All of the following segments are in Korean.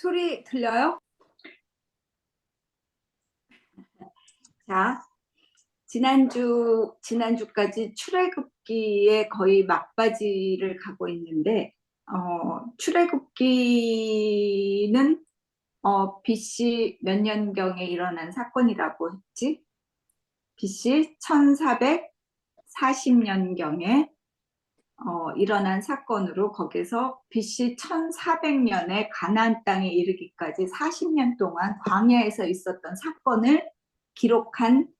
소리 들려요? 자, 지난주까지 출애굽기에 거의 막바지를 가고 있는데, 출애굽기는 BC 몇 년경에 일어난 사건이라고 했지? BC 1440년경에 일어난 사건으로 거기서 BC 1400년에 가나안 땅에 이르기까지 40년 동안 광야에서 있었던 사건을 기록한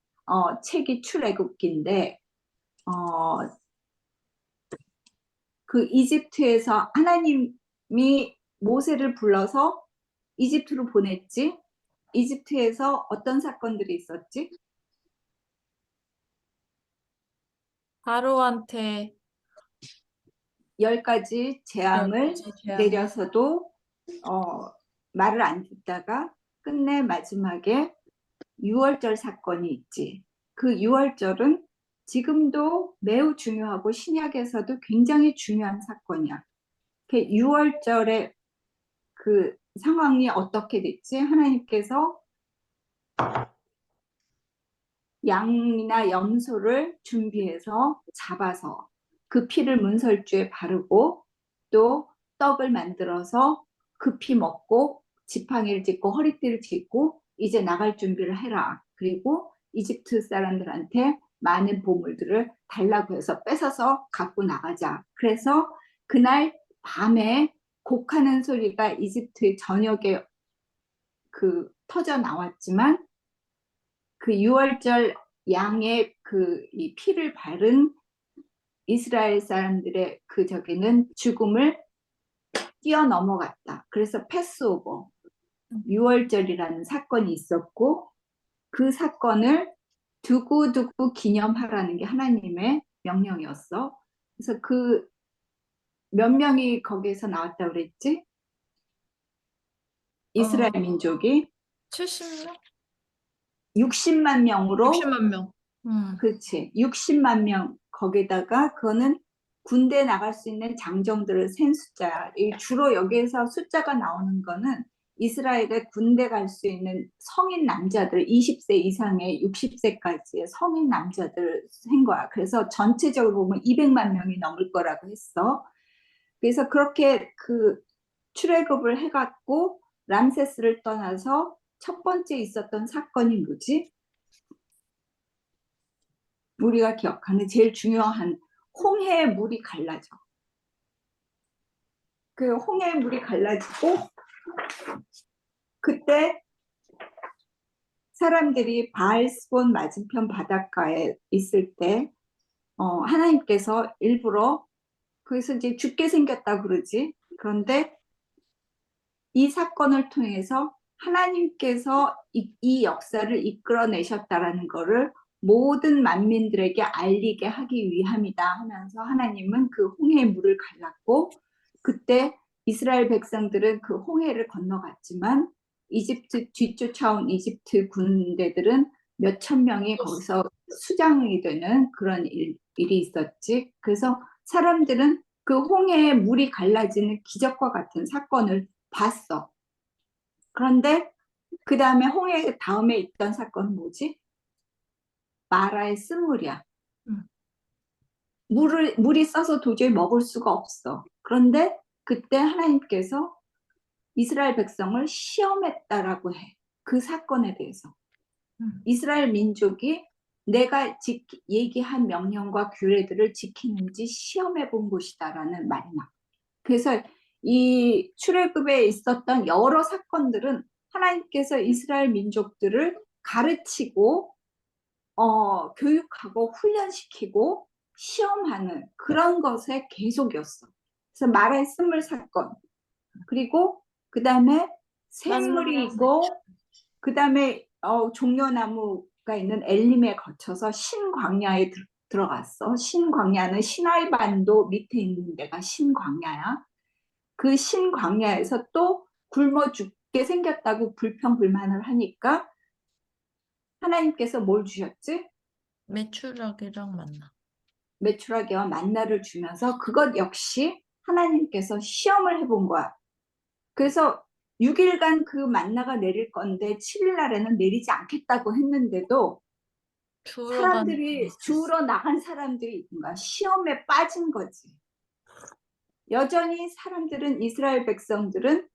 책이 출애굽기인데 그 이집트에서 하나님이 모세를 불러서 이집트로 보냈지. 이집트에서 어떤 사건들이 있었지? 바로한테 10가지 재앙을 내려서도 말을 안 듣다가 끝내 마지막에 유월절 사건이 있지. 그 유월절은 지금도 매우 중요하고 신약에서도 굉장히 중요한 사건이야. 그 유월절의 그 상황이 어떻게 됐지? 하나님께서 양이나 염소를 준비해서 잡아서 그 피를 문설주에 바르고 또 떡을 만들어서 그 피 먹고 지팡이를 짚고 허리띠를 짚고 이제 나갈 준비를 해라. 그리고 이집트 사람들한테 많은 보물들을 달라고 해서 뺏어서 갖고 나가자. 그래서 그날 밤에 곡하는 소리가 이집트 전역에 터져 나왔지만 그 유월절 양의 이 피를 바른 이스라엘 사람들의 저기는 죽음을 뛰어넘어갔다. 그래서 패스오버, 유월절이라는 사건이 있었고 그 사건을 두고두고 기념하라는 게 하나님의 명령이었어. 그래서 그 몇 명이 거기에서 나왔다고 그랬지? 이스라엘 민족이 70명? 60만 명으로 60만 명. 그렇지. 60만 명 거기다가 그거는 군대 나갈 수 있는 장정들을 센 숫자야. 주로 여기에서 숫자가 나오는 거는 이스라엘에 군대 갈 수 있는 성인 남자들 20세 이상의 60세까지의 성인 남자들을 센 거야. 그래서 전체적으로 보면 200만 명이 넘을 거라고 했어. 그래서 그렇게 출애굽을 해갖고 람세스를 떠나서 첫 번째 있었던 사건이 뭐지? 우리가 기억하는 제일 중요한 홍해의 물이 갈라져. 그 홍해의 물이 갈라지고 그때 사람들이 바알스본 맞은편 바닷가에 있을 때 하나님께서 일부러 거기서 이제 죽게 생겼다고 그러지. 그런데 이 사건을 통해서 하나님께서 이 역사를 이끌어내셨다라는 것을 모든 만민들에게 알리게 하기 위함이다 하면서 하나님은 그 홍해의 물을 갈랐고 그때 이스라엘 백성들은 그 홍해를 건너갔지만 이집트 뒤쫓아온 이집트 군대들은 몇천 명이 거기서 수장이 되는 그런 일이 있었지. 그래서 사람들은 그 홍해의 물이 갈라지는 기적과 같은 사건을 봤어. 그런데 그 다음에 홍해 다음에 있던 사건은 뭐지? 마라의 쓴물이야. 물이 써서 도저히 먹을 수가 없어. 그런데 그때 하나님께서 이스라엘 백성을 시험했다라고 해. 그 사건에 대해서. 이스라엘 민족이 내가 얘기한 명령과 규례들을 지키는지 시험해 본 곳이다라는 말이 나. 그래서 이 출애굽에 있었던 여러 사건들은 하나님께서 이스라엘 민족들을 가르치고 교육하고 훈련시키고 시험하는 그런 것의 계속이었어. 그래서 마라의 쓴물 사건 그리고 그 다음에 샘물이 있고 그 다음에 종려나무가 있는 엘림에 거쳐서 신광야에 들어갔어. 신광야는 시나이 반도 밑에 있는 데가 신광야야. 그 신광야에서 또 굶어 죽게 생겼다고 불평불만을 하니까 하나님께서 뭘 주셨지? 메추라기랑 만나. 메추라기와 만나를 주면서 그것 역시 하나님께서 시험을 해본 거야. 그래서 6일간 그 만나가 내릴 건데 7일 날에는 내리지 않겠다고 했는데도 주로 가는 사람들이 주우러 나간 사람들이 뭔가 시험에 빠진 거지. 여전히 사람들은 이스라엘 백성들은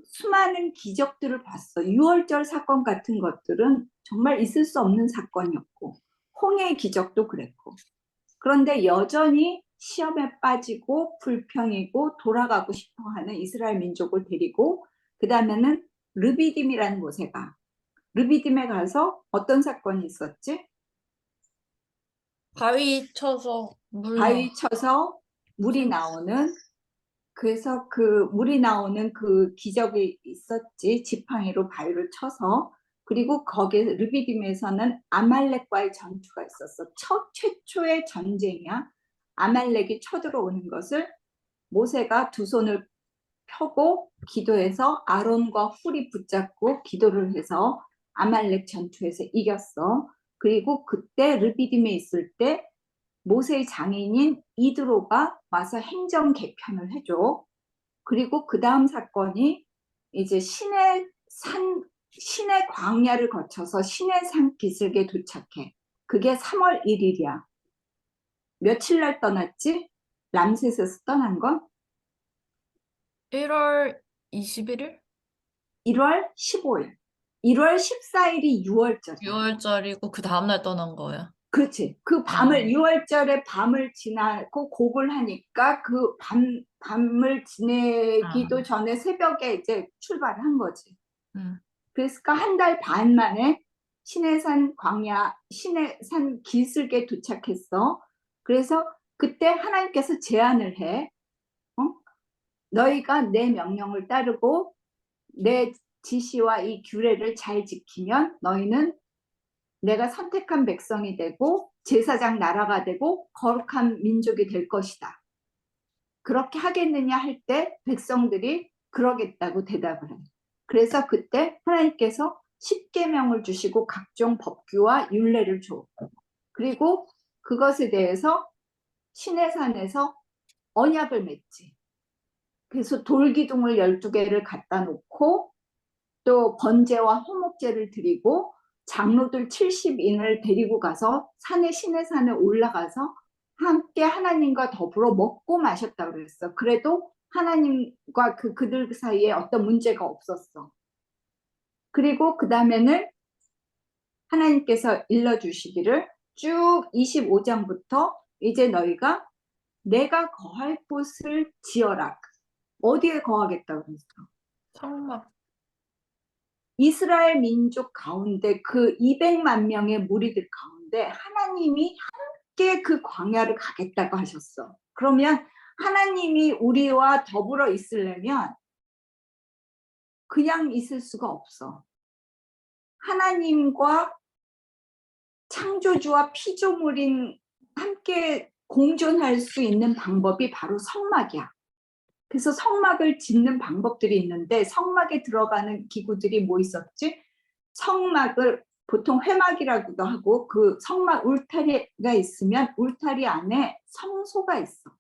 수많은 기적들을 봤어. 6월절 사건 같은 것들은 정말 있을 수 없는 사건이었고 홍해의 기적도 그랬고 그런데 여전히 시험에 빠지고 불평이고 돌아가고 싶어하는 이스라엘 민족을 데리고 그 다음에는 르비딤이라는 곳에 가. 르비딤에 가서 어떤 사건이 있었지? 바위 쳐서 물 나와. 바위 쳐서 물이 나오는 그래서 그 물이 나오는 그 기적이 있었지. 지팡이로 바위를 쳐서 그리고 거기 르비딤에서는 아말렉과의 전투가 있었어. 최초의 전쟁이야. 아말렉이 쳐들어오는 것을 모세가 두 손을 펴고 기도해서 아론과 훌이 붙잡고 기도를 해서 아말렉 전투에서 이겼어. 그리고 그때 르비딤에 있을 때 모세의 장인인 이드로가 와서 행정 개편을 해줘. 그리고 그 다음 사건이 이제 신의 광야를 거쳐서 신의 산 기슭에 도착해. 그게 3월 1일이야. 며칠 날 떠났지? 람세스에서 떠난 건 1월 21일? 1월 15일. 1월 14일이 6월절이야. 6월절이고 그 다음날 떠난 거야. 그렇지. 그 밤을 6월절에 밤을 지나고 곡을 하니까 그 밤을 지내기도 전에 새벽에 이제 출발한 거지. 그러니까 한 달 반 만에 신해산 광야, 신해산 기슭에 도착했어. 그래서 그때 하나님께서 제안을 해. 너희가 내 명령을 따르고 내 지시와 이 규례를 잘 지키면 너희는 내가 선택한 백성이 되고 제사장 나라가 되고 거룩한 민족이 될 것이다. 그렇게 하겠느냐 할 때 백성들이 그러겠다고 대답을 해. 그래서 그때 하나님께서 십계명을 주시고 각종 법규와 율례를 줘. 그리고 그것에 대해서 시내산에서 언약을 맺지. 그래서 돌기둥을 12개를 갖다 놓고 또 번제와 호목제를 드리고 장로들 70인을 데리고 가서 시내산에 올라가서 함께 하나님과 더불어 먹고 마셨다고 그랬어. 그래도 하나님과 그들 사이에 어떤 문제가 없었어. 그리고 그 다음에는 하나님께서 일러주시기를 쭉 25장부터 이제 너희가 내가 거할 곳을 지어라. 어디에 거하겠다고 그랬어? 성막. 이스라엘 민족 가운데 그 200만 명의 무리들 가운데 하나님이 함께 그 광야를 가겠다고 하셨어. 그러면 하나님이 우리와 더불어 있으려면 그냥 있을 수가 없어. 하나님과 창조주와 피조물인 함께 공존할 수 있는 방법이 바로 성막이야. 그래서 성막을 짓는 방법들이 있는데 성막에 들어가는 기구들이 뭐 있었지? 성막을 보통 회막이라고도 하고 그 성막 울타리가 있으면 울타리 안에 성소가 있어.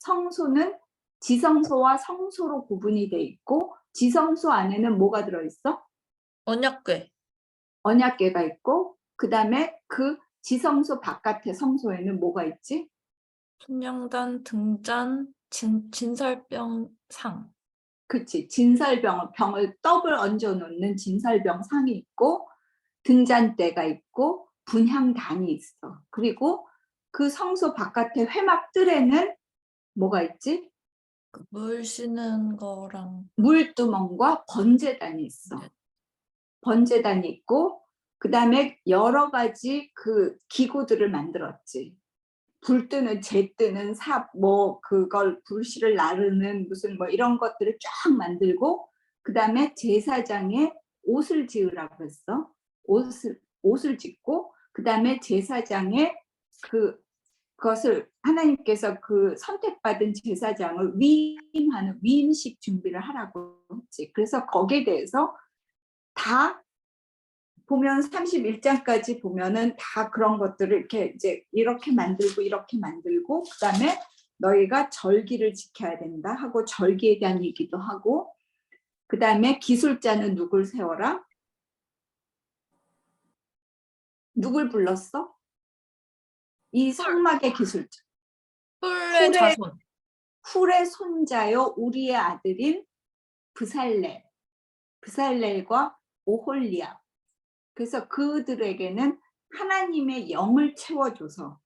성소는 지성소와 성소로 구분이 돼 있고 지성소 안에는 뭐가 들어있어? 언약궤. 언약궤가 있고 그 다음에 그 지성소 바깥의 성소에는 뭐가 있지? 순양단, 등잔, 진설병 상. 그치. 병을 떡을 얹어 놓는 진설병 상이 있고 등잔대가 있고 분향단이 있어. 그리고 그 성소 바깥의 회막들에는 뭐가 있지? 물 씻는 거랑 물두멍과 번제단이 있어. 번제단이 있고 그 다음에 여러 가지 그 기구들을 만들었지. 불 뜨는 재 뜨는 삽 뭐 그걸 불씨를 나르는 무슨 뭐 이런 것들을 쫙 만들고 그 다음에 제사장의 옷을 지으라고 했어. 옷을 짓고 그 다음에 제사장의 그것을 하나님께서 그 선택받은 제사장을 위임하는 위임식 준비를 하라고 했지. 그래서 거기에 대해서 다 보면 31장까지 보면은 다 그런 것들을 이렇게 이제 이렇게 만들고 그다음에 너희가 절기를 지켜야 된다 하고 절기에 대한 얘기도 하고 그 다음에 기술자는 누굴 세워라? 누굴 불렀어? 이 성막의 기술자. 훌의 자손. 훌의 손자요 우리의 아들인 브살렐과 오홀리압. 그래서 그들에게는 하나님의 영을 채워줘서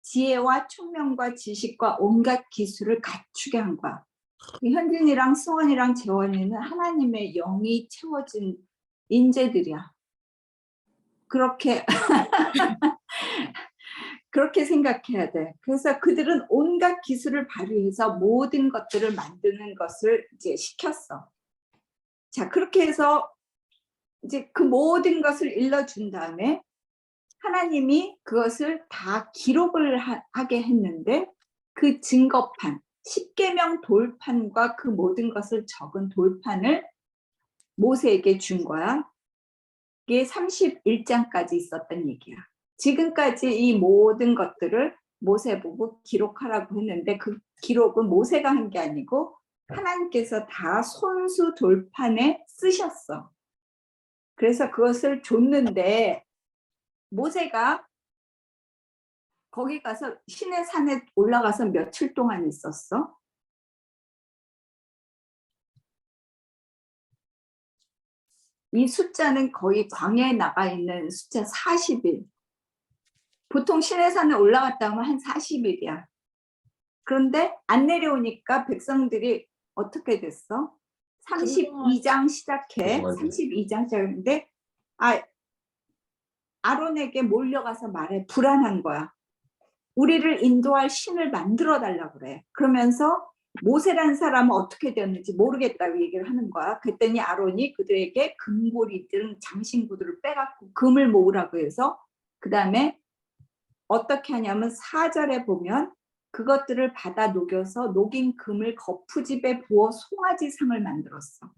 지혜와 총명과 지식과 온갖 기술을 갖추게 한 거야. 현진이랑 수원이랑 재원이는 하나님의 영이 채워진 인재들이야. 그렇게 그렇게 생각해야 돼. 그래서 그들은 온갖 기술을 발휘해서 모든 것들을 만드는 것을 이제 시켰어. 자, 그렇게 해서 이제 그 모든 것을 일러준 다음에 하나님이 그것을 다 기록을 하게 했는데 그 증거판, 십계명 돌판과 그 모든 것을 적은 돌판을 모세에게 준 거야. 이게 31장까지 있었던 얘기야. 지금까지 이 모든 것들을 모세 보고 기록하라고 했는데 그 기록은 모세가 한 게 아니고 하나님께서 다 손수 돌판에 쓰셨어. 그래서 그것을 줬는데 모세가 거기 가서 시내 산에 올라가서 며칠 동안 있었어? 이 숫자는 거의 광야에 나가 있는 숫자 40일. 보통 시내산에 올라갔다 하면 한 40일이야. 그런데 안 내려오니까 백성들이 어떻게 됐어? 32장 시작해. 32장 시작인데 아론에게 몰려가서 말해. 불안한 거야. 우리를 인도할 신을 만들어 달라고 그래. 그러면서 모세라는 사람은 어떻게 되었는지 모르겠다고 얘기를 하는 거야. 그랬더니 아론이 그들에게 금고리들, 장신구들을 빼갖고 금을 모으라고 해서 그 다음에 어떻게 하냐면 4절에 보면 그것들을 받아 녹여서 녹인 금을 거푸집에 부어 송아지 상을 만들었어.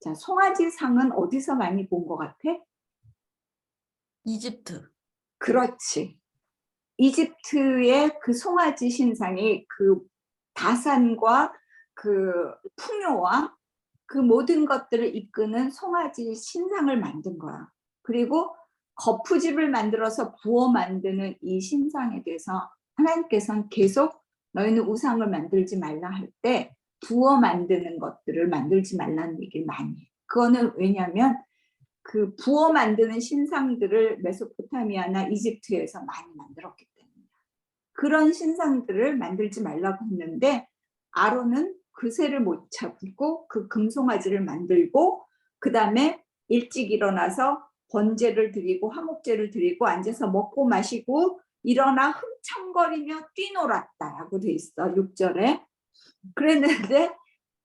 자, 송아지 상은 어디서 많이 본 것 같아? 이집트. 그렇지. 이집트의 그 송아지 신상이 그 다산과 그 풍요와 그 모든 것들을 이끄는 송아지 신상을 만든 거야. 그리고 거푸집을 만들어서 부어 만드는 이 신상에 대해서 하나님께서는 계속 너희는 우상을 만들지 말라 할 때 부어 만드는 것들을 만들지 말라는 얘기를 많이 해. 그거는 왜냐하면 그 부어 만드는 신상들을 메소포타미아나 이집트에서 많이 만들었기 때문이야. 그런 신상들을 만들지 말라고 했는데 아론은 그새를 못 잡고 그 금송아지를 만들고 그 다음에 일찍 일어나서 번제를 드리고 화목제를 드리고 앉아서 먹고 마시고 일어나 흥청거리며 뛰놀았다라고 돼 있어. 6절에. 그랬는데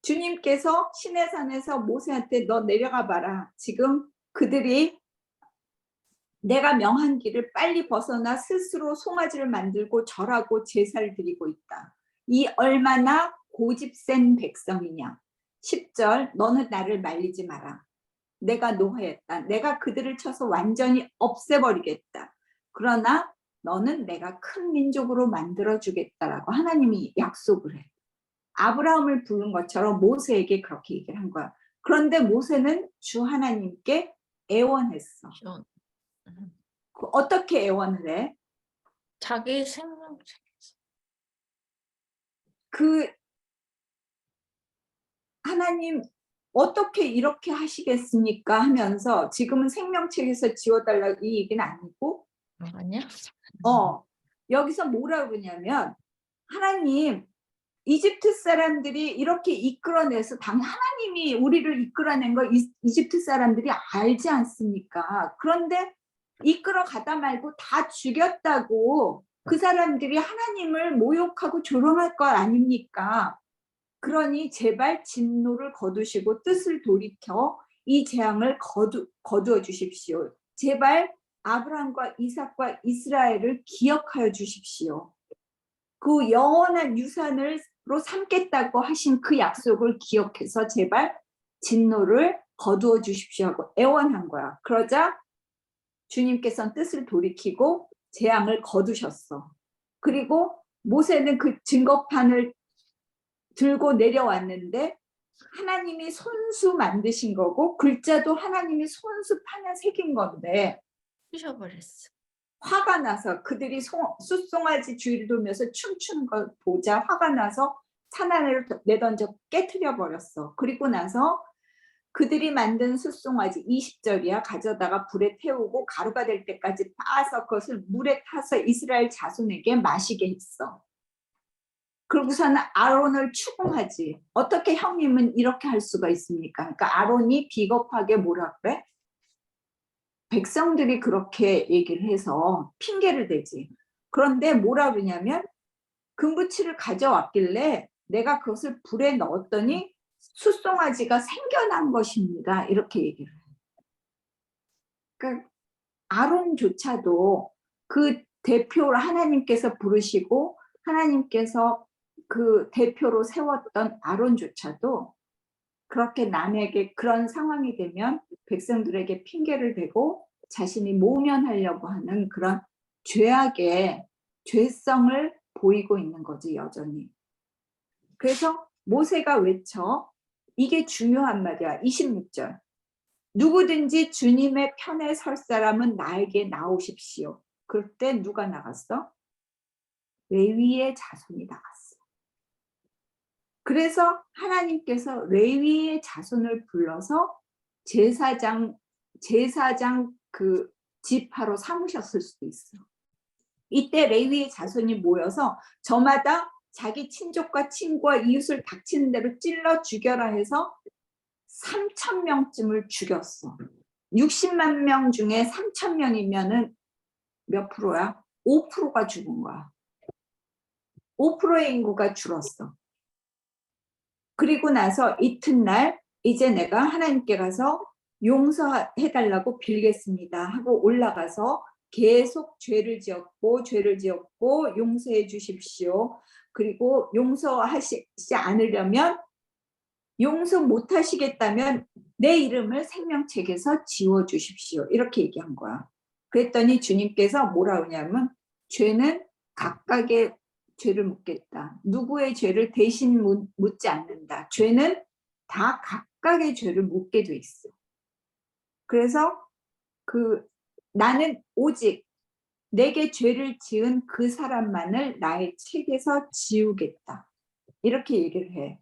주님께서 시내산에서 모세한테 너 내려가 봐라. 지금 그들이 내가 명한 길을 빨리 벗어나 스스로 송아지를 만들고 절하고 제사를 드리고 있다. 이 얼마나 고집센 백성이냐. 10절 너는 나를 말리지 마라. 내가 노하였다. 내가 그들을 쳐서 완전히 없애버리겠다. 그러나 너는 내가 큰 민족으로 만들어주겠다라고 하나님이 약속을 해. 아브라함을 부른 것처럼 모세에게 그렇게 얘기를 한 거야. 그런데 모세는 주 하나님께 애원했어. 어떻게 애원을 해? 자기 생명체. 그 하나님 어떻게 이렇게 하시겠습니까? 하면서 지금은 생명책에서 지워달라고 이 얘기는 아니고 아니야? 여기서 뭐라고 그러냐면 하나님 이집트 사람들이 이렇게 이끌어내서 하나님이 우리를 이끌어낸 걸 이집트 사람들이 알지 않습니까? 그런데 이끌어 가다 말고 다 죽였다고 그 사람들이 하나님을 모욕하고 조롱할 것 아닙니까? 그러니 제발 진노를 거두시고 뜻을 돌이켜 이 재앙을 거두어 주십시오. 제발 아브라함과 이삭과 이스라엘을 기억하여 주십시오. 그 영원한 유산으로 삼겠다고 하신 그 약속을 기억해서 제발 진노를 거두어 주십시오 하고 애원한 거야. 그러자 주님께서는 뜻을 돌이키고 재앙을 거두셨어. 그리고 모세는 그 증거판을 들고 내려왔는데 하나님이 손수 만드신 거고 글자도 하나님이 손수 파면 새긴 건데 부셔버렸어. 화가 나서 그들이 숫송아지 주위를 돌면서 춤추는 걸 보자 화가 나서 산안을 내던져 깨트려 버렸어. 그리고 나서 그들이 만든 숫송아지 20절이야 가져다가 불에 태우고 가루가 될 때까지 빻아서 그것을 물에 타서 이스라엘 자손에게 마시게 했어. 그러고서는 아론을 추궁하지. 어떻게 형님은 이렇게 할 수가 있습니까? 그러니까 아론이 비겁하게 뭐라 그래? 백성들이 그렇게 얘기를 해서 핑계를 대지. 그런데 뭐라 그러냐면 금부치를 가져왔길래 내가 그것을 불에 넣었더니 숫송아지가 생겨난 것입니다. 이렇게 얘기를 해요. 그러니까 아론조차도 그 대표를 하나님께서 부르시고 하나님께서 그 대표로 세웠던 아론조차도 그렇게 남에게 그런 상황이 되면 백성들에게 핑계를 대고 자신이 모면하려고 하는 그런 죄악의 죄성을 보이고 있는 거지 여전히. 그래서 모세가 외쳐 이게 중요한 말이야. 26절 누구든지 주님의 편에 설 사람은 나에게 나오십시오. 그럴 때 누가 나갔어? 레위의 자손이 나갔어. 그래서 하나님께서 레위의 자손을 불러서 제사장 그 지파로 삼으셨을 수도 있어. 이때 레위의 자손이 모여서 저마다 자기 친족과 친구와 이웃을 닥치는 대로 찔러 죽여라 해서 3,000명쯤을 죽였어. 60만 명 중에 3,000명이면은 몇 프로야? 5%가 죽은 거야. 5%의 인구가 줄었어. 그리고 나서 이튿날 이제 내가 하나님께 가서 용서해달라고 빌겠습니다 하고 올라가서 계속 죄를 지었고 용서해 주십시오. 그리고 용서하시지 않으려면 용서 못 하시겠다면 내 이름을 생명책에서 지워주십시오. 이렇게 얘기한 거야. 그랬더니 주님께서 뭐라 하냐면 죄는 각각의 죄를 묻겠다. 누구의 죄를 대신 묻지 않는다. 죄는 다 각각의 죄를 묻게 돼 있어. 그래서 나는 오직 내게 죄를 지은 그 사람만을 나의 책에서 지우겠다. 이렇게 얘기를 해.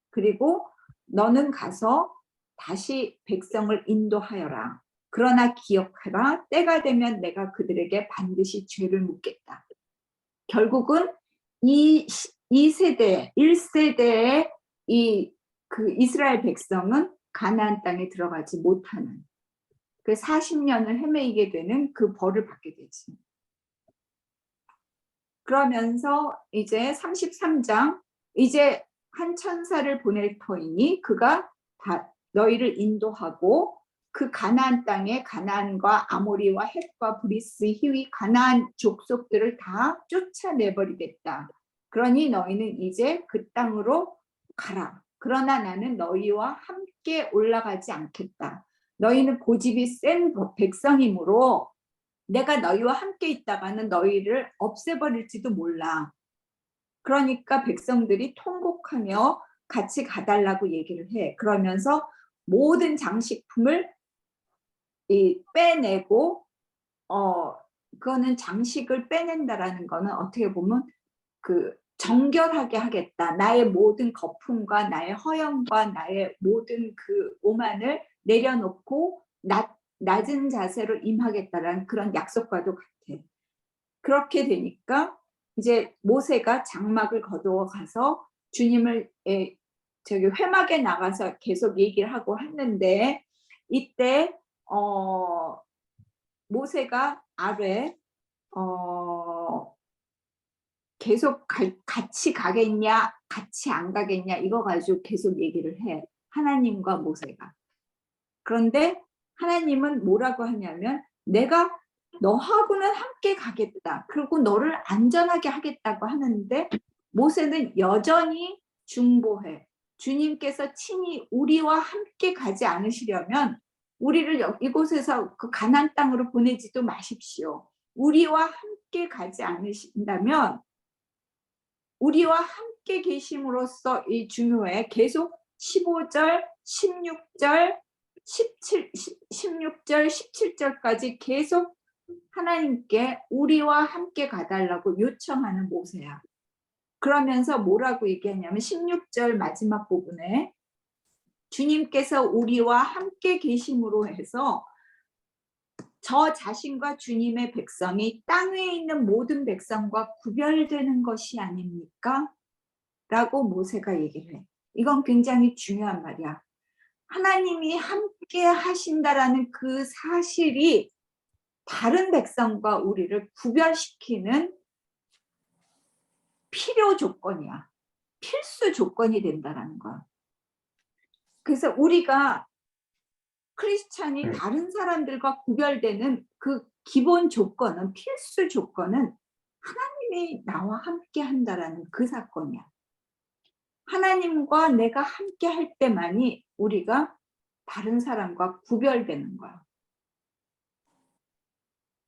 그리고 너는 가서 다시 백성을 인도하여라. 그러나 기억하라. 때가 되면 내가 그들에게 반드시 죄를 묻겠다. 결국은 이 세대, 1세대의 그 이스라엘 백성은 가나안 땅에 들어가지 못하는 그 40년을 헤매이게 되는 그 벌을 받게 되지. 그러면서 이제 33장 이제 한 천사를 보낼 터이니 그가 다 너희를 인도하고 그 가나안 땅에 가나안과 아모리와 헷과 브리스 히위 가나안 족속들을 다 쫓아내버리겠다. 그러니 너희는 이제 그 땅으로 가라. 그러나 나는 너희와 함께 올라가지 않겠다. 너희는 고집이 센 백성이므로 내가 너희와 함께 있다가는 너희를 없애버릴지도 몰라. 그러니까 백성들이 통곡하며 같이 가달라고 얘기를 해. 그러면서 모든 장식품을 빼내고 그거는 장식을 빼낸다라는 거는 어떻게 보면 그 정결하게 하겠다. 나의 모든 거품과 나의 허영과 나의 모든 그 오만을 내려놓고 낮은 자세로 임하겠다라는 그런 약속과도 같아. 그렇게 되니까 이제 모세가 장막을 거두어 가서 주님을 회막에 나가서 계속 얘기를 하고 했는데 이때 모세가 아래 계속 같이 가겠냐 같이 안 가겠냐 이거 가지고 계속 얘기를 해. 하나님과 모세가. 그런데 하나님은 뭐라고 하냐면 내가 너하고는 함께 가겠다. 그리고 너를 안전하게 하겠다고 하는데 모세는 여전히 중보해. 주님께서 친히 우리와 함께 가지 않으시려면 우리를 이곳에서 그 가나안 땅으로 보내지도 마십시오. 우리와 함께 가지 않으신다면 우리와 함께 계심으로써 이 중요해. 계속 15절, 16절, 16절, 17절까지 계속 하나님께 우리와 함께 가달라고 요청하는 모세야. 그러면서 뭐라고 얘기하냐면 16절 마지막 부분에 주님께서 우리와 함께 계심으로 해서 저 자신과 주님의 백성이 땅 위에 있는 모든 백성과 구별되는 것이 아닙니까? 라고 모세가 얘기를 해. 이건 굉장히 중요한 말이야. 하나님이 함께 하신다라는 그 사실이 다른 백성과 우리를 구별시키는 필요 조건이야. 필수 조건이 된다는 거야. 그래서 우리가 크리스찬이 다른 사람들과 구별되는 그 기본 조건은, 필수 조건은 하나님이 나와 함께 한다라는 그 사건이야. 하나님과 내가 함께 할 때만이 우리가 다른 사람과 구별되는 거야.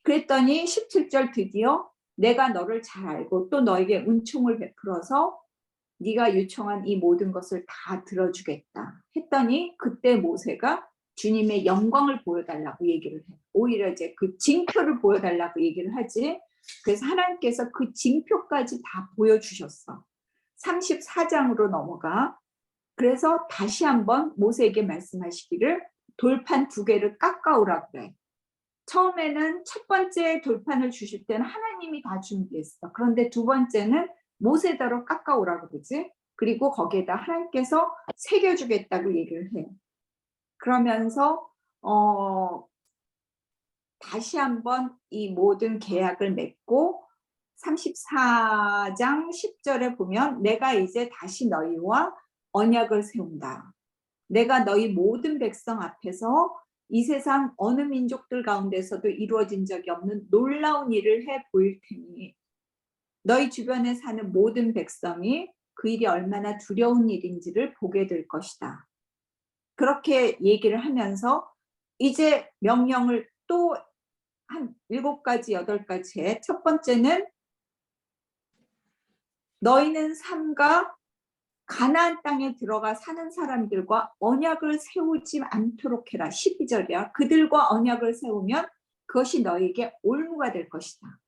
그랬더니 17절 드디어 내가 너를 잘 알고 또 너에게 은총을 베풀어서 네가 요청한 이 모든 것을 다 들어주겠다 했더니 그때 모세가 주님의 영광을 보여달라고 얘기를 해. 오히려 이제 그 징표를 보여달라고 얘기를 하지. 그래서 하나님께서 그 징표까지 다 보여주셨어. 34장으로 넘어가. 그래서 다시 한번 모세에게 말씀하시기를 돌판 2개를 깎아오라고 그래. 처음에는 첫 번째 돌판을 주실 때는 하나님이 다 준비했어. 그런데 두 번째는 모세대로 깎아오라고 그러지. 그리고 거기에다 하나님께서 새겨주겠다고 얘기를 해. 그러면서 다시 한번 이 모든 계약을 맺고 34장 10절에 보면 내가 이제 다시 너희와 언약을 세운다. 내가 너희 모든 백성 앞에서 이 세상 어느 민족들 가운데서도 이루어진 적이 없는 놀라운 일을 해 보일 테니 너희 주변에 사는 모든 백성이 그 일이 얼마나 두려운 일인지를 보게 될 것이다. 그렇게 얘기를 하면서 이제 명령을 또 한 7가지, 8가지 해. 첫 번째는 너희는 삼가 가나안 땅에 들어가 사는 사람들과 언약을 세우지 않도록 해라. 12절이야. 그들과 언약을 세우면 그것이 너희에게 올무가 될 것이다.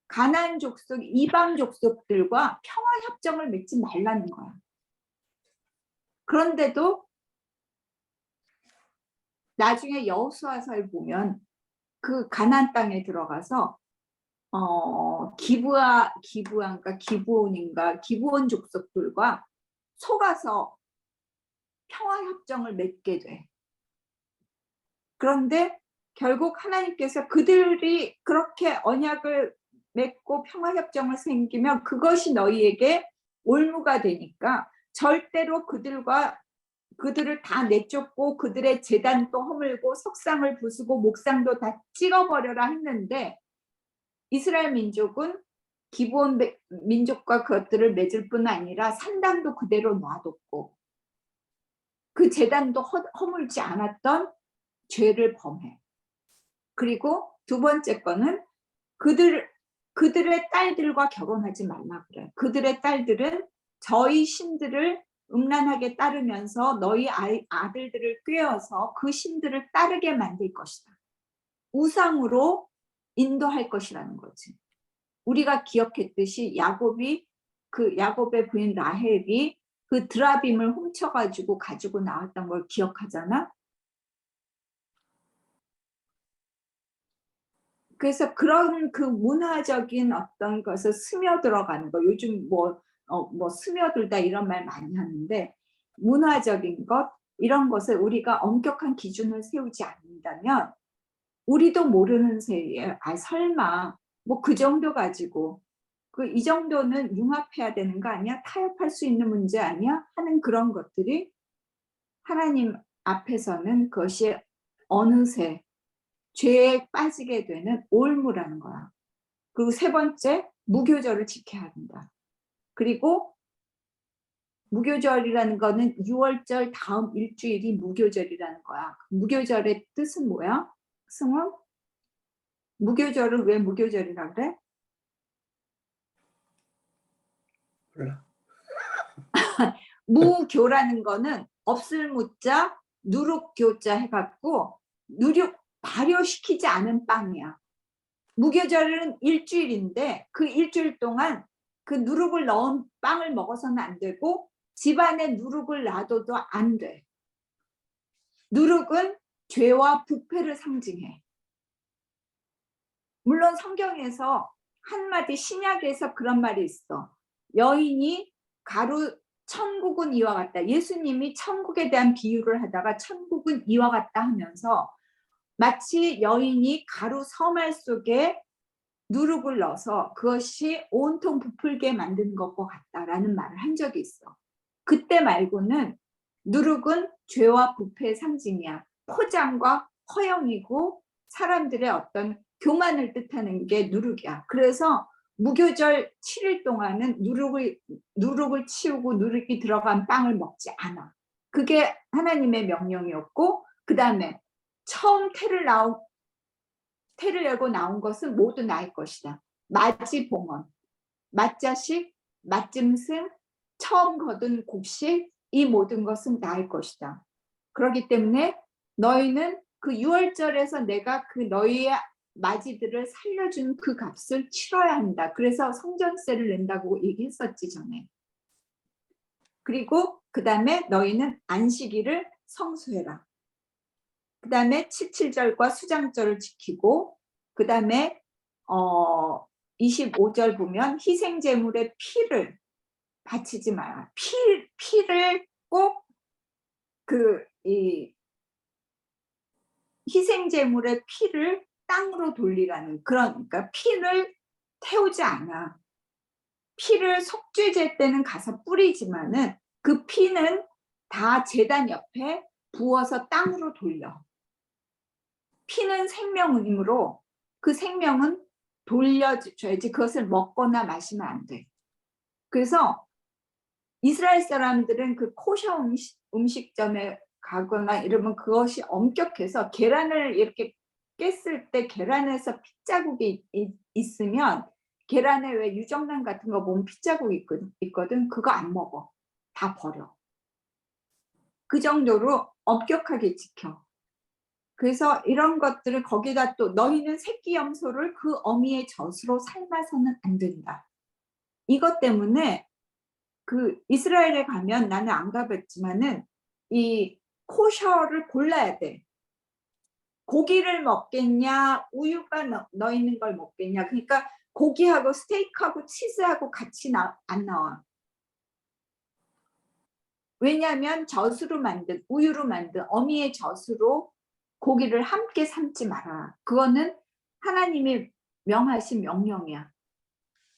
가나안 족속, 이방 족속들과 평화협정을 맺지 말라는 거야. 그런데도 나중에 여호수아서를 보면 그 가나안 땅에 들어가서 기브온 족속들과 속아서 평화협정을 맺게 돼. 그런데 결국 하나님께서 그들이 그렇게 언약을 맺고 평화협정을 생기면 그것이 너희에게 올무가 되니까 절대로 그들을 다 내쫓고 그들의 제단도 허물고 석상을 부수고 목상도 다 찍어버려라 했는데 이스라엘 민족은 기본 민족과 그것들을 맺을 뿐 아니라 산당도 그대로 놔뒀고 그 제단도 허물지 않았던 죄를 범해. 그리고 두 번째 거는 그들의 딸들과 결혼하지 말라 그래. 그들의 딸들은 저희 신들을 음란하게 따르면서 너희 아들들을 꾀어서 그 신들을 따르게 만들 것이다. 우상으로 인도할 것이라는 거지. 우리가 기억했듯이 야곱의 부인 라헬이 그 드라빔을 훔쳐가지고 가지고 나왔던 걸 기억하잖아. 그래서 그런 그 문화적인 어떤 것을 스며들어가는 거, 요즘 뭐 스며들다 이런 말 많이 하는데 문화적인 것 이런 것을 우리가 엄격한 기준을 세우지 않는다면 우리도 모르는 새에 설마 뭐 그 정도 가지고 이 정도는 융합해야 되는 거 아니야? 타협할 수 있는 문제 아니야? 하는 그런 것들이 하나님 앞에서는 그것이 어느새 죄에 빠지게 되는 올무라는 거야. 그리고 세 번째, 무교절을 지켜야 한다. 그리고 무교절이라는 거는 6월절 다음 일주일이 무교절이라는 거야. 무교절의 뜻은 뭐야? 승원? 무교절은 왜 무교절이라 그래? 몰라. 무교라는 거는 없을 무자 누룩교자 해갖고 발효시키지 않은 빵이야. 무교절은 일주일인데 그 일주일 동안 그 누룩을 넣은 빵을 먹어서는 안 되고 집안에 누룩을 놔둬도 안 돼. 누룩은 죄와 부패를 상징해. 물론 성경에서 한마디 신약에서 그런 말이 있어. 여인이 천국은 이와 같다. 예수님이 천국에 대한 비유를 하다가 천국은 이와 같다 하면서 마치 여인이 가루 서말 속에 누룩을 넣어서 그것이 온통 부풀게 만든 것과 같다라는 말을 한 적이 있어. 그때 말고는 누룩은 죄와 부패의 상징이야. 포장과 허영이고 사람들의 어떤 교만을 뜻하는 게 누룩이야. 그래서 무교절 7일 동안은 누룩을 치우고 누룩이 들어간 빵을 먹지 않아. 그게 하나님의 명령이었고, 그 다음에 처음 태를 열고 나온 것은 모두 나의 것이다. 마지봉헌, 맏자식, 맏짐승, 처음 거둔 곡식, 이 모든 것은 나의 것이다. 그렇기 때문에 너희는 그 6월절에서 내가 그 너희의 맞이들을 살려준 그 값을 치러야 한다. 그래서 성전세를 낸다고 얘기했었지 전에. 그리고 그 다음에 너희는 안식일을 성수해라. 그 다음에 7.7절과 수장절을 지키고, 그 다음에 25절 보면 희생제물의 피를 바치지 마라. 피를 꼭 이 희생제물의 피를 땅으로 돌리라는, 그러니까 피를 태우지 않아. 피를 속죄제 때는 가서 뿌리지만은 그 피는 다 제단 옆에 부어서 땅으로 돌려. 피는 생명이므로 그 생명은 돌려줘야지. 그것을 먹거나 마시면 안 돼. 그래서 이스라엘 사람들은 그 코셔 음식점에 가거나 이러면 그것이 엄격해서 계란을 이렇게 깼을 때 계란에서 핏자국이 있으면, 계란에 왜 유정란 같은 거 보면 핏자국이 있거든. 그거 안 먹어. 다 버려. 그 정도로 엄격하게 지켜. 그래서 이런 것들을 거기다 또 너희는 새끼 염소를 그 어미의 젖으로 삶아서는 안 된다. 이것 때문에 그 이스라엘에 가면, 나는 안 가봤지만은 이 코셔를 골라야 돼. 고기를 먹겠냐, 우유가 넣어 있는 걸 먹겠냐. 그러니까 고기하고 스테이크하고 치즈하고 같이 안 나와. 왜냐하면 젖으로 만든, 우유로 만든 어미의 젖으로 고기를 함께 삶지 마라. 그거는 하나님이 명하신 명령이야.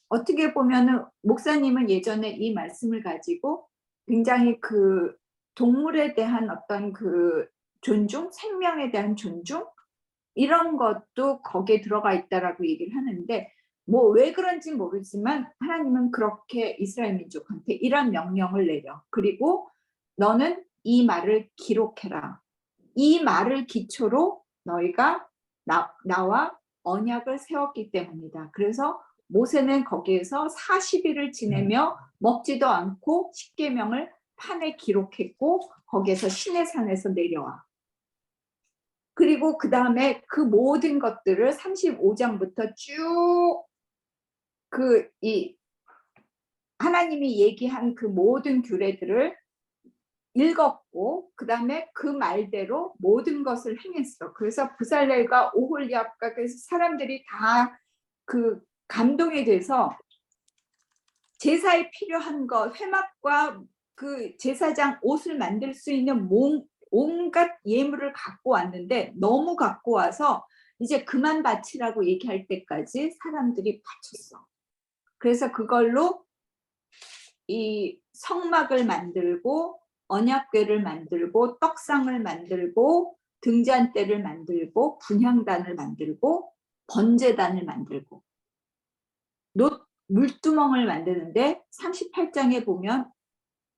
어떻게 보면은 목사님은 예전에 이 말씀을 가지고 굉장히 그 동물에 대한 어떤 그 존중, 생명에 대한 존중, 이런 것도 거기에 들어가 있다라고 얘기를 하는데, 뭐 왜 그런지 모르지만 하나님은 그렇게 이스라엘 민족한테 이런 명령을 내려. 그리고 너는 이 말을 기록해라. 이 말을 기초로 너희가 나와 언약을 세웠기 때문이다. 그래서 모세는 거기에서 40일을 지내며 먹지도 않고 십계명을 판에 기록했고, 거기에서 시내산에서 내려와. 그리고 그 다음에 그 모든 것들을 35장부터 쭉 하나님이 얘기한 그 모든 규례들을 읽었고, 그 다음에 그 말대로 모든 것을 행했어. 그래서 부살렐과 오홀리압과 그래서 사람들이 다 그 감동에 대해서 제사에 필요한 것, 회막과 그 제사장 옷을 만들 수 있는 온갖 예물을 갖고 왔는데, 너무 갖고 와서 이제 그만 바치라고 얘기할 때까지 사람들이 바쳤어. 그래서 그걸로 이 성막을 만들고 언약궤를 만들고 떡상을 만들고 등잔대를 만들고 분향단을 만들고 번제단을 만들고 물두멍을 만드는데, 38장에 보면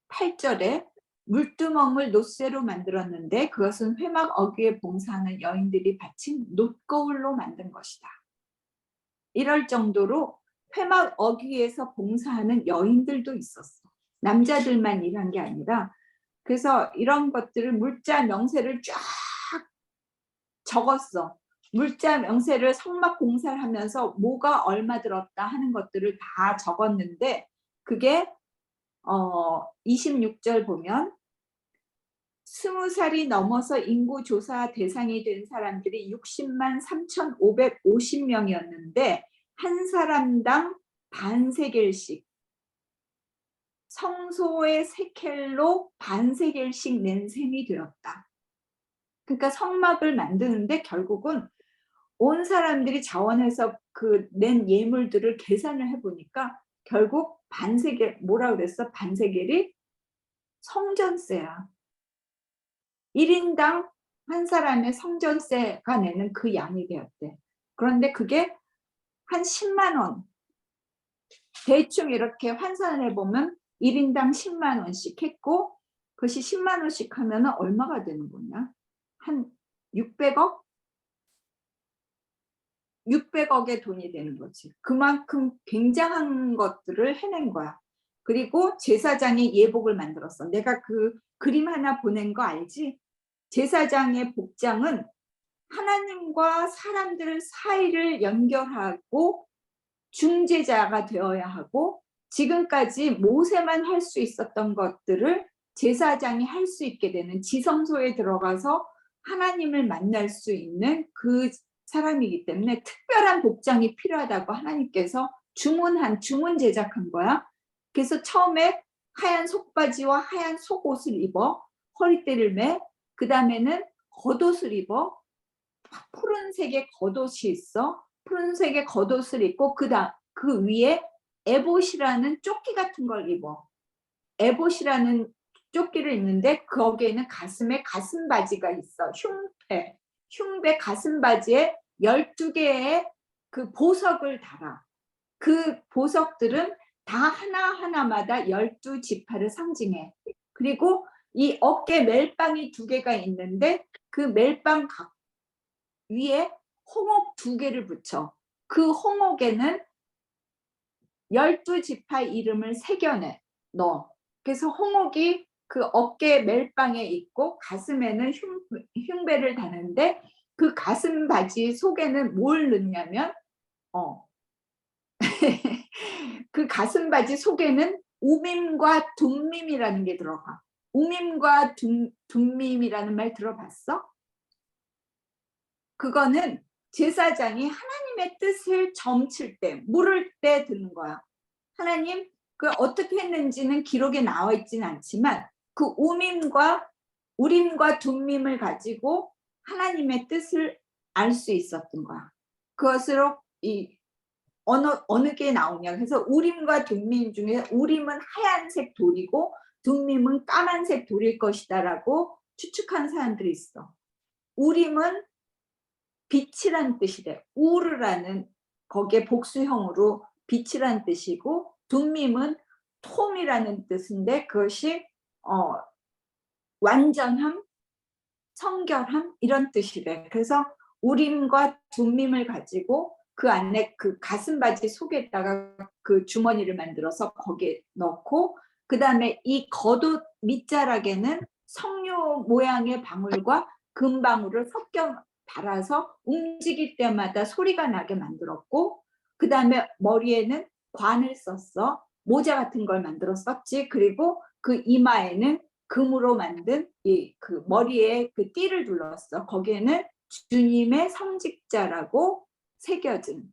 8절에 물두멍을 놋쇠로 만들었는데 그것은 회막 어귀에 봉사하는 여인들이 바친 놋거울로 만든 것이다. 이럴 정도로 회막 어귀에서 봉사하는 여인들도 있었어. 남자들만 일한 게 아니라 그래서 이런 것들을 물자 명세를 쫙 적었어. 물자 명세를 성막 공사를 하면서 뭐가 얼마 들었다 하는 것들을 다 적었는데 그게 26절 보면 20살이 넘어서 인구조사 대상이 된 사람들이 60만 3,550명이었는데 한 사람당 반세겔씩 성소의 세켈로 반세겔씩 낸 셈이 되었다. 그러니까 성막을 만드는데 결국은 온 사람들이 자원해서 그 낸 예물들을 계산을 해보니까 결국 반세겔, 뭐라 그랬어? 반세겔이 성전세야. 1인당 한 사람의 성전세가 내는 그 양이 되었대. 그런데 그게 한 10만 원. 대충 이렇게 환산을 해보면 1인당 10만 원씩 했고 그것이 10만 원씩 하면 얼마가 되는 거냐? 한 600억? 600억의 돈이 되는 거지. 그만큼 굉장한 것들을 해낸 거야. 그리고 제사장이 예복을 만들었어. 내가 그 그림 하나 보낸 거 알지? 제사장의 복장은 하나님과 사람들 사이를 연결하고 중재자가 되어야 하고 지금까지 모세만 할 수 있었던 것들을 제사장이 할 수 있게 되는 지성소에 들어가서 하나님을 만날 수 있는 그 사람이기 때문에 특별한 복장이 필요하다고 하나님께서 주문 제작한 거야. 그래서 처음에 하얀 속바지와 하얀 속옷을 입어 허리띠를 매. 그 다음에는 겉옷을 입어. 푸른색의 겉옷이 있어. 푸른색의 겉옷을 입고 그 위에 에봇이라는 조끼 같은 걸 입어. 에봇이라는 조끼를 입는데 거기에는 가슴에 가슴 바지가 있어. 흉배 가슴 바지에 12개의 그 보석을 달아. 그 보석들은 다 하나하나마다 12지파를 상징해. 그리고 이 어깨 멜빵이 2개가 있는데 그 멜빵 위에 홍옥 2개를 붙여. 그 홍옥에는 12지파 이름을 새겨내 넣어. 그래서 홍옥이 그 어깨 멜빵에 있고 가슴에는 흉배를 다는데 그 가슴 바지 속에는 뭘 넣냐면 그 가슴 바지 속에는 우밈과 둠밈이라는 게 들어가. 우밈과 둠밈이라는 말 들어봤어? 그거는 제사장이 하나님의 뜻을 점칠 때, 물을 때 드는 거야. 하나님, 그 어떻게 했는지는 기록에 나와 있지는 않지만 그 우림과 둠밈을 가지고 하나님의 뜻을 알 수 있었던 거야. 그것으로 어느 게 나오냐. 그래서 우림과 둠밈 중에 우림은 하얀색 돌이고 둠밈은 까만색 돌일 것이다라고 추측한 사람들이 있어. 우림은 빛이란 뜻이래. 우르라는 거기에 복수형으로 빛이란 뜻이고 둠밈은 톰이라는 뜻인데 그것이 완전함, 성결함 이런 뜻이래. 그래서 우림과 둠밈을 가지고 그 안에 그 가슴바지 속에다가 그 주머니를 만들어서 거기에 넣고 그 다음에 이 겉옷 밑자락에는 석류 모양의 방울과 금방울을 섞여 달아서 움직일 때마다 소리가 나게 만들었고 그 다음에 머리에는 관을 썼어. 모자 같은 걸 만들어 썼지. 그리고 그 이마에는 금으로 만든 그 머리에 그 띠를 둘렀어. 거기에는 주님의 성직자라고 새겨진.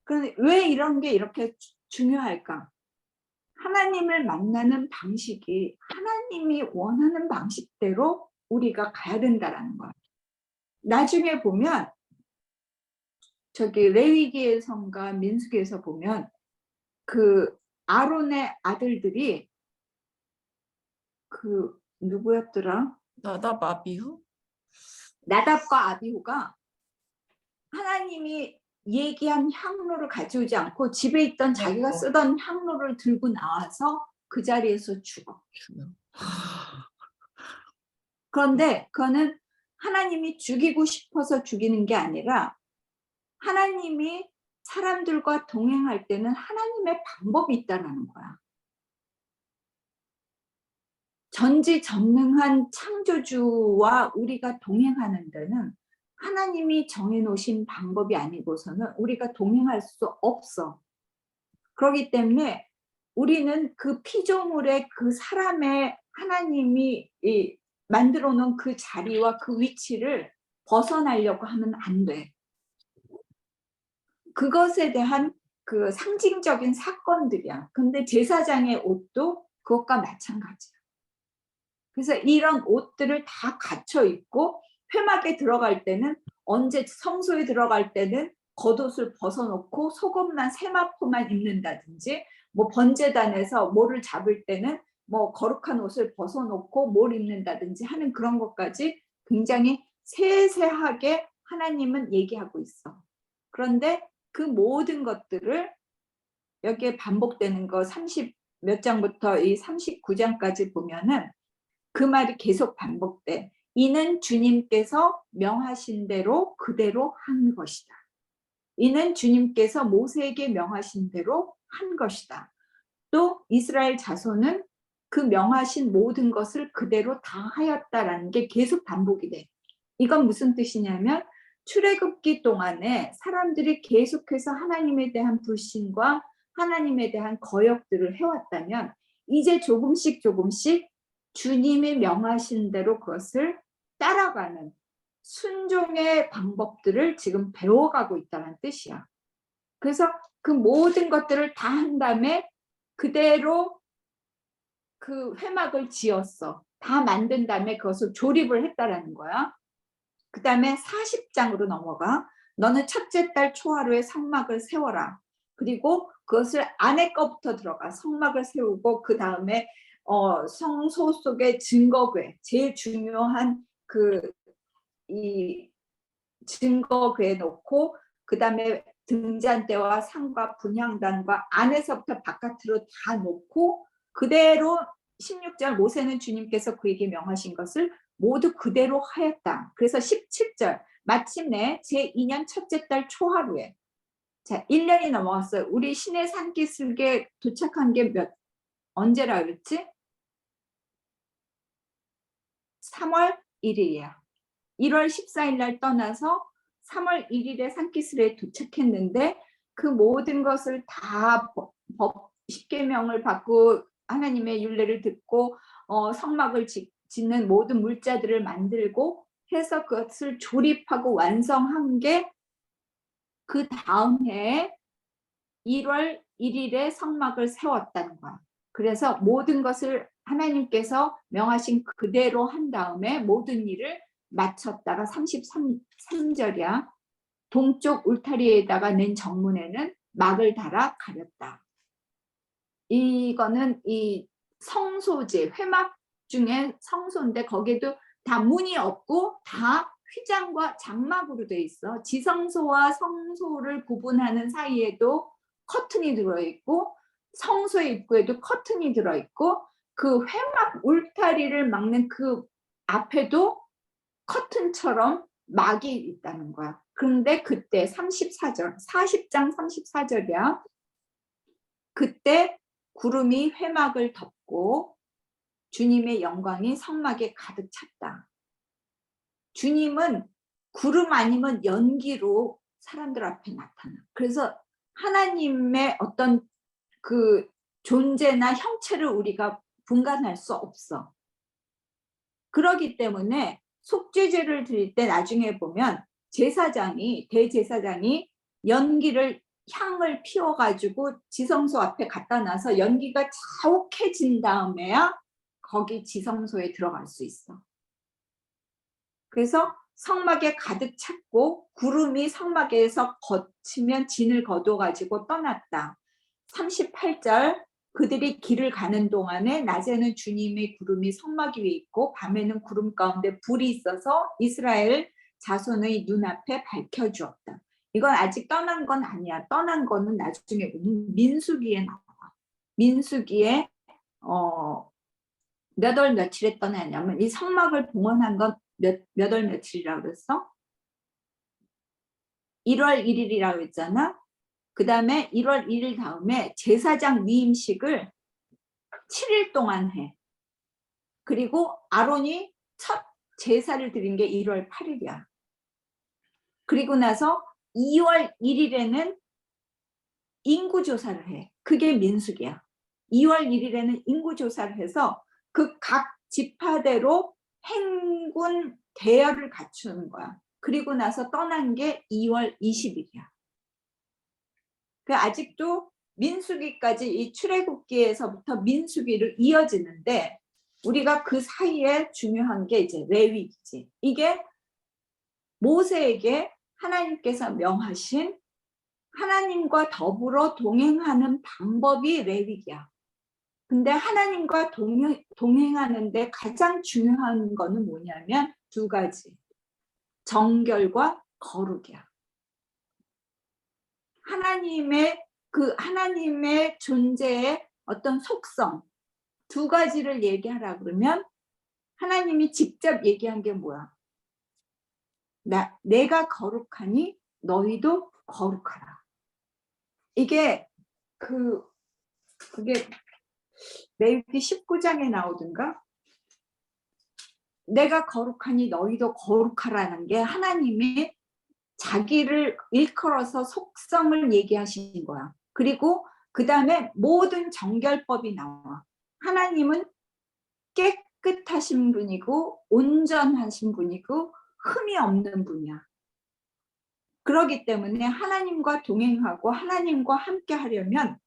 그런데 왜 이런 게 이렇게 중요할까? 하나님을 만나는 방식이 하나님이 원하는 방식대로 우리가 가야 된다라는 거야. 나중에 보면 저기 레위기의 성과 민수기에서 보면 그 아론의 아들들이 그 누구였더라? 나답 아비후? 나답과 아비후가 하나님이 얘기한 향로를 가져오지 않고 집에 있던 자기가 쓰던 향로를 들고 나와서 그 자리에서 죽어. 그런데 그거는 하나님이 죽이고 싶어서 죽이는 게 아니라 하나님이 사람들과 동행할 때는 하나님의 방법이 있다는 거야. 전지전능한 창조주와 우리가 동행하는 데는 하나님이 정해놓으신 방법이 아니고서는 우리가 동행할 수 없어. 그렇기 때문에 우리는 그 피조물의 그 사람의 하나님이 만들어 놓은 그 자리와 그 위치를 벗어나려고 하면 안 돼. 그것에 대한 그 상징적인 사건들이야. 근데 제사장의 옷도 그것과 마찬가지야. 그래서 이런 옷들을 다 갖춰 입고 회막에 들어갈 때는 언제 성소에 들어갈 때는 겉옷을 벗어놓고 속옷만 세마포만 입는다든지 뭐 번제단에서 모를 잡을 때는 뭐 거룩한 옷을 벗어놓고 뭘 입는다든지 하는 그런 것까지 굉장히 세세하게 하나님은 얘기하고 있어. 그런데 그 모든 것들을 여기에 반복되는 거 30 몇 장부터 이 39장까지 보면은 그 말이 계속 반복돼. 이는 주님께서 명하신 대로 그대로 한 것이다. 이는 주님께서 모세에게 명하신 대로 한 것이다. 또 이스라엘 자손은 그 명하신 모든 것을 그대로 다 하였다라는 게 계속 반복이 돼. 이건 무슨 뜻이냐면 출애굽기 동안에 사람들이 계속해서 하나님에 대한 불신과 하나님에 대한 거역들을 해왔다면 이제 조금씩 주님이 명하신 대로 그것을 따라가는 순종의 방법들을 지금 배워가고 있다는 뜻이야. 그래서 그 모든 것들을 다 한 다음에 그대로 그 회막을 지었어. 다 만든 다음에 그것을 조립을 했다라는 거야. 그 다음에 40장으로 넘어가. 너는 첫째 달 초하루에 성막을 세워라. 그리고 그것을 안에 거부터 들어가. 성막을 세우고 그 다음에 성소 속의 증거궤, 제일 중요한 이 증거궤에 놓고 그 다음에 등잔대와 상과 분향단과 안에서부터 바깥으로 다 놓고 그대로 16절 모세는 주님께서 그에게 명하신 것을 모두 그대로 하였다. 그래서 17절 마침내 제2년 첫째 달 초하루에 자 1년이 넘어갔어요. 우리 신의 산기슭에 도착한 게 언제라 그랬지? 3월 1일이야. 1월 14일 날 떠나서 3월 1일에 산기슭에 도착했는데 그 모든 것을 다 십계명을 받고 하나님의 율례를 듣고 성막을 짓는 모든 물자들을 만들고 해서 그것을 조립하고 완성한 게 그 다음 해에 1월 1일에 성막을 세웠다는 거야. 그래서 모든 것을 하나님께서 명하신 그대로 한 다음에 모든 일을 마쳤다가 33절이야. 동쪽 울타리에다가 낸 정문에는 막을 달아 가렸다. 이거는 이 성소지 회막 중에 성소인데 거기도 다 문이 없고 다 휘장과 장막으로 돼 있어. 지성소와 성소를 구분하는 사이에도 커튼이 들어있고 성소의 입구에도 커튼이 들어있고 그 회막 울타리를 막는 그 앞에도 커튼처럼 막이 있다는 거야. 그런데 그때 34절, 40장 34절이야. 그때 구름이 회막을 덮고 주님의 영광이 성막에 가득 찼다. 주님은 구름 아니면 연기로 사람들 앞에 나타나. 그래서 하나님의 어떤 그 존재나 형체를 우리가 분간할 수 없어. 그러기 때문에 속죄제를 드릴 때 나중에 보면 대제사장이 연기를 향을 피워가지고 지성소 앞에 갖다 놔서 연기가 자욱해진 다음에야 거기 지성소에 들어갈 수 있어. 그래서 성막에 가득 찼고 구름이 성막에서 거치면 진을 거둬가지고 떠났다. 38절 그들이 길을 가는 동안에 낮에는 주님의 구름이 성막 위에 있고 밤에는 구름 가운데 불이 있어서 이스라엘 자손의 눈앞에 밝혀주었다. 이건 아직 떠난 건 아니야. 떠난 거는 나중에 보면 민수기에 나와. 민수기에 몇 월 며칠에 떠나냐면 이 성막을 봉헌한 건 몇 월 며칠이라고 그랬어? 1월 1일이라고 했잖아. 그 다음에 1월 1일 다음에 제사장 위임식을 7일 동안 해. 그리고 아론이 첫 제사를 드린 게 1월 8일이야. 그리고 나서 2월 1일에는 인구조사를 해. 그게 민수기야. 2월 1일에는 인구조사를 해서 그 각 지파대로 행군 대여를 갖추는 거야. 그리고 나서 떠난 게 2월 20일이야. 그 아직도 민수기까지 이 출애굽기에서부터 민수기를 이어지는데 우리가 그 사이에 중요한 게 이제 레위기지. 이게 모세에게 하나님께서 명하신 하나님과 더불어 동행하는 방법이 레위기야. 근데 하나님과 동행하는데 가장 중요한 거는 뭐냐면 두 가지. 정결과 거룩이야. 하나님의 존재의 어떤 속성 두 가지를 얘기하라 그러면 하나님이 직접 얘기한 게 뭐야? 내가 거룩하니 너희도 거룩하라. 이게 그게 레위기 19장에 나오든가 내가 거룩하니 너희도 거룩하라는 게 하나님이 자기를 일컬어서 속성을 얘기하신 거야. 그리고 그 다음에 모든 정결법이 나와. 하나님은 깨끗하신 분이고 온전하신 분이고 흠이 없는 분이야. 그렇기 때문에 하나님과 동행하고 하나님과 함께 하려면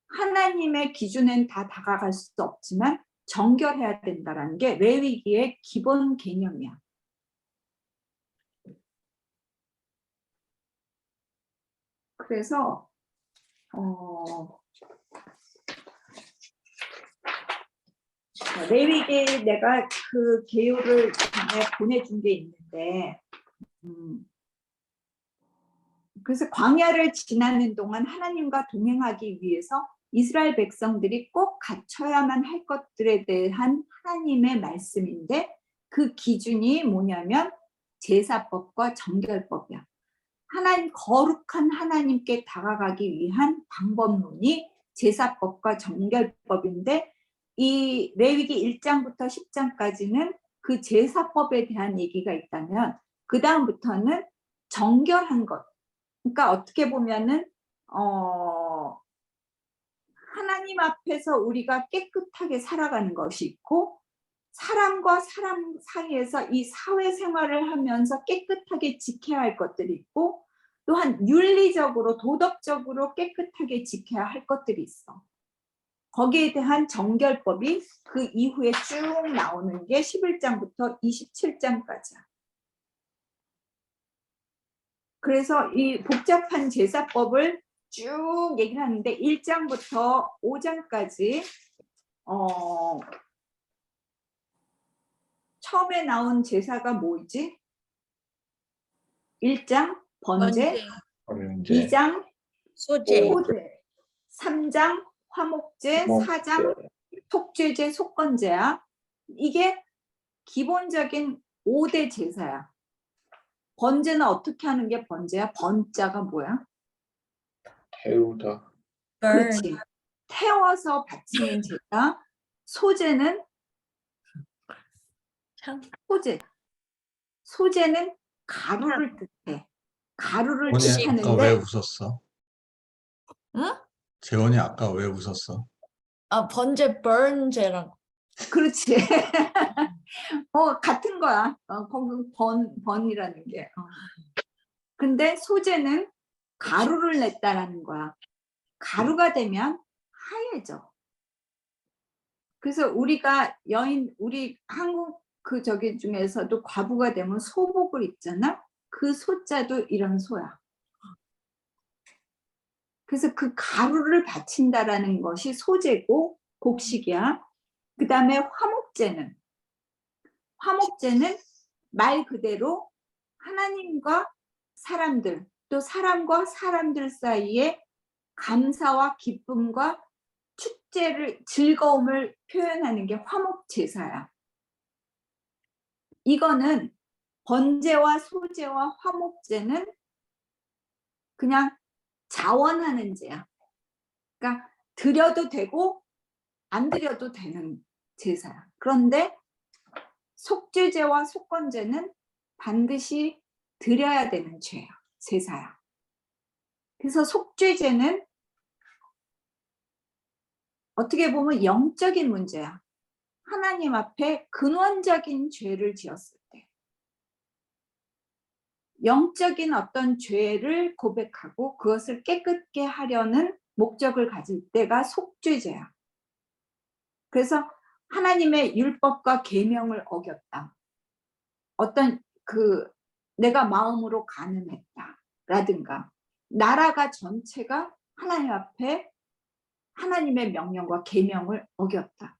하나님의 기준엔 다 다가갈 수 없지만 정결해야 된다는 게 레위기의 기본 개념이야. 그래서 레위기에 내가 그 개요를 보내준 게 있는데 그래서 광야를 지나는 동안 하나님과 동행하기 위해서 이스라엘 백성들이 꼭 갖춰야만 할 것들에 대한 하나님의 말씀인데 그 기준이 뭐냐면 제사법과 정결법이야. 거룩한 하나님께 다가가기 위한 방법론이 제사법과 정결법인데 이 레위기 1장부터 10장까지는 그 제사법에 대한 얘기가 있다면 그 다음부터는 정결한 것. 그러니까 어떻게 보면은 하나님 앞에서 우리가 깨끗하게 살아가는 것이 있고 사람과 사람 사이에서 이 사회생활을 하면서 깨끗하게 지켜야 할 것들이 있고 또한 윤리적으로 도덕적으로 깨끗하게 지켜야 할 것들이 있어. 거기에 대한 정결법이 그 이후에 쭉 나오는 게 11장부터 27장까지야. 그래서 이 복잡한 제사법을 쭉 얘기를 하는데 1장부터 5장까지 처음에 나온 제사가 뭐지? 1장 번제, 2장 소제, 호제, 3장 화목제, 4장 속죄제, 속건제야. 이게 기본적인 5대 제사야. 번제는 어떻게 하는 게 번제야? 번자가 뭐야? 태우다. 그렇지. 태워서 바치는 제사. 소제는 참. 소제는 가루를 뜻해. 가루를 재원이 아까 왜 뜻하는데 웃었어? 응? 재원이 아까 왜 웃었어? 아, 번제 burn제랑 그렇지. 같은 거야. 거기 번이라는 게. 근데 소제는 가루를 냈다라는 거야. 가루가 되면 하얘져. 그래서 우리가 우리 한국 저기 중에서도 과부가 되면 소복을 입잖아. 그 소자도 이런 소야. 그래서 그 가루를 바친다라는 것이 소제고 곡식이야. 그 다음에 화목제는 말 그대로 하나님과 사람들 또 사람과 사람들 사이에 감사와 기쁨과 즐거움을 표현하는 게 화목제사야. 이거는 번제와 소제와 화목제는 그냥 자원하는 제야. 그러니까 드려도 되고 안 드려도 되는 제사야. 그런데 속죄제와 속건제는 반드시 드려야 되는 죄야, 제사야. 그래서 속죄제는 어떻게 보면 영적인 문제야. 하나님 앞에 근원적인 죄를 지었을 때, 영적인 어떤 죄를 고백하고 그것을 깨끗게 하려는 목적을 가질 때가 속죄제야. 그래서 하나님의 율법과 계명을 어겼다. 어떤 내가 마음으로 간음했다 라든가, 나라가 전체가 하나님 앞에 하나님의 명령과 계명을 어겼다.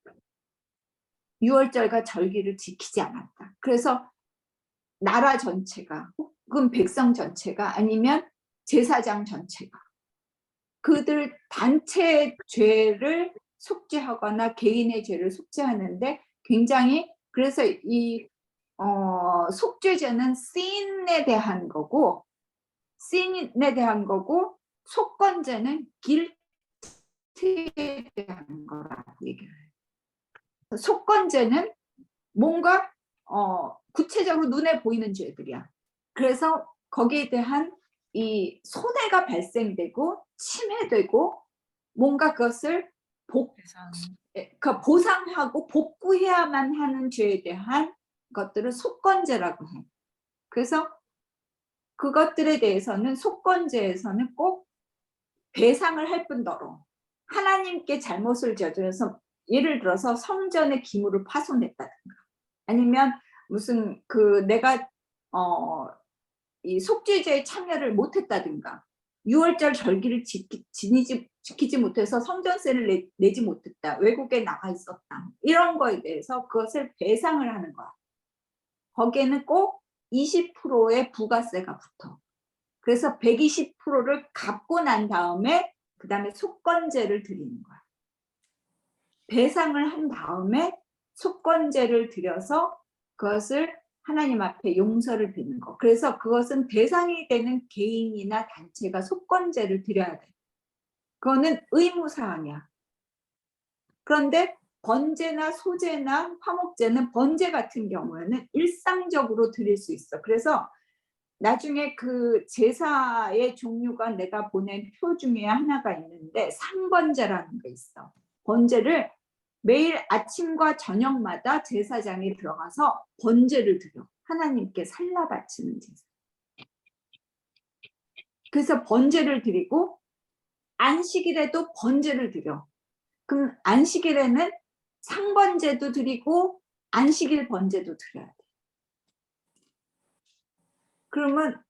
유월절과 절기를 지키지 않았다. 그래서 나라 전체가, 혹은 백성 전체가, 아니면 제사장 전체가 그들 단체의 죄를 속죄하거나 개인의 죄를 속죄하는데 굉장히, 그래서 이 속죄제는 sin에 대한 거고, 속건제는 guilt에 대한 거라고 얘기를 해요. 속건제는 뭔가 구체적으로 눈에 보이는 죄들이야. 그래서 거기에 대한 이 손해가 발생되고 침해되고 뭔가 그것을 보상하고 복구해야만 하는 죄에 대한 것들을 속건제라고 해. 그래서 그것들에 대해서는 속건제에서는 꼭 배상을 할 뿐더러 하나님께 잘못을 저질러서, 예를 들어서 성전의 기물을 파손했다든가, 아니면 무슨 내가 이 속죄제에 참여를 못했다든가, 유월절 절기를 지키지 못해서 성전세를 내지 못했다, 외국에 나가 있었다, 이런 거에 대해서 그것을 배상을 하는 거야. 거기에는 꼭 20%의 부가세가 붙어. 그래서 120%를 갚고 난 다음에 그 다음에 속건제를 드리는 거야. 배상을 한 다음에 속건제를 드려서 그것을 하나님 앞에 용서를 비는 거. 그래서 그것은 대상이 되는 개인이나 단체가 속건제를 드려야 돼. 그거는 의무사항이야. 그런데 번제나 소제나 화목제는, 번제 같은 경우에는 일상적으로 드릴 수 있어. 그래서 나중에 그 제사의 종류가 내가 보낸 표 중에 하나가 있는데 상번제라는 게 있어. 번제를 매일 아침과 저녁마다 제사장이 들어가서 번제를 드려. 하나님께 살라 바치는 제사. 그래서 번제를 드리고 안식일에도 번제를 드려. 그럼 안식일에는 상번제도 드리고 안식일 번제도 드려야 돼. 그러면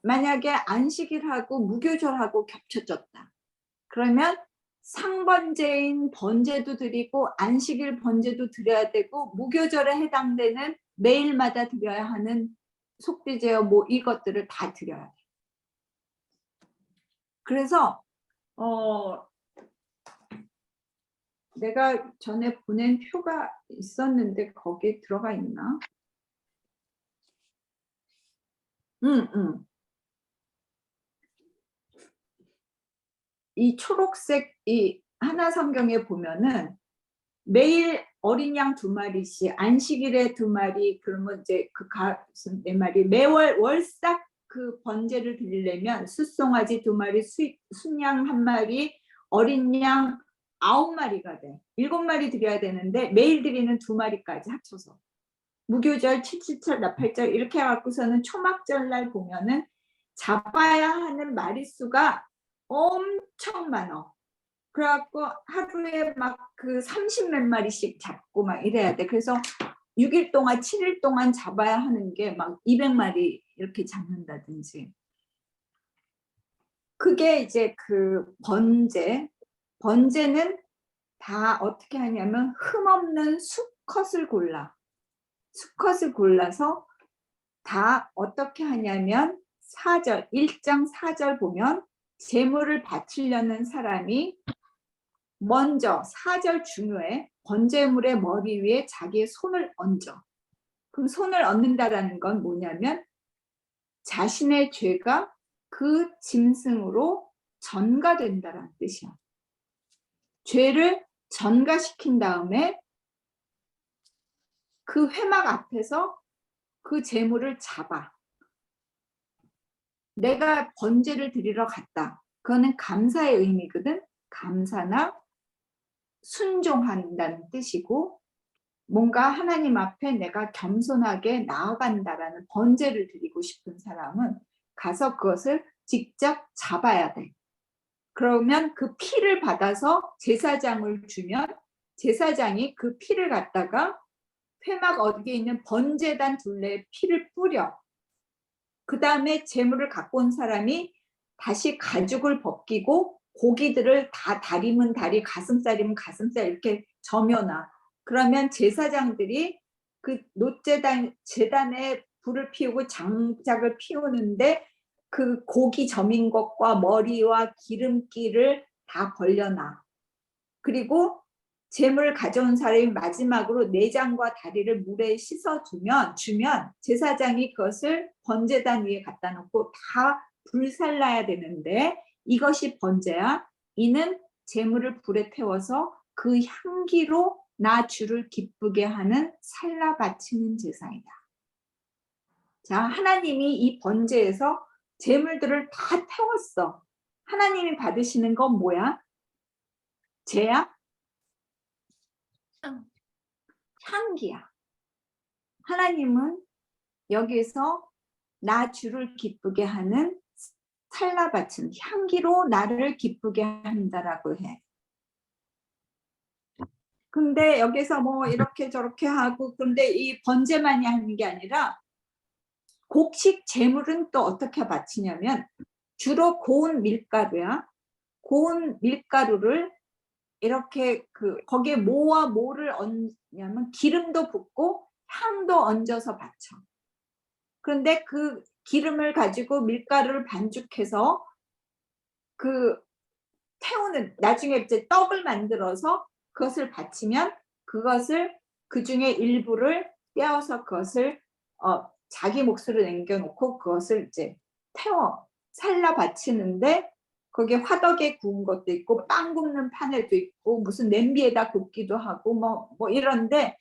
만약에 안식일하고 무교절하고 겹쳐졌다. 그러면 상번제인 번제도 드리고 안식일 번제도 드려야 되고, 무교절에 해당되는 매일마다 드려야 하는 속죄제요 뭐 이것들을 다 드려야 돼. 그래서 내가 전에 보낸 표가 있었는데 거기에 들어가 있나? 이 초록색 이 하나 성경에 보면은 매일 어린 양 2마리씩, 안식일에 2마리, 그러면 이제 그 가슴 4마리, 매월 월삭 그 번제를 드리려면 숫송아지 2마리, 순양 1마리, 어린 양 9마리가 돼. 7마리 드려야 되는데 매일 드리는 2마리까지 합쳐서. 무교절, 777, 나팔절 이렇게 해갖고서는 초막절날 보면은 잡아야 하는 마리수가 엄청 많아. 그래갖고 하루에 막 그 30몇 마리씩 잡고 막 이래야 돼. 그래서 6일 동안 7일 동안 잡아야 하는 게 막 200마리 이렇게 잡는다든지. 그게 이제 그 번제는 다 어떻게 하냐면 흠없는 수컷을 골라서 다 어떻게 하냐면 1장 4절 보면 제물을 바치려는 사람이 먼저 4절 중요해. 번제물의 머리 위에 자기의 손을 얹어. 그럼 손을 얹는다라는 건 뭐냐면 자신의 죄가 그 짐승으로 전가된다라는 뜻이야. 죄를 전가시킨 다음에 그 회막 앞에서 그 제물을 잡아. 내가 번제를 드리러 갔다. 그거는 감사의 의미거든. 감사나 순종한다는 뜻이고, 뭔가 하나님 앞에 내가 겸손하게 나아간다라는 번제를 드리고 싶은 사람은 가서 그것을 직접 잡아야 돼. 그러면 그 피를 받아서 제사장을 주면 제사장이 그 피를 갖다가 회막 어디에 있는 번제단 둘레에 피를 뿌려. 그 다음에 제물을 갖고 온 사람이 다시 가죽을 벗기고 고기들을 다 다리면 다리, 가슴살이면 가슴살 이렇게 점여놔. 그러면 제사장들이 그 제단에 불을 피우고 장작을 피우는데 그 고기 점인 것과 머리와 기름기를 다 벌려놔. 그리고 제물 가져온 사람이 마지막으로 내장과 다리를 물에 씻어주면 제사장이 그것을 번제단 위에 갖다 놓고 다 불살라야 되는데 이것이 번제야. 이는 제물을 불에 태워서 그 향기로 나 주를 기쁘게 하는 살라 바치는 제사이다. 자, 하나님이 이 번제에서 제물들을 다 태웠어. 하나님이 받으시는 건 뭐야? 죄야? 향기야. 하나님은 여기서 나 주를 기쁘게 하는 살라바친 향기로 나를 기쁘게 한다라고 해. 근데 여기서 뭐 이렇게 저렇게 하고 근데 이 번제만이 하는 게 아니라 곡식 제물은 또 어떻게 바치냐면 주로 고운 밀가루야. 고운 밀가루를 이렇게 거기에 뭐와 뭐를 얹냐면 기름도 붓고 향도 얹어서 바쳐. 그런데 그 기름을 가지고 밀가루를 반죽해서 태우는 나중에 이제 떡을 만들어서 그것을 바치면 그것을 그 중에 일부를 떼어서 그것을 자기 몫으로 남겨놓고 그것을 이제 태워 살라 바치는데 거기에 화덕에 구운 것도 있고 빵 굽는 판에도 있고 무슨 냄비에다 굽기도 하고 뭐 이런데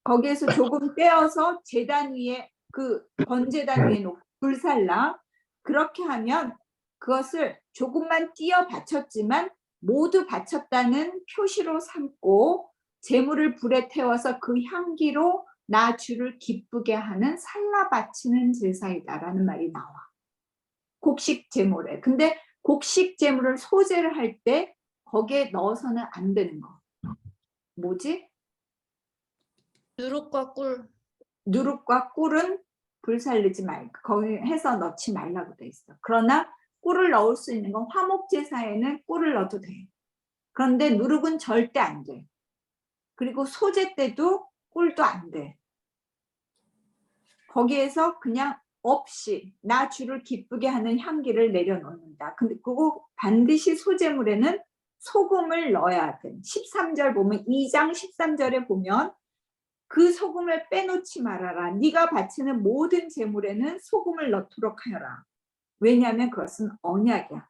거기에서 조금 떼어서 제단 위에 그 번제단 위에 놓고 불살라. 그렇게 하면 그것을 조금만 띄어 바쳤지만 모두 바쳤다는 표시로 삼고 제물을 불에 태워서 그 향기로 나 주를 기쁘게 하는 살라 바치는 제사이다라는 말이 나와. 곡식 제물에. 근데 곡식 제물을 소제를 할 때 거기에 넣어서는 안 되는 거. 뭐지? 누룩과 꿀. 누룩과 꿀은 불살리지 말고 거기 해서 넣지 말라고 돼 있어. 그러나 꿀을 넣을 수 있는 건 화목제사에는 꿀을 넣어도 돼. 그런데 누룩은 절대 안 돼. 그리고 소제 때도 꿀도 안 돼. 거기에서 그냥 없이 나 주를 기쁘게 하는 향기를 내려놓는다. 근데 그거 반드시 소제물에는 소금을 넣어야 돼. 13절 보면 2장 13절에 보면 그 소금을 빼놓지 말아라. 네가 바치는 모든 제물에는 소금을 넣도록 하여라. 왜냐하면 그것은 언약이야.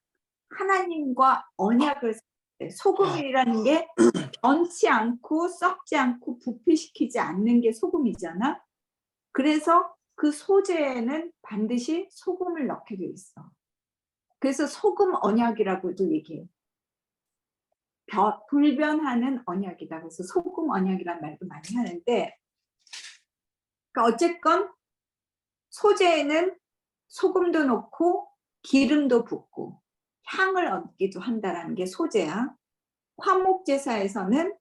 하나님과 언약을 소금이라는 게 변치 않고 썩지 않고 부패시키지 않는 게 소금이잖아. 그래서 그 소재에는 반드시 소금을 넣게 돼 있어. 그래서 소금 언약이라고도 얘기해. 불변하는 언약이다. 그래서 소금 언약이라는 말도 많이 하는데, 그러니까 어쨌건 소재에는 소금도 넣고 기름도 붓고 향을 얻기도 한다라는 게 소재야. 화목제사에서는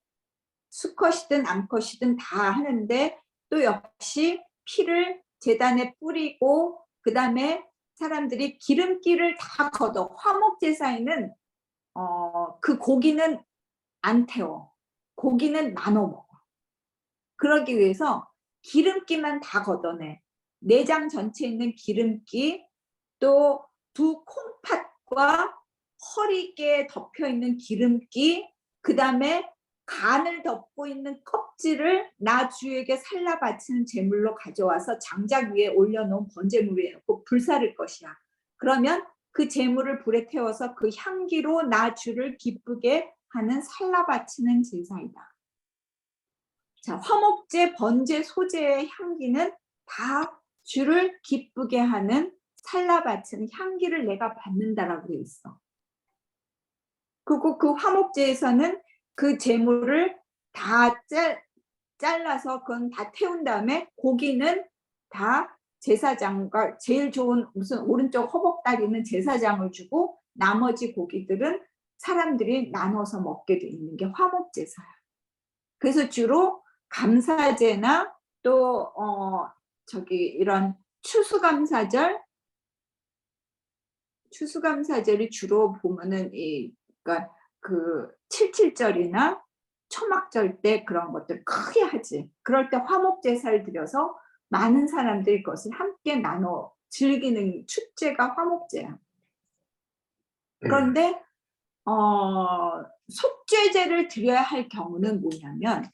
수컷이든 암컷이든 다 하는데 또 역시 피를 제단에 뿌리고 그 다음에 사람들이 기름기를 다 걷어. 화목제사에는 그 고기는 안 태워. 고기는 나눠 먹어. 그러기 위해서 기름기만 다 걷어내. 내장 전체에 있는 기름기, 또 두 콩팥과 허리에 덮여 있는 기름기, 그 다음에 간을 덮고 있는 껍질을 나 주에게 살라 바치는 제물로 가져와서 장작 위에 올려놓은 번제물 위에 놓고 불사를 것이야. 그러면 그 제물을 불에 태워서 그 향기로 나 주를 기쁘게 하는 살라 바치는 제사이다. 자, 화목제, 번제, 소제의 향기는 다 주를 기쁘게 하는 살라 바치는 향기를 내가 받는다라고 되어 있어. 그리고 그 화목제에서는 그 제물을 다 잘라서 그건 다 태운 다음에 고기는 다 제사장과 제일 좋은 무슨 오른쪽 허벅다리는 제사장을 주고 나머지 고기들은 사람들이 나눠서 먹게 돼 있는 게 화목제사야. 그래서 주로 감사제나 또 이런 추수감사절이 주로 보면은 그러니까 그 77절이나 초막절 때 그런 것들 크게 하지. 그럴 때 화목제사를 드려서 많은 사람들이 그것을 함께 나눠 즐기는 축제가 화목제야. 그런데 속죄제를 드려야 할 경우는 뭐냐면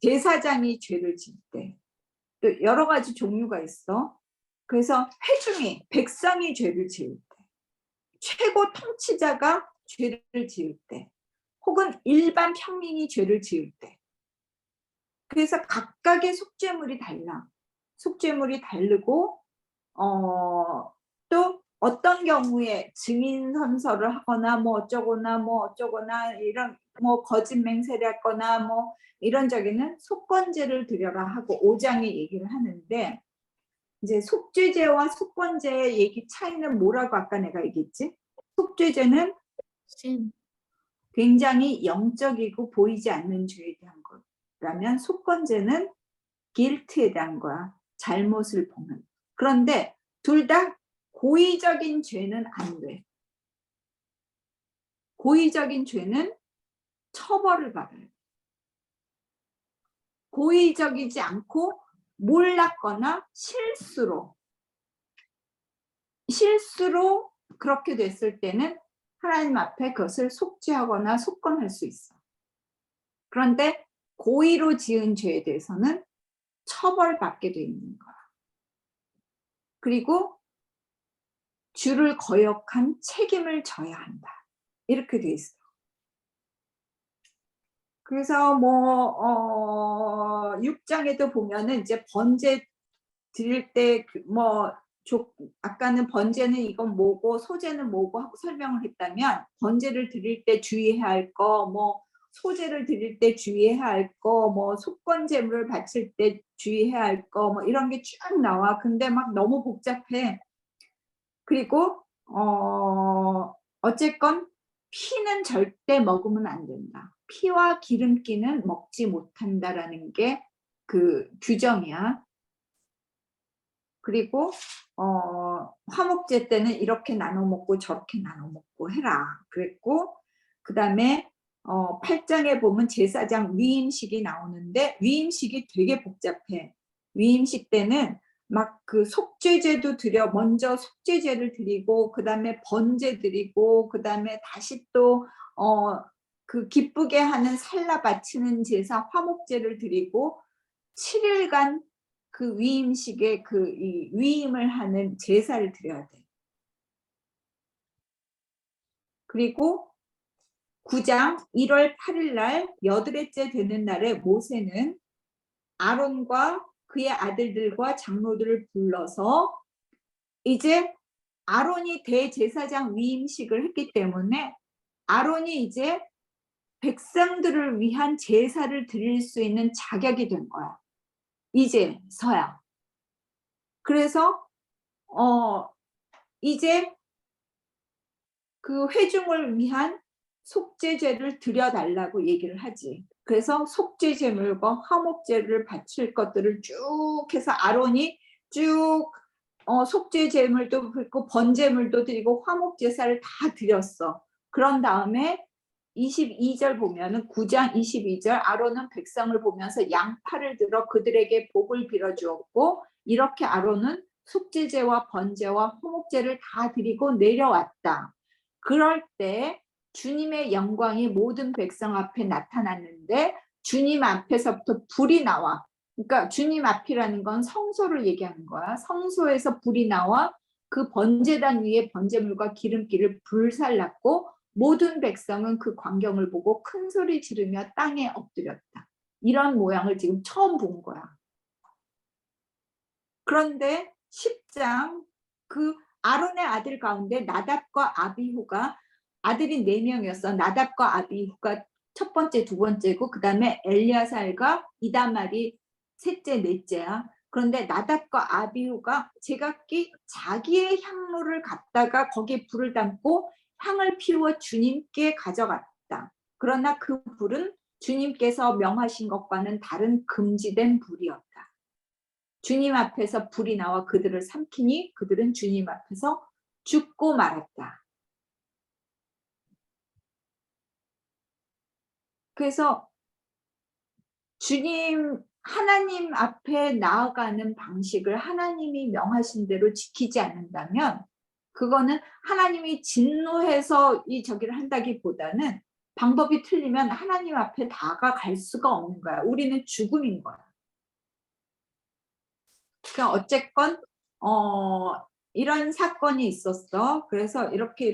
제사장이 죄를 지을 때 또 여러 가지 종류가 있어. 그래서 회중이 백성이 죄를 지을 때, 최고 통치자가 죄를 지을 때, 혹은 일반 평민이 죄를 지을 때. 그래서 각각의 속죄물이 달라. 속죄물이 다르고 또 어떤 경우에 증인 선서를 하거나 뭐 어쩌거나 이런 뭐 거짓 맹세를 했거나 뭐 이런 적에는 속건제를 드려라 하고 5장에 얘기를 하는데, 이제 속죄제와 속건제의 얘기 차이는 뭐라고 아까 내가 얘기했지? 속죄제는 sin. 굉장히 영적이고 보이지 않는 죄에 대한 거라면 속건제는 guilt에 대한 거야. 잘못을 보면. 그런데 둘 다 고의적인 죄는 안 돼. 고의적인 죄는 처벌을 받아요. 고의적이지 않고 몰랐거나 실수로 그렇게 됐을 때는 하나님 앞에 그것을 속죄하거나 속건할 수 있어. 그런데 고의로 지은 죄에 대해서는 처벌받게 돼 있는 거야. 그리고 주를 거역한 책임을 져야 한다. 이렇게 돼 있어. 그래서 6장에도 보면은 이제 번제 드릴 때 아까는 번제는 이건 뭐고 소제는 뭐고 하고 설명을 했다면, 번제를 드릴 때 주의해야 할 거, 소제를 드릴 때 주의해야 할 거, 속건제물을 바칠 때 주의해야 할 거, 이런 게 쭉 나와. 근데 막 너무 복잡해. 그리고 어쨌건 피는 절대 먹으면 안 된다. 피와 기름기는 먹지 못한다라는 게 그 규정이야. 그리고 화목제 때는 이렇게 나눠 먹고 저렇게 나눠 먹고 해라 그랬고, 그 다음에 8장에 보면 제사장 위임식이 나오는데 위임식이 되게 복잡해. 위임식 때는 막 그 속죄제도 먼저 속죄제를 드리고 그 다음에 번제 드리고 그 다음에 다시 또 그 기쁘게 하는 살라 바치는 제사 화목제를 드리고 7일간 그 위임식에 이 위임을 하는 제사를 드려야 돼. 그리고 9장 1월 8일 날 여드레째 되는 날에 모세는 아론과 그의 아들들과 장로들을 불러서, 이제 아론이 대제사장 위임식을 했기 때문에 아론이 이제 백성들을 위한 제사를 드릴 수 있는 자격이 된 거야. 이제서야. 그래서 이제 그 회중을 위한 속죄제를 드려달라고 얘기를 하지. 그래서 속죄제물과 화목제를 바칠 것들을 쭉 해서 아론이 쭉 속죄제물도 드리고 번제물도 드리고 화목제사를 다 드렸어. 그런 다음에 22절 보면은 9장 22절 아론은 백성을 보면서 양팔을 들어 그들에게 복을 빌어주었고, 이렇게 아론은 속죄제와 번제와 화목제를 다 드리고 내려왔다. 그럴 때 주님의 영광이 모든 백성 앞에 나타났는데 주님 앞에서부터 불이 나와. 그러니까 주님 앞이라는 건 성소를 얘기하는 거야. 성소에서 불이 나와 그 번제단 위에 번제물과 기름기를 불살랐고 모든 백성은 그 광경을 보고 큰 소리 지르며 땅에 엎드렸다. 이런 모양을 지금 처음 본 거야. 그런데 10장 그 아론의 아들 가운데 나답과 아비후가 아들이 4명이었어. 나답과 아비후가 첫 번째, 두 번째고 그 다음에 엘리아살과 이다말이 셋째, 넷째야. 그런데 나답과 아비후가 제각기 자기의 향로를 갖다가 거기에 불을 담고 향을 피워 주님께 가져갔다. 그러나 그 불은 주님께서 명하신 것과는 다른 금지된 불이었다. 주님 앞에서 불이 나와 그들을 삼키니 그들은 주님 앞에서 죽고 말았다. 그래서 주님 하나님 앞에 나아가는 방식을 하나님이 명하신 대로 지키지 않는다면 그거는 하나님이 진노해서 이 저기를 한다기보다는 방법이 틀리면 하나님 앞에 다가갈 수가 없는 거야. 우리는 죽음인 거야. 그러니까 어쨌건 이런 사건이 있었어. 그래서 이렇게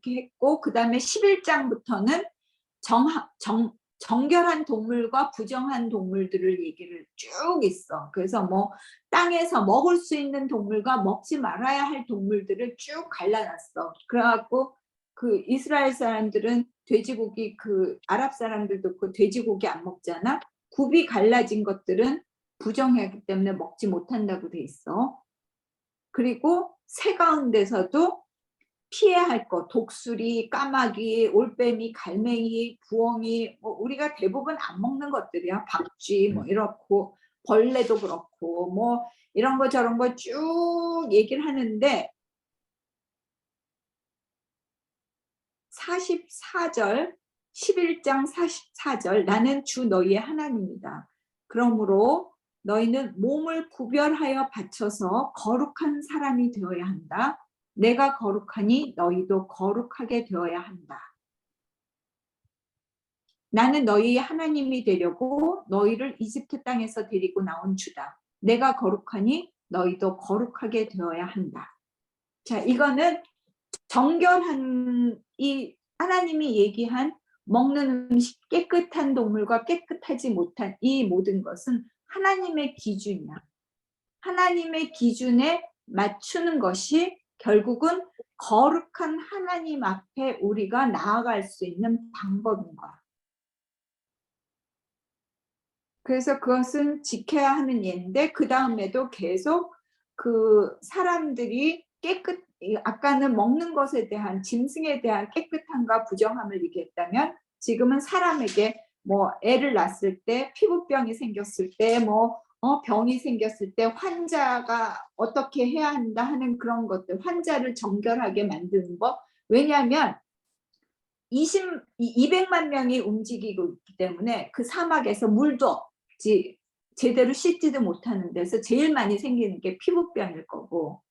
했고 그 다음에 11장부터는 정결한 동물과 부정한 동물들을 얘기를 쭉 있어. 그래서 뭐 땅에서 먹을 수 있는 동물과 먹지 말아야 할 동물들을 쭉 갈라놨어. 그래갖고 그 이스라엘 사람들은 돼지고기, 그 아랍 사람들도 그 돼지고기 안 먹잖아. 굽이 갈라진 것들은 부정하기 때문에 먹지 못한다고 돼 있어. 그리고 새 가운데서도 피해야 할 것, 독수리, 까마귀, 올빼미, 갈매기, 부엉이, 뭐 우리가 대부분 안 먹는 것들이야. 박쥐, 뭐 이렇고 벌레도 그렇고 뭐 이런 거 저런 거 쭉 얘기를 하는데 44절, 11장 44절 나는 주 너희의 하나님이다. 그러므로 너희는 몸을 구별하여 바쳐서 거룩한 사람이 되어야 한다. 내가 거룩하니 너희도 거룩하게 되어야 한다. 나는 너희의 하나님이 되려고 너희를 이집트 땅에서 데리고 나온 주다. 내가 거룩하니 너희도 거룩하게 되어야 한다. 자, 이거는 정결한 이 하나님이 얘기한 먹는 음식, 깨끗한 동물과 깨끗하지 못한 이 모든 것은 하나님의 기준이야. 하나님의 기준에 맞추는 것이 결국은 거룩한 하나님 앞에 우리가 나아갈 수 있는 방법인 거야. 그래서 그것은 지켜야 하는 예인데 그 다음에도 계속 그 사람들이 아까는 먹는 것에 대한 짐승에 대한 깨끗함과 부정함을 얘기했다면 지금은 사람에게 뭐 애를 낳았을 때 피부병이 생겼을 때 뭐 병이 생겼을 때 환자가 어떻게 해야 한다 하는 그런 것들, 환자를 정결하게 만드는 법. 왜냐하면 200만 명이 움직이고 있기 때문에 그 사막에서 물도 없지, 제대로 씻지도 못하는 데서 제일 많이 생기는 게 피부병일 거고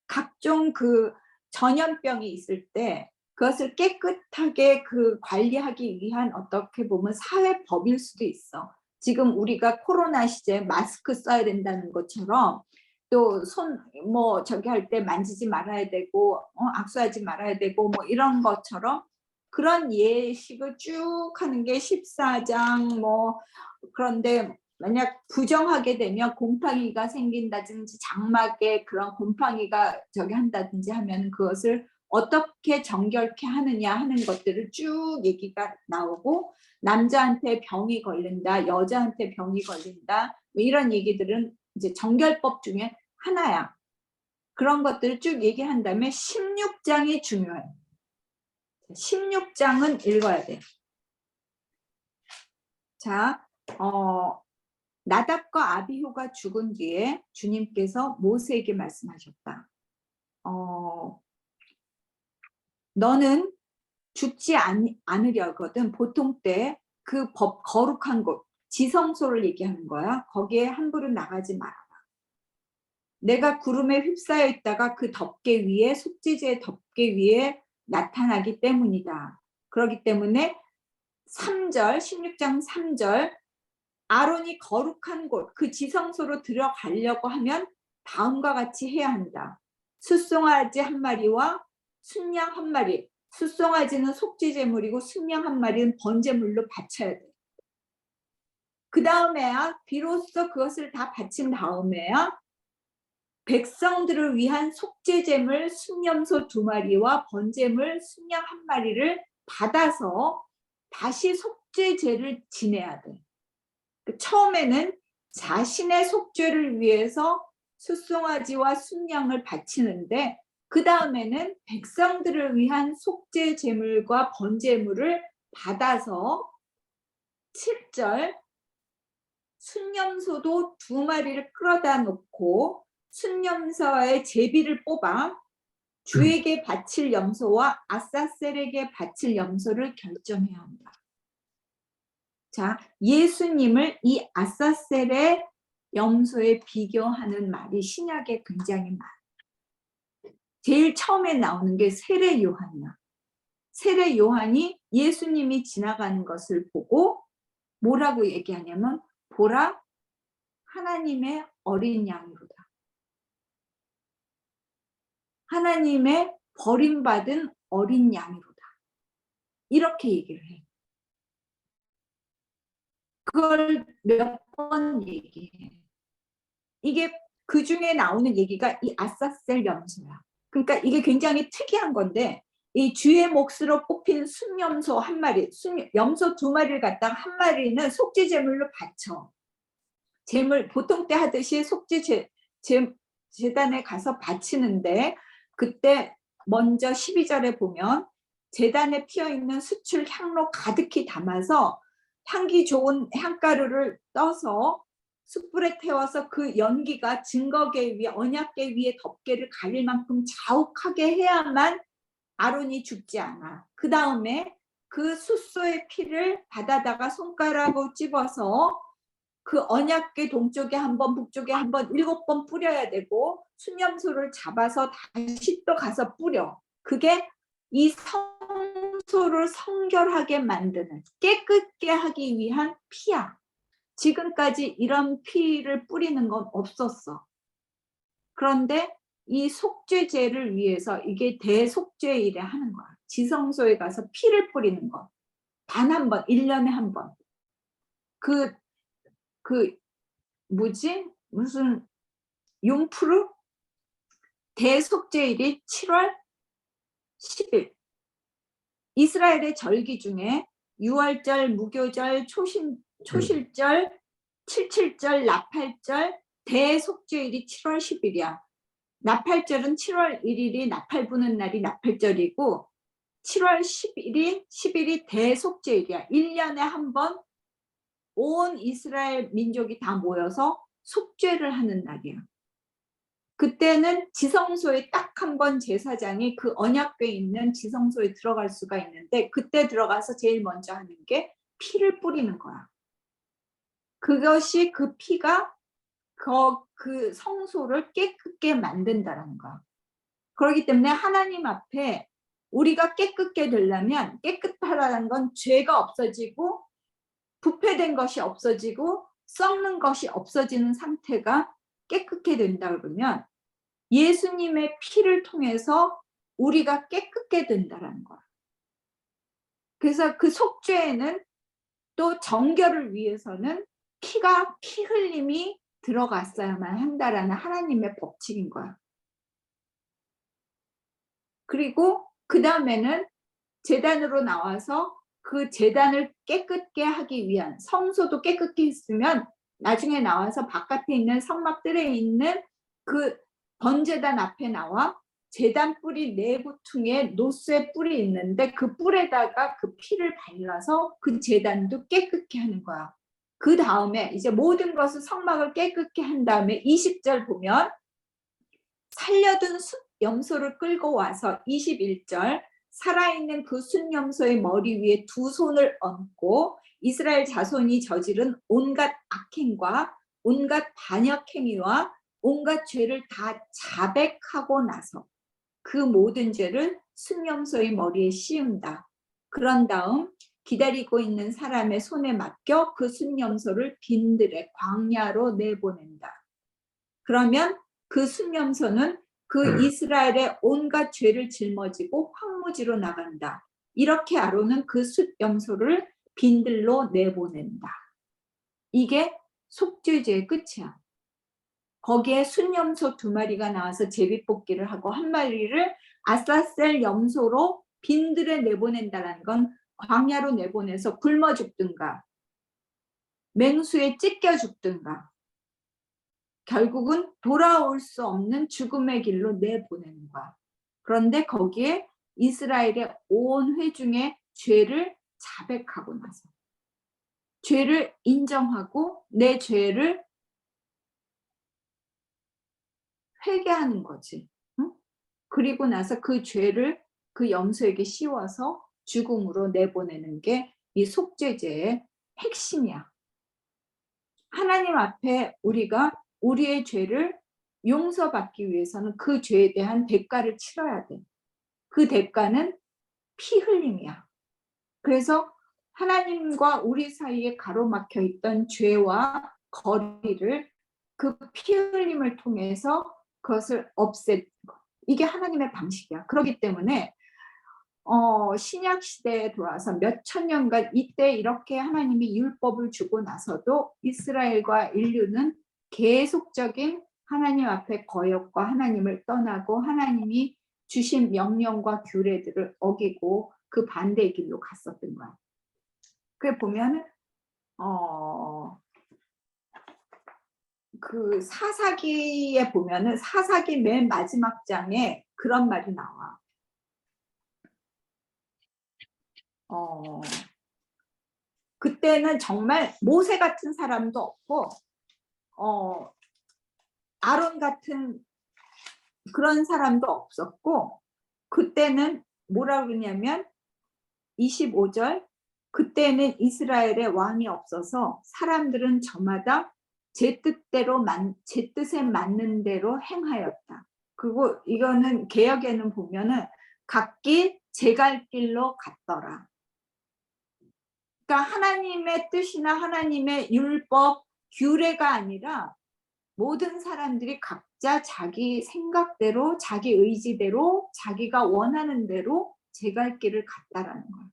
각종 그 전염병이 있을 때 그것을 깨끗하게 그 관리하기 위한 어떻게 보면 사회법일 수도 있어. 지금 우리가 코로나 시제 마스크 써야 된다는 것처럼 또 손 뭐 저기 할 때 만지지 말아야 되고 악수하지 말아야 되고 뭐 이런 것처럼 그런 예식을 쭉 하는 게 14장 뭐. 그런데 만약 부정하게 되면 곰팡이가 생긴다든지 장막에 그런 곰팡이가 저기 한다든지 하면 그것을 어떻게 정결케 하느냐 하는 것들을 쭉 얘기가 나오고 남자한테 병이 걸린다, 여자한테 병이 걸린다 뭐 이런 얘기들은 이제 정결법 중에 하나야. 그런 것들을 쭉 얘기한 다음에 16장이 중요해. 16장은 읽어야 돼. 자, 나답과 아비후가 죽은 뒤에 주님께서 모세에게 말씀하셨다. 너는 죽지 않으려거든. 보통 때 그 거룩한 곳, 지성소를 얘기하는 거야. 거기에 함부로 나가지 말아라. 내가 구름에 휩싸여 있다가 그 덮개 위에, 속죄제의 덮개 위에 나타나기 때문이다. 그렇기 때문에 3절, 16장 3절 아론이 거룩한 곳, 그 지성소로 들어가려고 하면 다음과 같이 해야 한다. 숫송아지 1마리와 순양 1마리, 숫송아지는 속죄제물이고 순양 한 마리는 번제물로 바쳐야 돼. 그 다음에야 비로소 그것을 다 바친 다음에야 백성들을 위한 속죄제물 순염소 2마리와 번제물 순양 1마리를 받아서 다시 속죄제를 지내야 돼. 처음에는 자신의 속죄를 위해서 숫송아지와 순양을 바치는데 그 다음에는 백성들을 위한 속죄 제물과 번제물을 받아서 7절 순염소도 2마리를 끌어다 놓고 순염소의 제비를 뽑아 주에게 바칠 염소와 아사셀에게 바칠 염소를 결정해야 한다. 자, 예수님을 이 아사셀의 염소에 비교하는 말이 신약에 굉장히 많아요. 제일 처음에 나오는 게 세례 요한이야. 세례 요한이 예수님이 지나가는 것을 보고 뭐라고 얘기하냐면 보라 하나님의 어린 양이로다. 하나님의 버림받은 어린 양이로다. 이렇게 얘기를 해. 그걸 몇 번 얘기해. 이게 그 중에 나오는 얘기가 이 아사셀 염소야. 그러니까 이게 굉장히 특이한 건데 이 주의 몫으로 뽑힌 순염소 1마리, 염소 2마리를 갖다가 1마리는 속죄 제물로 바쳐. 제물 보통 때 하듯이 속죄 제단에 가서 바치는데 그때 먼저 12절에 보면 제단에 피어있는 수출 향로 가득히 담아서 향기 좋은 향가루를 떠서 숯불에 태워서 그 연기가 증거계 위에 언약계 위에 덮개를 가릴 만큼 자욱하게 해야만 아론이 죽지 않아. 그 다음에 그 숫소의 피를 받아다가 손가락으로 찝어서 그 언약궤 동쪽에 한 번, 북쪽에 한 번, 7번 뿌려야 되고 순염소를 잡아서 다시 또 가서 뿌려. 그게 이 성소를 성결하게 만드는, 깨끗게 하기 위한 피야. 지금까지 이런 피를 뿌리는 건 없었어. 그런데 이 속죄제를 위해서 이게 대속죄일에 하는 거야. 지성소에 가서 피를 뿌리는 거. 단 한 번, 1년에 한 번. 무슨 융프루 대속죄일이 7월 10일. 이스라엘의 절기 중에 6월절, 무교절, 초실절, 77절, 나팔절, 대속죄일이 7월 10일이야. 나팔절은 7월 1일이 나팔 부는 날이 나팔절이고 7월 10일이 대속죄일이야. 1년에 한 번 온 이스라엘 민족이 다 모여서 속죄를 하는 날이야. 그때는 지성소에 딱 한 번 제사장이 그 언약궤에 있는 지성소에 들어갈 수가 있는데 그때 들어가서 제일 먼저 하는 게 피를 뿌리는 거야. 그것이 그 피가 그 성소를 깨끗게 만든다는 거야. 그렇기 때문에 하나님 앞에 우리가 깨끗게 되려면 깨끗하다는 건 죄가 없어지고 부패된 것이 없어지고 썩는 것이 없어지는 상태가 깨끗게 된다 그러면 예수님의 피를 통해서 우리가 깨끗게 된다는 거야. 그래서 그 속죄에는 또 정결을 위해서는 피 흘림이 들어갔어야만 한다라는 하나님의 법칙인 거야. 그리고 그 다음에는 제단으로 나와서 그 제단을 깨끗게 하기 위한 성소도 깨끗게 했으면 나중에 나와서 바깥에 있는 성막들에 있는 그 번제단 앞에 나와 제단 뿌리 내부퉁에 노스의 뿔이 있는데 그 뿔에다가 그 피를 발라서 그 제단도 깨끗게 하는 거야. 그 다음에 이제 모든 것을 성막을 깨끗게 한 다음에 20절 보면 살려둔 염소를 끌고 와서 21절 살아있는 그 순염소의 머리 위에 2손을 얹고 이스라엘 자손이 저지른 온갖 악행과 온갖 반역행위와 온갖 죄를 다 자백하고 나서 그 모든 죄를 순염소의 머리에 씌운다. 그런 다음 기다리고 있는 사람의 손에 맡겨 그 순염소를 빈들의 광야로 내보낸다. 그러면 그 순염소는 그 이스라엘의 온갖 죄를 짊어지고 황무지로 나간다. 이렇게 아론은 그 숫 염소를 빈들로 내보낸다. 이게 속죄제의 끝이야. 거기에 순염소 2마리가 나와서 제비뽑기를 하고 1마리를 아사셀 염소로 빈들에 내보낸다는 건 광야로 내보내서 굶어 죽든가 맹수에 찢겨 죽든가 결국은 돌아올 수 없는 죽음의 길로 내보내는 거야. 그런데 거기에 이스라엘의 온 회중의 죄를 자백하고 나서 죄를 인정하고 내 죄를 회개하는 거지. 응? 그리고 나서 그 죄를 그 염소에게 씌워서 죽음으로 내보내는 게 이 속죄제의 핵심이야. 하나님 앞에 우리가 우리의 죄를 용서받기 위해서는 그 죄에 대한 대가를 치러야 돼. 그 대가는 피 흘림이야. 그래서 하나님과 우리 사이에 가로막혀 있던 죄와 거리를 그 피 흘림을 통해서 그것을 없애는 거. 이게 하나님의 방식이야. 그렇기 때문에 신약 시대에 돌아와서 몇천 년간 이때 이렇게 하나님이 율법을 주고 나서도 이스라엘과 인류는 계속적인 하나님 앞에 거역과 하나님을 떠나고 하나님이 주신 명령과 규례들을 어기고 그 반대의 길로 갔었던 거야. 그래 보면 그 사사기에 보면은 사사기 맨 마지막 장에 그런 말이 나와. 그때는 정말 모세 같은 사람도 없고 아론 같은 그런 사람도 없었고 그때는 뭐라 그러냐면 25절 그때는 이스라엘의 왕이 없어서 사람들은 저마다 제 뜻에 맞는 대로 행하였다. 그리고 이거는 개역에는 보면은 각기 제 갈 길로 갔더라. 그러니까 하나님의 뜻이나 하나님의 율법, 규례가 아니라 모든 사람들이 각자 자기 생각대로, 자기 의지대로, 자기가 원하는 대로 제 갈 길을 갔다라는 거예요.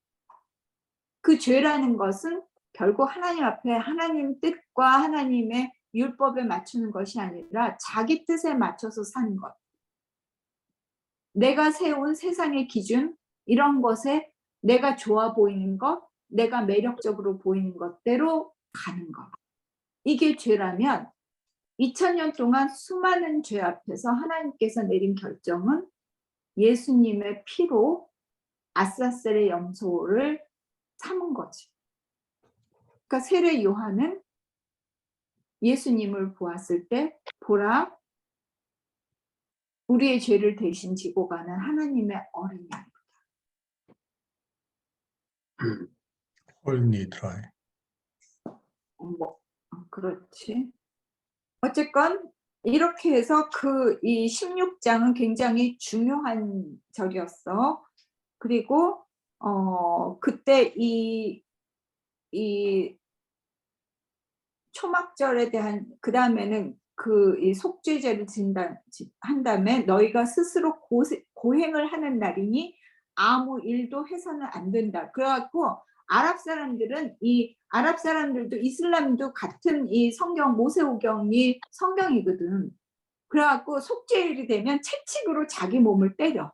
그 죄라는 것은 결국 하나님 앞에 하나님 뜻과 하나님의 율법에 맞추는 것이 아니라 자기 뜻에 맞춰서 사는 것. 내가 세운 세상의 기준, 이런 것에 내가 좋아 보이는 것, 내가 매력적으로 보이는 것대로 가는 것. 이게 죄라면 2000년 동안 수많은 죄 앞에서 하나님께서 내린 결정은 예수님의 피로 아사셀의 염소를 삼은 거지. 그러니까 세례 요한은 예수님을 보았을 때 보라 우리의 죄를 대신 지고 가는 하나님의 어린 양. 홀니드라이. 그렇지. 어쨌건 이렇게 해서 이 16장은 굉장히 중요한 절이었어. 그리고 그때 이 초막절에 대한 그 다음에는 이 속죄제를 한 다음에 너희가 스스로 고행을 하는 날이니 아무 일도 해서는 안 된다. 그래갖고 아랍 사람들도 이슬람도 같은 이 성경 모세오경이 성경이거든. 그래갖고 속죄일이 되면 채찍으로 자기 몸을 때려.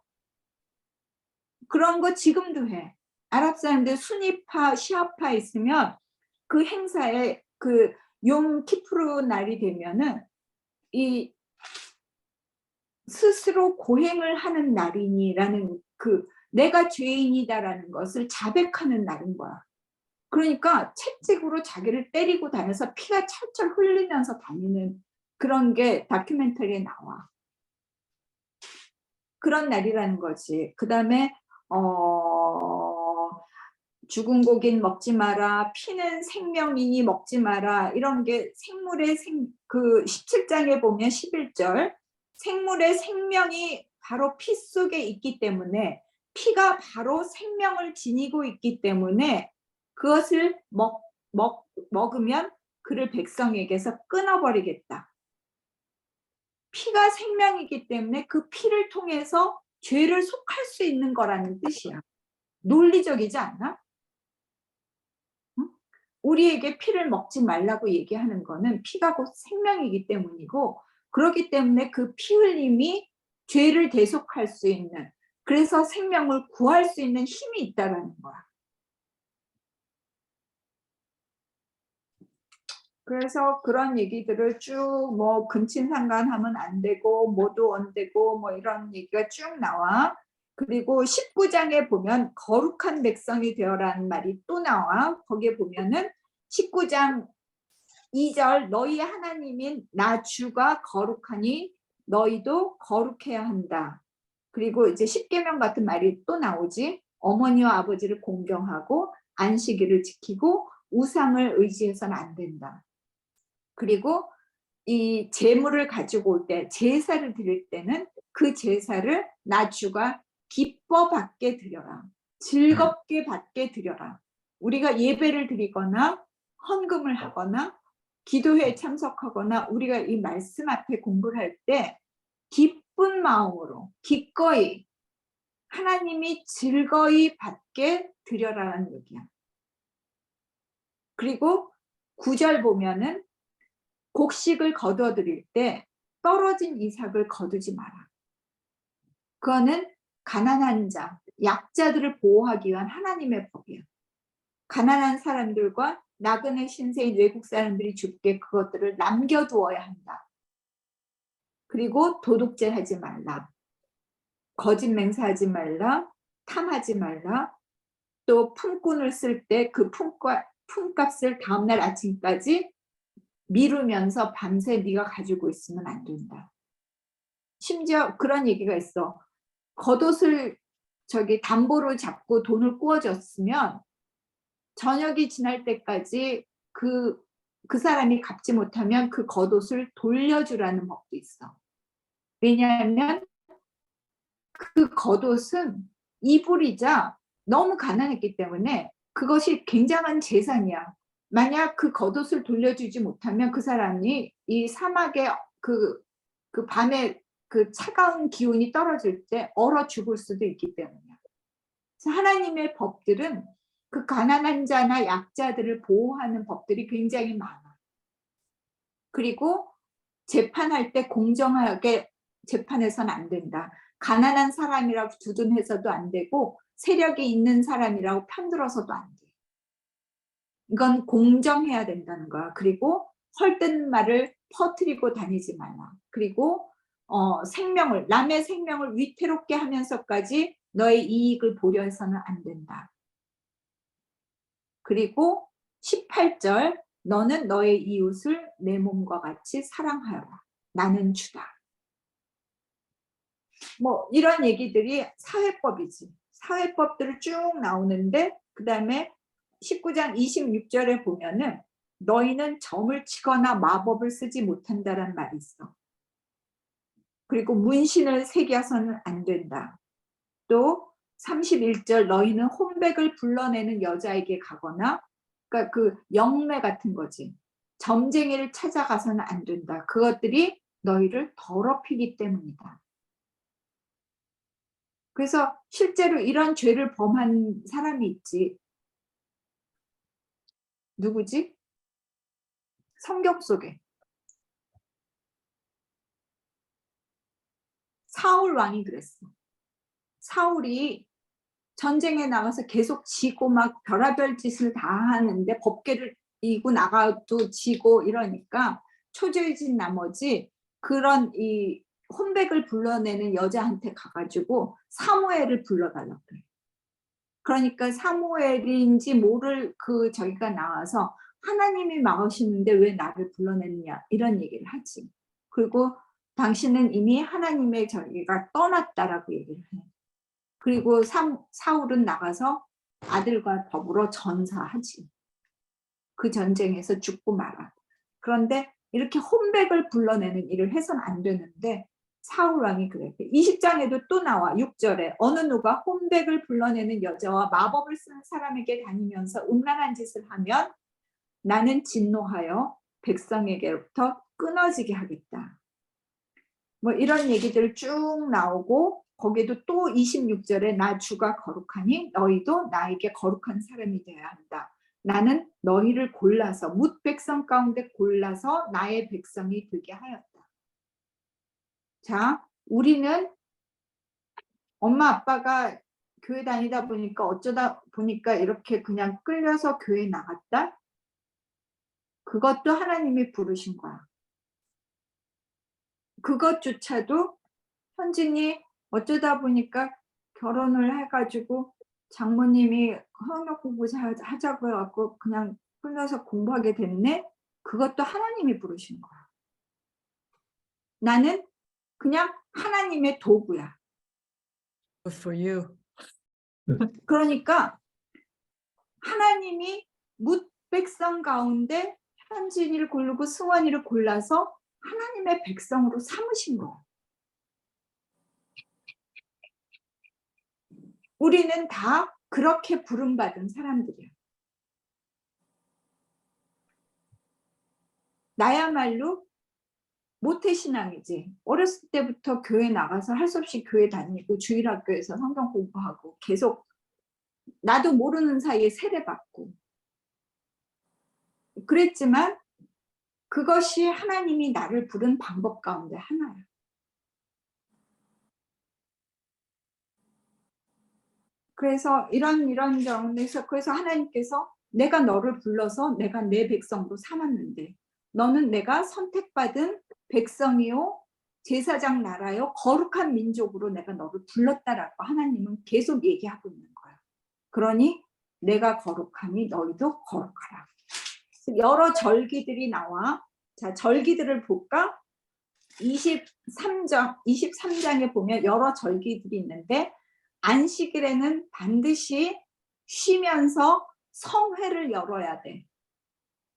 그런 거 지금도 해. 아랍 사람들 수니파, 시아파 있으면 그 행사에 그 욤 키프루 날이 되면은 이 스스로 고행을 하는 날이니라는 내가 죄인이다라는 것을 자백하는 날인 거야. 그러니까 채찍으로 자기를 때리고 다녀서 피가 철철 흘리면서 다니는 그런 게 다큐멘터리에 나와. 그런 날이라는 거지. 그 다음에 죽은 고기는 먹지 마라, 피는 생명이니 먹지 마라, 이런 게 생물의 그 17장에 보면 11절 생물의 생명이 바로 피 속에 있기 때문에 피가 바로 생명을 지니고 있기 때문에 그것을 먹으면 그를 백성에게서 끊어버리겠다. 피가 생명이기 때문에 그 피를 통해서 죄를 속할 수 있는 거라는 뜻이야. 논리적이지 않나? 응? 우리에게 피를 먹지 말라고 얘기하는 거는 피가 곧 생명이기 때문이고, 그렇기 때문에 그 피 흘림이 죄를 대속할 수 있는, 그래서 생명을 구할 수 있는 힘이 있다라는 거야. 그래서 그런 얘기들을 쭉 뭐 근친상간하면 안 되고 모두 안 되고 뭐 이런 얘기가 쭉 나와. 그리고 19장에 보면 거룩한 백성이 되어라는 말이 또 나와. 거기에 보면은 19장 2절 너희 하나님인 나 주가 거룩하니 너희도 거룩해야 한다. 그리고 이제 십계명 같은 말이 또 나오지. 어머니와 아버지를 공경하고 안식일을 지키고 우상을 의지해서는 안 된다. 그리고 이 제물을 가지고 올 때, 제사를 드릴 때는 그 제사를 나 주가 기뻐 받게 드려라. 즐겁게 받게 드려라. 우리가 예배를 드리거나 헌금을 하거나 기도회에 참석하거나 우리가 이 말씀 앞에 공부를 할 때 기쁜 마음으로 기꺼이 하나님이 즐거이 받게 드려라는 얘기야. 그리고 9절 보면은 곡식을 거두어 드릴 때 떨어진 이삭을 거두지 마라. 그거는 가난한 자, 약자들을 보호하기 위한 하나님의 법이야. 가난한 사람들과 나그네 신세인 외국 사람들이 죽게 그것들을 남겨두어야 한다. 그리고 도둑질 하지 말라. 거짓 맹세하지 말라. 탐하지 말라. 또 품꾼을 쓸 때 그 품값을 다음날 아침까지 미루면서 밤새 네가 가지고 있으면 안 된다. 심지어 그런 얘기가 있어. 겉옷을 담보로 잡고 돈을 꾸어줬으면 저녁이 지날 때까지 그 사람이 갚지 못하면 그 겉옷을 돌려주라는 법도 있어. 왜냐하면 그 겉옷은 이불이자 너무 가난했기 때문에 그것이 굉장한 재산이야. 만약 그 겉옷을 돌려주지 못하면 그 사람이 이 사막의 그 밤에 그 차가운 기운이 떨어질 때 얼어 죽을 수도 있기 때문이야. 그래서 하나님의 법들은 그 가난한 자나 약자들을 보호하는 법들이 굉장히 많아. 그리고 재판할 때 공정하게 재판해서는 안 된다. 가난한 사람이라고 두둔해서도 안 되고 세력이 있는 사람이라고 편들어서도 안 돼. 이건 공정해야 된다는 거야. 그리고 헐뜯는 말을 퍼뜨리고 다니지 말라. 그리고 남의 생명을 위태롭게 하면서까지 너의 이익을 보려 해서는 안 된다. 그리고 18절 너는 너의 이웃을 내 몸과 같이 사랑하여라. 나는 주다. 뭐 이런 얘기들이 사회법이지. 사회법들을 쭉 나오는데 그 다음에 19장 26절에 보면은 너희는 점을 치거나 마법을 쓰지 못한다라는 말이 있어. 그리고 문신을 새겨서는 안 된다. 또 31절 너희는 혼백을 불러내는 여자에게 가거나 그러니까 그 영매 같은 거지. 점쟁이를 찾아가서는 안 된다. 그것들이 너희를 더럽히기 때문이다. 그래서 실제로 이런 죄를 범한 사람이 있지. 누구지? 성경 속에 사울 왕이 그랬어. 사울이 전쟁에 나가서 계속 지고 막 별의별 짓을 다 하는데 법궤를 이고 나가도 지고 이러니까 초조해진 나머지 그런 이 혼백을 불러내는 여자한테 가가지고 사무엘을 불러달라고 그래. 그러니까 사무엘인지 모를 저기가 나와서 하나님이 막으시는데 왜 나를 불러냈냐 이런 얘기를 하지. 그리고 당신은 이미 하나님의 저기가 떠났다라고 얘기를 해. 그리고 사울은 나가서 아들과 더불어 전사하지. 그 전쟁에서 죽고 말아. 그런데 이렇게 혼백을 불러내는 일을 해서는 안 되는데 사울 왕이 그래. 20장에도 또 나와. 6절에 어느 누가 혼백을 불러내는 여자와 마법을 쓰는 사람에게 다니면서 음란한 짓을 하면 나는 진노하여 백성에게로부터 끊어지게 하겠다. 뭐 이런 얘기들 쭉 나오고 거기도 또 26절에 나 주가 거룩하니 너희도 나에게 거룩한 사람이 되어야 한다. 나는 너희를 골라서 뭇 백성 가운데 골라서 나의 백성이 되게 하였다. 자, 우리는 엄마 아빠가 교회 다니다 보니까 어쩌다 보니까 이렇게 그냥 끌려서 교회 나갔다? 그것도 하나님이 부르신 거야. 그것조차도 현진이 어쩌다 보니까 결혼을 해가지고 장모님이 헌역 공부 하자고 해갖고 그냥 끌려서 공부하게 됐네? 그것도 하나님이 부르신 거야. 나는 그냥 하나님의 도구야. Good for you. 그러니까 하나님이 뭇 백성 가운데 현진이를 고르고 승원이를 골라서 하나님의 백성으로 삼으신 거야. 우리는 다 그렇게 부름받은 사람들이야. 나야말로 모태신앙이지. 어렸을 때부터 교회 나가서 할 수 없이 교회 다니고 주일학교에서 성경 공부하고 계속 나도 모르는 사이에 세례받고 그랬지만 그것이 하나님이 나를 부른 방법 가운데 하나야. 그래서 이런 점에서 그래서 하나님께서 내가 너를 불러서 내가 내 백성으로 삼았는데 너는 내가 선택받은 백성이요 제사장 나라요 거룩한 민족으로 내가 너를 불렀다라고 하나님은 계속 얘기하고 있는 거야. 그러니 내가 거룩하니 너희도 거룩하라. 여러 절기들이 나와. 자, 절기들을 볼까? 23장에 보면 여러 절기들이 있는데 안식일에는 반드시 쉬면서 성회를 열어야 돼.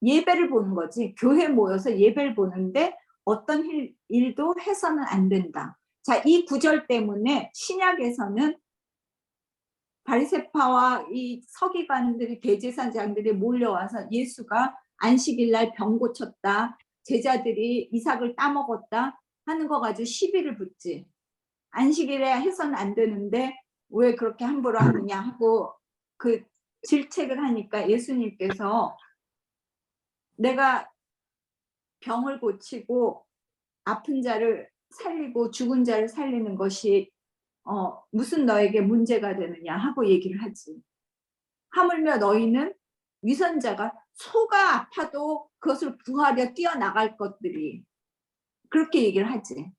예배를 보는 거지. 교회 모여서 예배를 보는데 어떤 일도 해서는 안 된다. 자, 이 구절 때문에 신약에서는 바리새파와 이 서기관들이 대제사장들이 몰려와서 예수가 안식일날 병 고쳤다. 제자들이 이삭을 따먹었다 하는 거 가지고 시비를 붙지. 안식일에 해서는 안 되는데 왜 그렇게 함부로 하느냐 하고 그 질책을 하니까 예수님께서 내가 병을 고치고 아픈 자를 살리고 죽은 자를 살리는 것이 무슨 너에게 문제가 되느냐 하고 얘기를 하지. 하물며 너희는 위선자가 소가 아파도 그것을 구하려 뛰어나갈 것들이 그렇게 얘기를 하지.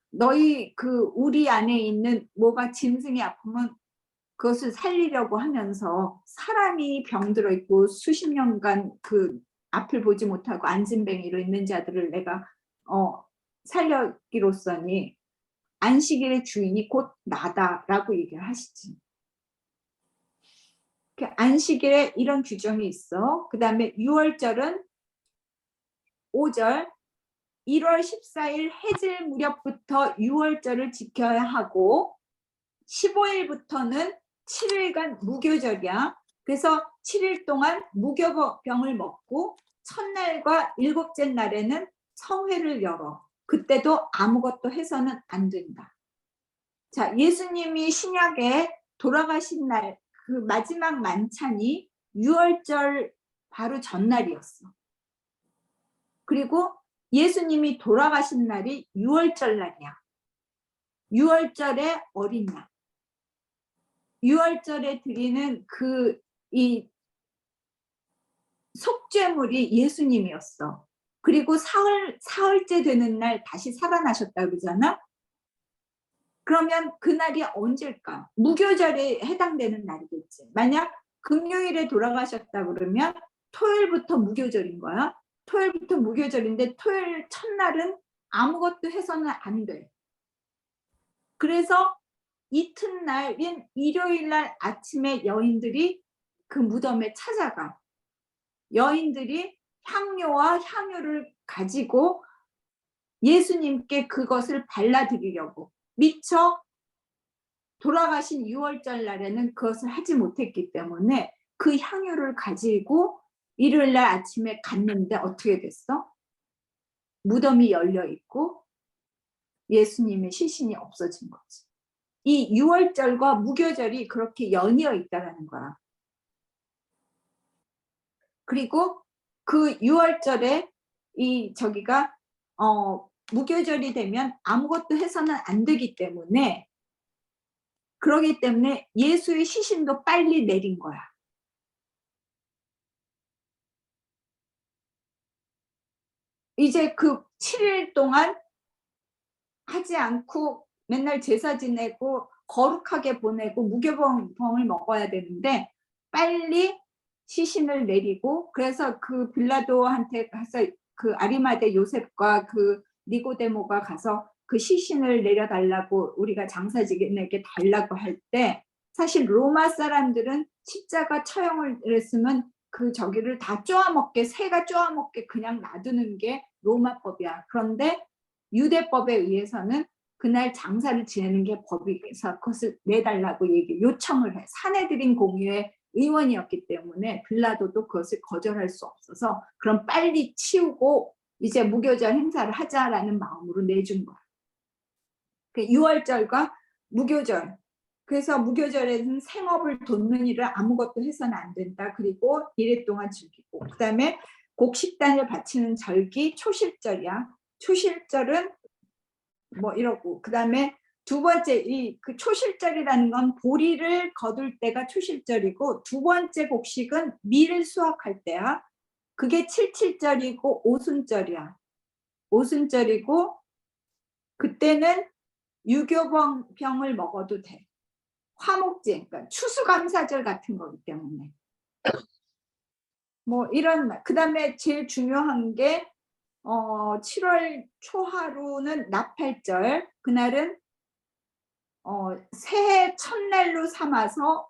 너희 우리 안에 있는 뭐가 짐승이 아프면 그것을 살리려고 하면서 사람이 병들어 있고 수십 년간 그 앞을 보지 못하고 안진뱅이로 있는 자들을 내가 살려기로써니 안식일의 주인이 곧 나다라고 얘기를 하시지. 안식일에 이런 규정이 있어. 그 다음에 6월절은 5절 1월 14일 해질 무렵부터 6월절을 지켜야 하고 15일부터는 7일간 무교절이야. 그래서 7일 동안 무교병을 먹고 첫날과 일곱째 날에는 성회를 열어. 그때도 아무것도 해서는 안 된다. 자, 예수님이 신약에 돌아가신 날 그 마지막 만찬이 6월절 바로 전날이었어. 그리고 예수님이 돌아가신 날이 6월절 날이야. 6월절의 어린 날. 6월절에 드리는 이 속죄물이 예수님이었어. 그리고 사흘째 되는 날 다시 살아나셨다 그러잖아. 그러면 그날이 언제일까? 무교절에 해당되는 날이겠지. 만약 금요일에 돌아가셨다 그러면 토요일부터 무교절인 거야. 토요일부터 무교절인데 토요일 첫날은 아무것도 해서는 안 돼. 그래서 이튿날인 일요일날 아침에 여인들이 그 무덤에 찾아가. 여인들이 향료와 향유를 가지고 예수님께 그것을 발라드리려고. 미처 돌아가신 6월절 날에는 그것을 하지 못했기 때문에 그 향유를 가지고 일요일날 아침에 갔는데 어떻게 됐어? 무덤이 열려 있고 예수님의 시신이 없어진 거지. 이 유월절과 무교절이 그렇게 연이어 있다라는 거야. 그리고 그 유월절에 이 저기가 무교절이 되면 아무것도 해서는 안 되기 때문에, 그러기 때문에 예수의 시신도 빨리 내린 거야. 이제 그 7일 동안 하지 않고 맨날 제사 지내고 거룩하게 보내고 무교병을 먹어야 되는데 빨리 시신을 내리고, 그래서 그 빌라도한테 가서 그 아리마대 요셉과 그 니고데모가 가서 그 시신을 내려달라고, 우리가 장사 지내게 달라고 할 때, 사실 로마 사람들은 십자가 처형을 했으면 그 저기를 다 쪼아먹게, 새가 쪼아먹게 그냥 놔두는 게 로마법이야. 그런데 유대법에 의해서는 그날 장사를 지내는 게 법이라서 그것을 내달라고 요청을 해. 사내들인 공유의 의원이었기 때문에 빌라도도 그것을 거절할 수 없어서 그럼 빨리 치우고 이제 무교절 행사를 하자라는 마음으로 내준 거야. 그 유월절과 무교절. 그래서 무교절에는 생업을 돕는 일을 아무것도 해서는 안 된다. 그리고 이래 동안 즐기고, 그 다음에 곡식단을 바치는 절기 초실절이야. 초실절은 뭐 이러고, 그 다음에 두 번째 그 초실절이라는 건 보리를 거둘 때가 초실절이고, 두 번째 곡식은 밀을 수확할 때야. 그게 칠칠절이고 오순절이야. 오순절이고, 그때는 유교병을 먹어도 돼. 화목제, 그러니까 추수감사절 같은 거기 때문에. 뭐 이런, 그 다음에 제일 중요한 게 7월 초하루는 나팔절. 그날은 새해 첫날로 삼아서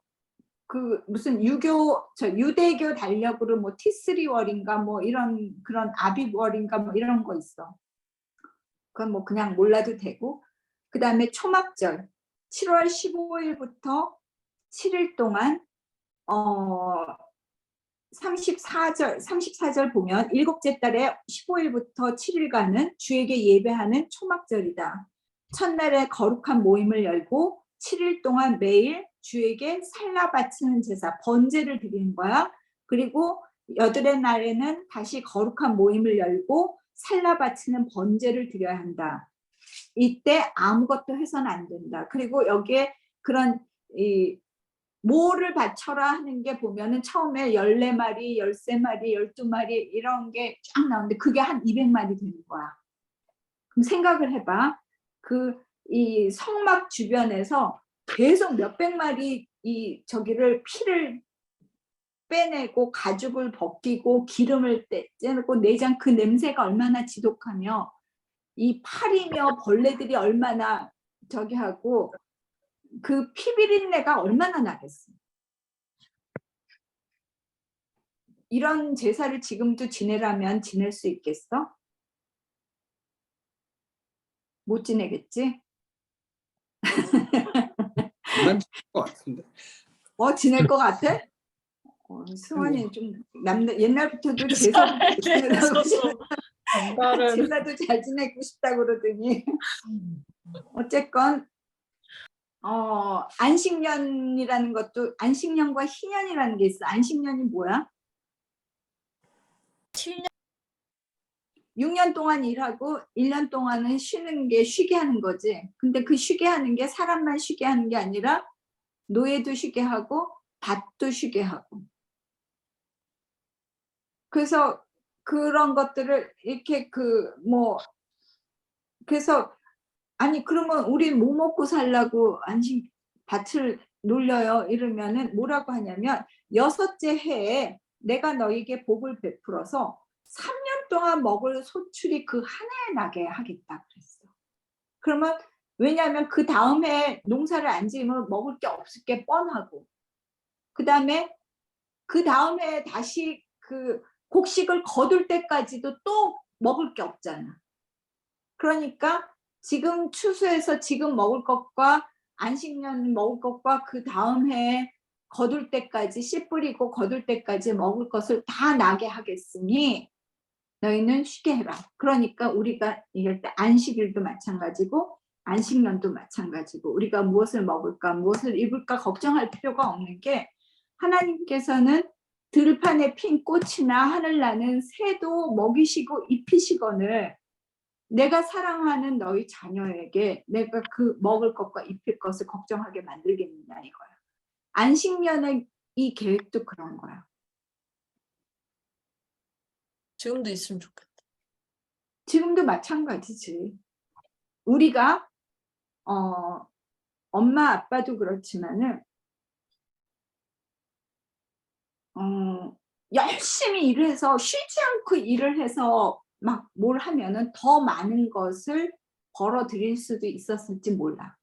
그 무슨 유대교 달력으로 뭐 티스리월인가 뭐 이런 그런 아비월인가 뭐 이런 거 있어. 그건 뭐 그냥 몰라도 되고, 그 다음에 초막절 7월 15일부터 7일 동안 34절 보면 일곱째 달에 15일부터 7일간은 주에게 예배하는 초막절이다. 첫날에 거룩한 모임을 열고 7일 동안 매일 주에게 살라 바치는 제사, 번제를 드리는 거야. 그리고 여덟의 날에는 다시 거룩한 모임을 열고 살라 바치는 번제를 드려야 한다. 이때 아무것도 해서는 안 된다. 그리고 여기에 그런 뭐를 바쳐라 하는 게 보면은 처음에 14마리, 13마리, 12마리 이런 게 쫙 나오는데 그게 한 200마리 되는 거야. 그럼 생각을 해봐. 이 성막 주변에서 계속 몇백 마리 저기를 피를 빼내고 가죽을 벗기고 기름을 떼내고 내장, 그 냄새가 얼마나 지독하며 이 파리며 벌레들이 얼마나 저기 하고 그 피비린내가 얼마나 나겠어. 이런 제사를 지금도 지내라면 지낼 수 있겠어? 못 지내겠지? 난 것 같은데. 지낼 것 같아? 승환이 좀 옛날부터도 제사도 잘 지내고 제사도 잘 지내고 싶다고 그러더니 어쨌건 안식년이라는 것도, 안식년과 희년이라는 게 있어. 안식년이 뭐야? 7년 6년 동안 일하고 1년 동안은 쉬는 게 쉬게 하는 거지. 근데 그 쉬게 하는 게 사람만 쉬게 하는 게 아니라 노예도 쉬게 하고 밭도 쉬게 하고. 그래서 그런 것들을 이렇게 그래서 아니 그러면 우리 뭐 먹고 살라고 안식 밭을 놀려요 이러면은 뭐라고 하냐면, 6째 해에 내가 너에게 복을 베풀어서 3년 동안 먹을 소출이 그 한 해에 나게 하겠다 그랬어. 그러면 왜냐하면 그 다음 해 농사를 안 지으면 먹을 게 없을 게 뻔하고, 그 다음에 그 다음 해 다시 그 곡식을 거둘 때까지도 또 먹을 게 없잖아. 그러니까 지금 추수해서 지금 먹을 것과 안식년 먹을 것과 그 다음 해에 거둘 때까지 씨 뿌리고 거둘 때까지 먹을 것을 다 나게 하겠으니 너희는 쉬게 해라. 그러니까 우리가 얘기할 때 안식일도 마찬가지고 안식년도 마찬가지고 우리가 무엇을 먹을까 무엇을 입을까 걱정할 필요가 없는 게 하나님께서는 들판에 핀 꽃이나 하늘나는 새도 먹이시고 입히시거늘 내가 사랑하는 너희 자녀에게 내가 그 먹을 것과 입힐 것을 걱정하게 만들겠느냐 이거야. 안식년의 이 계획도 그런 거야. 지금도 있으면 좋겠다. 지금도 마찬가지지. 우리가 엄마 아빠도 그렇지만은 열심히 일해서 쉬지 않고 일을 해서 막 뭘 하면은 더 많은 것을 벌어 들일 수도 있었을지 몰라.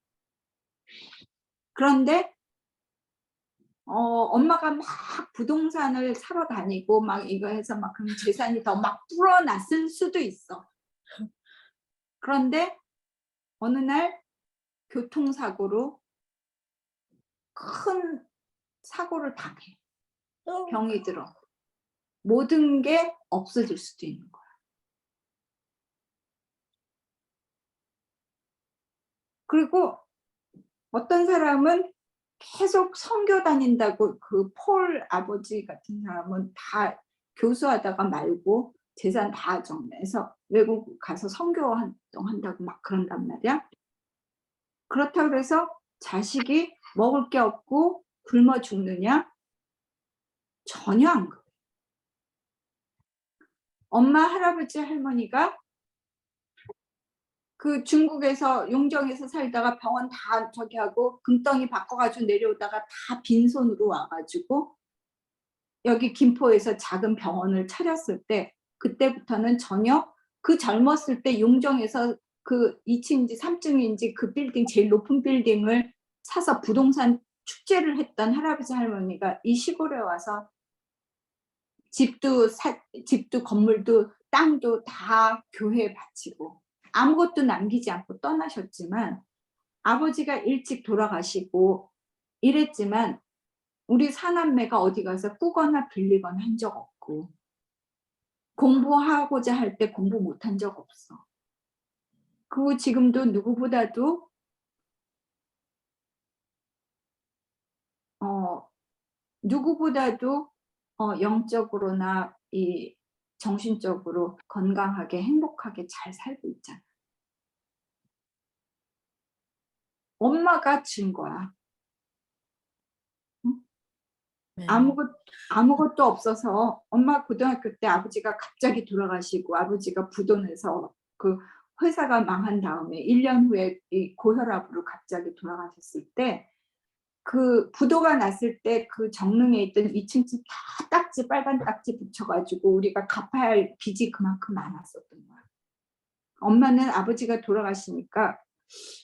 그런데 엄마가 막 부동산을 사러 다니고 막 이거 해서 막 그럼 재산이 더 막 불어났을 수도 있어. 그런데 어느 날 교통사고로 큰 사고를 당해. 병이 들어. 모든 게 없어질 수도 있는 거야. 그리고 어떤 사람은 계속 선교 다닌다고 그 폴 아버지 같은 사람은 다 교수하다가 말고 재산 다 정리해서 외국 가서 선교 활동한다고 막 그런단 말이야. 그렇다고 해서 자식이 먹을 게 없고 굶어 죽느냐? 전혀 안 그래. 엄마, 할아버지, 할머니가 그 중국에서 용정에서 살다가 병원 다 저기 하고 금덩이 바꿔가지고 내려오다가 다 빈손으로 와가지고 여기 김포에서 작은 병원을 차렸을 때 그때부터는 전혀 그 젊었을 때 용정에서 그 2층인지 3층인지 그 빌딩 제일 높은 빌딩을 사서 부동산 축제를 했던 할아버지 할머니가 이 시골에 와서 집도 건물도 땅도 다 교회에 바치고 아무것도 남기지 않고 떠나셨지만 아버지가 일찍 돌아가시고 이랬지만 우리 사남매가 어디 가서 꾸거나 빌리거나 한 적 없고 공부하고자 할 때 공부 못한 적 없어. 그리고 지금도 누구보다도 영적으로나 이 정신적으로 건강하게 행복하게 잘 살고 있잖아. 엄마가 준 거야. 응? 네. 아무것도 없어서 엄마 고등학교 때 아버지가 갑자기 돌아가시고 아버지가 부도내서 그 회사가 망한 다음에 1년 후에 이 고혈압으로 갑자기 돌아가셨을 때 그 부도가 났을 때 그 정릉에 있던 2층 집 다 딱지 빨간 딱지 붙여가지고 우리가 갚아야 할 빚이 그만큼 많았었던 거야. 엄마는 아버지가 돌아가시니까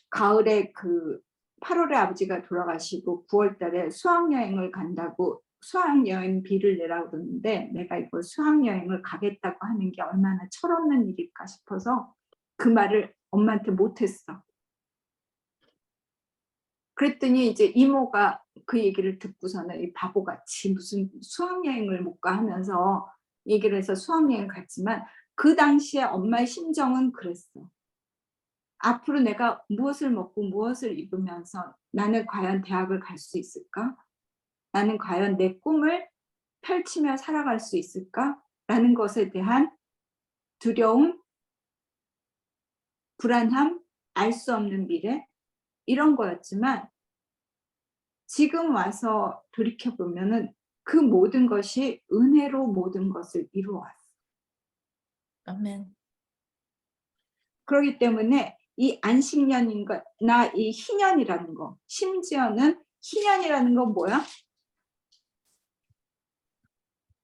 가을에 그 8월에 아버지가 돌아가시고 9월 달에 수학여행을 간다고 수학여행비를 내라고 그러는데 내가 이걸 수학여행을 가겠다고 하는 게 얼마나 철없는 일일까 싶어서 그 말을 엄마한테 못했어. 그랬더니 이제 이모가 그 얘기를 듣고서는 이 바보같이 무슨 수학여행을 못 가 하면서 얘기를 해서 수학여행을 갔지만 그 당시에 엄마의 심정은 그랬어. 앞으로 내가 무엇을 먹고 무엇을 입으면서 나는 과연 대학을 갈 수 있을까? 나는 과연 내 꿈을 펼치며 살아갈 수 있을까? 라는 것에 대한 두려움, 불안함, 알 수 없는 미래 이런 거였지만 지금 와서 돌이켜보면은 그 모든 것이 은혜로 모든 것을 이루어왔어. 아멘. 그렇기 때문에 이 안식년이나 이 희년이라는 거, 심지어는 희년이라는 건 뭐야?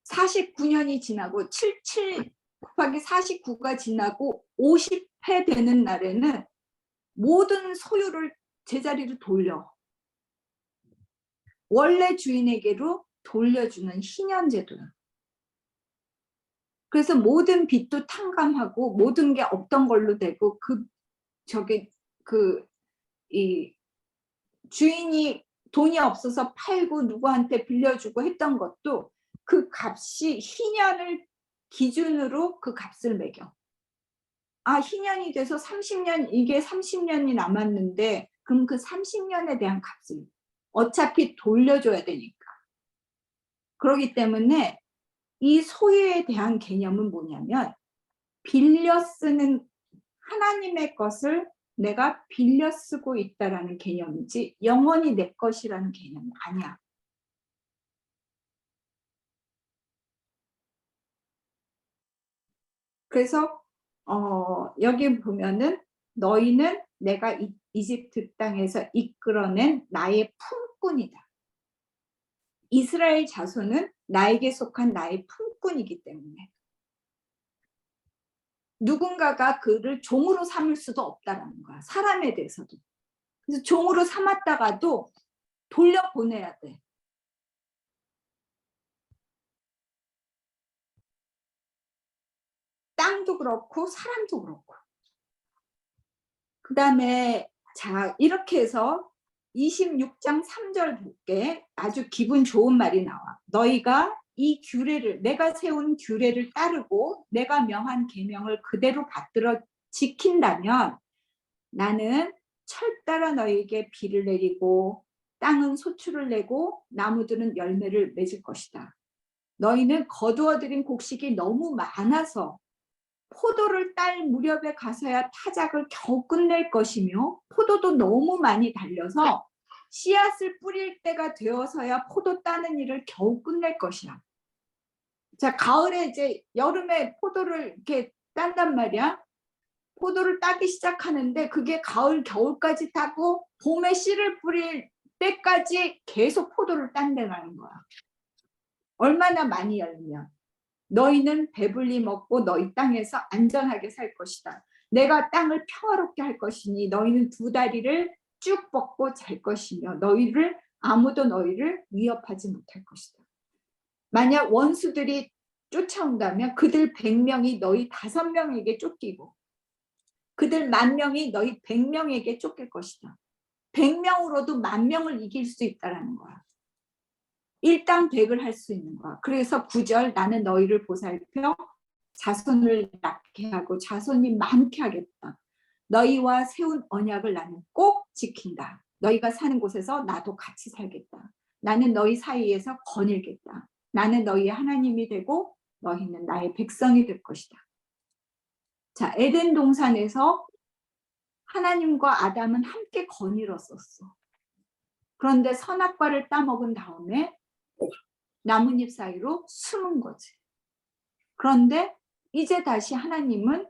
49년이 지나고 77 곱하기 49가 지나고 50회 되는 날에는 모든 소유를 제자리로 돌려. 원래 주인에게로 돌려주는 희년제도야. 그래서 모든 빚도 탕감하고 모든 게 없던 걸로 되고 이 주인이 돈이 없어서 팔고 누구한테 빌려주고 했던 것도 그 값이 희년을 기준으로 그 값을 매겨. 아, 희년이 돼서 30년, 이게 30년이 남았는데 그럼 그 30년에 대한 값을 어차피 돌려줘야 되니까. 그렇기 때문에 이 소유에 대한 개념은 뭐냐면 빌려 쓰는 하나님의 것을 내가 빌려 쓰고 있다라는 개념이지 영원히 내 것이라는 개념은 아니야. 그래서 여기 보면은 너희는 내가 이집트 땅에서 이끌어낸 나의 품꾼이다. 이스라엘 자손은 나에게 속한 나의 품꾼이기 때문에 누군가가 그를 종으로 삼을 수도 없다라는 거야. 사람에 대해서도. 그래서 종으로 삼았다가도 돌려보내야 돼. 땅도 그렇고 사람도 그렇고. 그 다음에 자 이렇게 해서 26장 3절 볼게. 아주 기분 좋은 말이 나와. 너희가 이 규례를 내가 세운 규례를 따르고 내가 명한 계명을 그대로 받들어 지킨다면 나는 철따라 너희에게 비를 내리고 땅은 소출을 내고 나무들은 열매를 맺을 것이다. 너희는 거두어들인 곡식이 너무 많아서 포도를 딸 무렵에 가서야 타작을 겨우 끝낼 것이며 포도도 너무 많이 달려서 씨앗을 뿌릴 때가 되어서야 포도 따는 일을 겨우 끝낼 것이야. 자, 가을에 이제 여름에 포도를 이렇게 딴단 말이야. 포도를 따기 시작하는데 그게 가을 겨울까지 따고 봄에 씨를 뿌릴 때까지 계속 포도를 딴다는 거야. 얼마나 많이 열면 너희는 배불리 먹고 너희 땅에서 안전하게 살 것이다. 내가 땅을 평화롭게 할 것이니 너희는 두 다리를 쭉 뻗고 잘 것이며 아무도 너희를 위협하지 못할 것이다. 만약 원수들이 쫓아온다면 그들 100명이 너희 5명에게 쫓기고 그들 10,000명이 너희 100명에게 쫓길 것이다. 100명으로도 10,000명을 이길 수 있다는 거야. 일당백을 할 수 있는 거야. 그래서 9절 나는 너희를 보살펴 자손을 낳게 하고 자손이 많게 하겠다. 너희와 세운 언약을 나는 꼭 지킨다. 너희가 사는 곳에서 나도 같이 살겠다. 나는 너희 사이에서 거닐겠다. 나는 너희의 하나님이 되고 너희는 나의 백성이 될 것이다. 자, 에덴 동산에서 하나님과 아담은 함께 거닐었었어. 그런데 선악과를 따먹은 다음에 나뭇잎 사이로 숨은 거지. 그런데 이제 다시 하나님은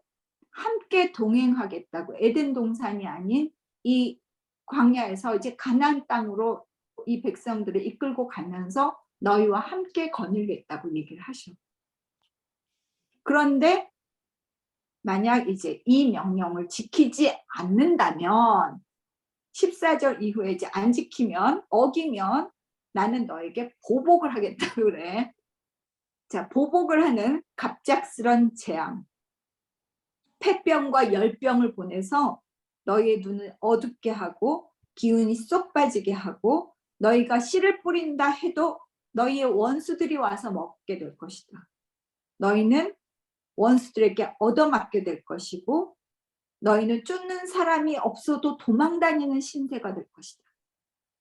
함께 동행하겠다고 에덴 동산이 아닌 이 광야에서 이제 가나안 땅으로 이 백성들을 이끌고 가면서 너희와 함께 거닐겠다고 얘기를 하셔. 그런데 만약 이제 이 명령을 지키지 않는다면 14절 이후에 이제 안 지키면 어기면 나는 너에게 보복을 하겠다고 그래. 자, 보복을 하는 갑작스런 재앙. 폐병과 열병을 보내서 너희의 눈을 어둡게 하고 기운이 쏙 빠지게 하고 너희가 씨를 뿌린다 해도 너희의 원수들이 와서 먹게 될 것이다. 너희는 원수들에게 얻어맞게 될 것이고 너희는 쫓는 사람이 없어도 도망다니는 신세가 될 것이다.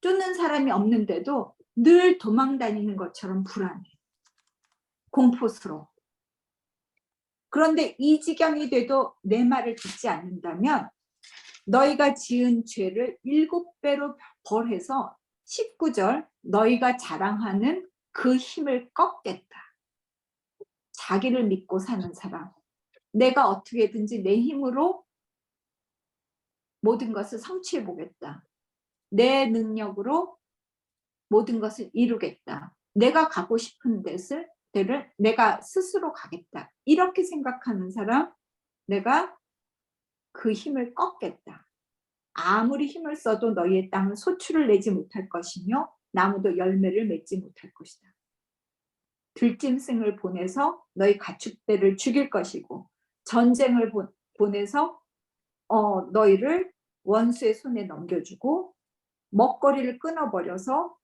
쫓는 사람이 없는데도 늘 도망다니는 것처럼 불안해. 공포스러워. 그런데 이 지경이 돼도 내 말을 듣지 않는다면 너희가 지은 죄를 7배로 벌해서 19절 너희가 자랑하는 그 힘을 꺾겠다. 자기를 믿고 사는 사람. 내가 어떻게든지 내 힘으로 모든 것을 성취해 보겠다. 내 능력으로 모든 것을 이루겠다. 내가 가고 싶은 데를 내가 스스로 가겠다. 이렇게 생각하는 사람, 내가 그 힘을 꺾겠다. 아무리 힘을 써도 너희의 땅은 소출을 내지 못할 것이며 나무도 열매를 맺지 못할 것이다. 들짐승을 보내서 너희 가축들을 죽일 것이고 전쟁을 보내서 너희를 원수의 손에 넘겨주고 먹거리를 끊어버려서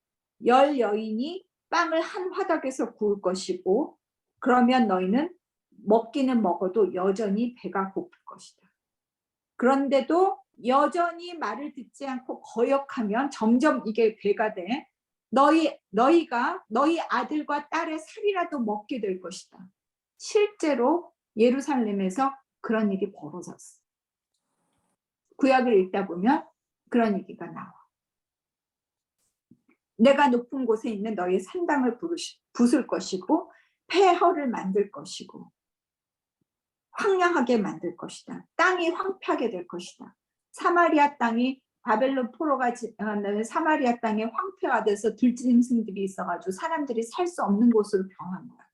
열 여인이 빵을 한 화덕에서 구울 것이고 그러면 너희는 먹기는 먹어도 여전히 배가 고플 것이다. 그런데도 여전히 말을 듣지 않고 거역하면 점점 이게 배가 돼. 너희가 너희 아들과 딸의 살이라도 먹게 될 것이다. 실제로 예루살렘에서 그런 일이 벌어졌어. 구약을 읽다 보면 그런 얘기가 나와. 내가 높은 곳에 있는 너희 산당을 부술 것이고 폐허를 만들 것이고 황량하게 만들 것이다. 땅이 황폐하게 될 것이다. 사마리아 땅이 바벨론 포로가 사마리아 땅에 황폐화 돼서 들짐승들이 있어가지고 사람들이 살 수 없는 곳으로 변한 거야.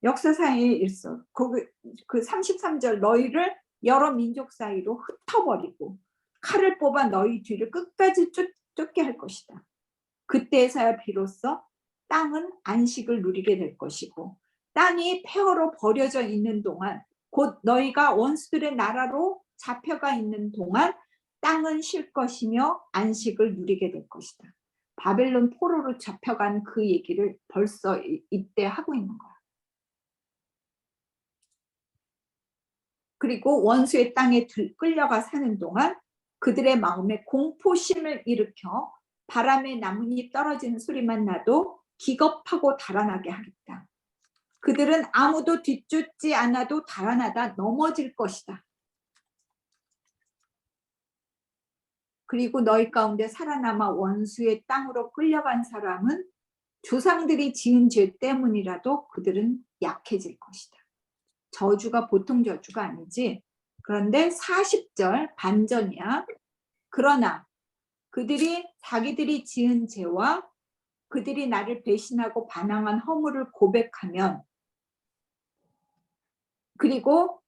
역사상의 일서. 거기 그 33절 너희를 여러 민족 사이로 흩어버리고 칼을 뽑아 너희 뒤를 끝까지 쫓게 할 것이다. 그때서야 비로소 땅은 안식을 누리게 될 것이고 땅이 폐허로 버려져 있는 동안 곧 너희가 원수들의 나라로 잡혀가 있는 동안 땅은 쉴 것이며 안식을 누리게 될 것이다. 바벨론 포로로 잡혀간 그 얘기를 벌써 이때 하고 있는 거야. 그리고 원수의 땅에 끌려가 사는 동안 그들의 마음에 공포심을 일으켜 바람에 나뭇잎 떨어지는 소리만 나도 기겁하고 달아나게 하겠다. 그들은 아무도 뒤쫓지 않아도 달아나다 넘어질 것이다. 그리고 너희 가운데 살아남아 원수의 땅으로 끌려간 사람은 조상들이 지은 죄 때문이라도 그들은 약해질 것이다. 저주가 보통 저주가 아니지. 그런데 40절 반전이야. 그러나 그들이 자기들이 지은 죄와 그들이 나를 배신하고 반항한 허물을 고백하면 그리고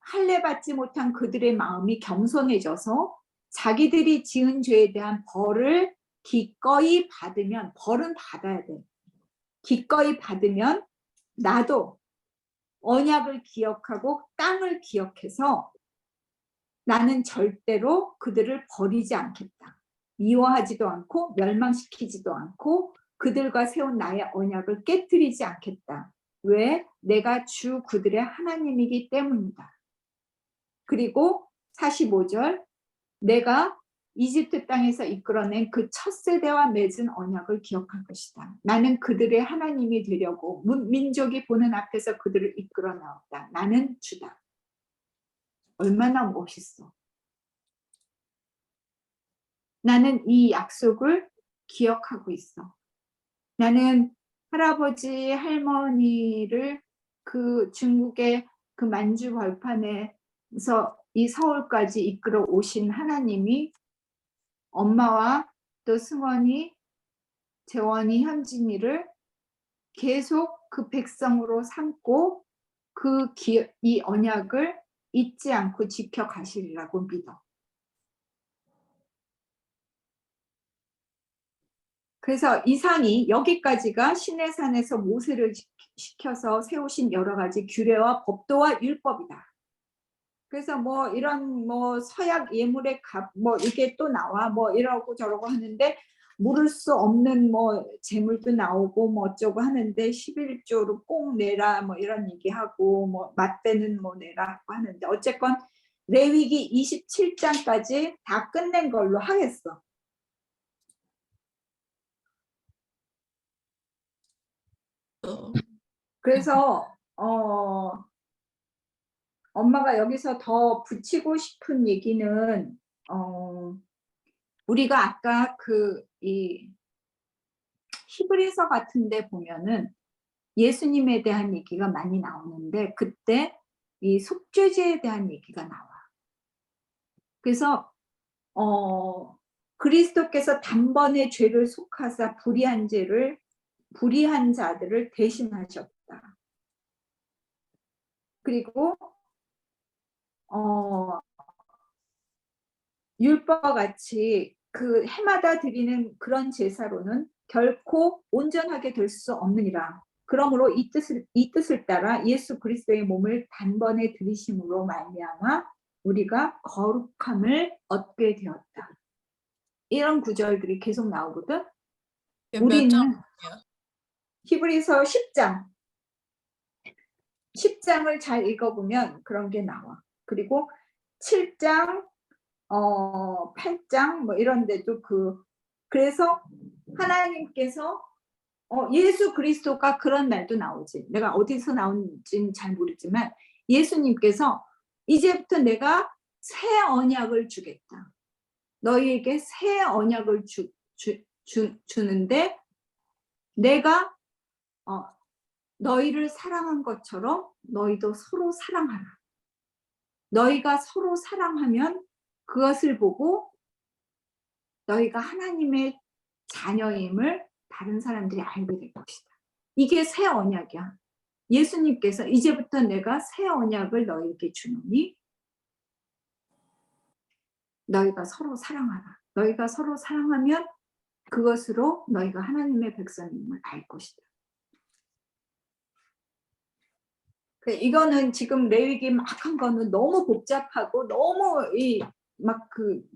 할례 받지 못한 그들의 마음이 겸손해져서 자기들이 지은 죄에 대한 벌을 기꺼이 받으면 벌은 받아야 돼. 기꺼이 받으면 나도 언약을 기억하고 땅을 기억해서 나는 절대로 그들을 버리지 않겠다. 미워하지도 않고 멸망시키지도 않고 그들과 세운 나의 언약을 깨뜨리지 않겠다. 왜? 내가 주 그들의 하나님이기 때문이다. 그리고 45절 내가 이집트 땅에서 이끌어낸 그 첫 세대와 맺은 언약을 기억할 것이다. 나는 그들의 하나님이 되려고 민족이 보는 앞에서 그들을 이끌어 나왔다. 나는 주다. 얼마나 멋있어. 나는 이 약속을 기억하고 있어. 나는 할아버지 할머니를 그 중국의 그 만주 벌판에서 이 서울까지 이끌어 오신 하나님이 엄마와 또 승원이, 재원이, 현진이를 계속 그 백성으로 삼고 이 언약을 잊지 않고 지켜가시리라고 믿어. 그래서 이상이 여기까지가 시내산에서 모세를 시켜서 세우신 여러 가지 규례와 법도와 율법이다. 그래서 뭐 이런 뭐 서약 예물의 값 뭐 이게 또 나와 뭐 이러고 저러고 하는데 물을 수 없는 뭐 재물도 나오고 뭐 어쩌고 하는데 11조로 꼭 내라 뭐 이런 얘기하고 뭐 맛배는 뭐 내라 하는데 어쨌건 레위기 27장까지 다 끝낸 걸로 하겠어. 그래서 엄마가 여기서 더 붙이고 싶은 얘기는 우리가 아까 이 히브리서 같은데 보면은 예수님에 대한 얘기가 많이 나오는데 그때 이 속죄제에 대한 얘기가 나와. 그래서 그리스도께서 단번에 죄를 속하사 불의한 자들을 대신하셨다. 그리고 율법과 같이 그 해마다 드리는 그런 제사로는 결코 온전하게 될 수 없느니라. 그러므로 이 뜻을 따라 예수 그리스도의 몸을 단번에 드리심으로 말미암아 우리가 거룩함을 얻게 되었다. 이런 구절들이 계속 나오거든. 우리는 히브리서 10장 10장을 잘 읽어보면 그런 게 나와. 그리고 7장, 8장 뭐 이런 데도 그래서 하나님께서 예수 그리스도가 그런 말도 나오지. 내가 어디서 나온지는 잘 모르지만 예수님께서 이제부터 내가 새 언약을 주겠다. 너희에게 새 언약을 주는데 내가 너희를 사랑한 것처럼 너희도 서로 사랑하라. 너희가 서로 사랑하면 그것을 보고 너희가 하나님의 자녀임을 다른 사람들이 알게 될 것이다. 이게 새 언약이야. 예수님께서 이제부터 내가 새 언약을 너희에게 주노니 너희가 서로 사랑하라. 너희가 서로 사랑하면 그것으로 너희가 하나님의 백성임을 알 것이다. 이거는 지금 레위기 막 한 거는 너무 복잡하고 너무 막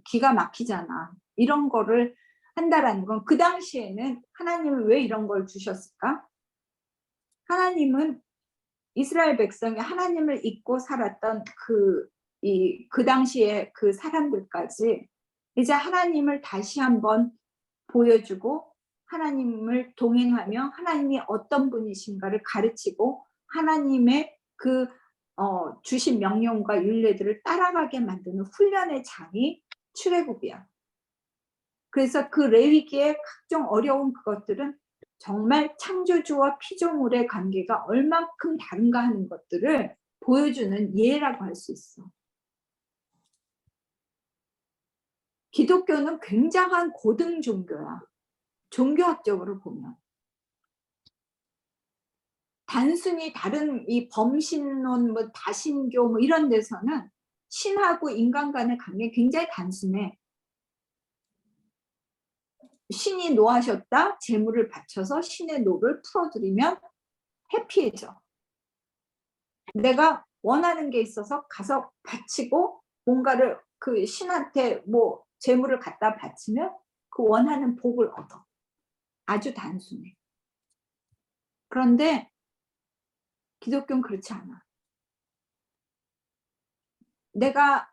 기가 막히잖아. 이런 거를 한다라는 건 그 당시에는 하나님은 왜 이런 걸 주셨을까? 하나님은 이스라엘 백성이 하나님을 잊고 살았던 그 당시에 그 사람들까지 이제 하나님을 다시 한번 보여주고 하나님을 동행하며 하나님이 어떤 분이신가를 가르치고 하나님의 주신 명령과 율례들을 따라가게 만드는 훈련의 장이 출애굽이야. 그래서 그 레위기의 각종 어려운 그것들은 정말 창조주와 피조물의 관계가 얼만큼 다른가 하는 것들을 보여주는 예라고 할 수 있어. 기독교는 굉장한 고등 종교야. 종교학적으로 보면. 단순히 다른 이 범신론, 뭐 다신교 뭐 이런 데서는 신하고 인간 간의 관계 굉장히 단순해. 신이 노하셨다. 재물을 바쳐서 신의 노를 풀어드리면 해피해져. 내가 원하는 게 있어서 가서 바치고 뭔가를 그 신한테 뭐 재물을 갖다 바치면 그 원하는 복을 얻어. 아주 단순해. 그런데 기독교는 그렇지 않아. 내가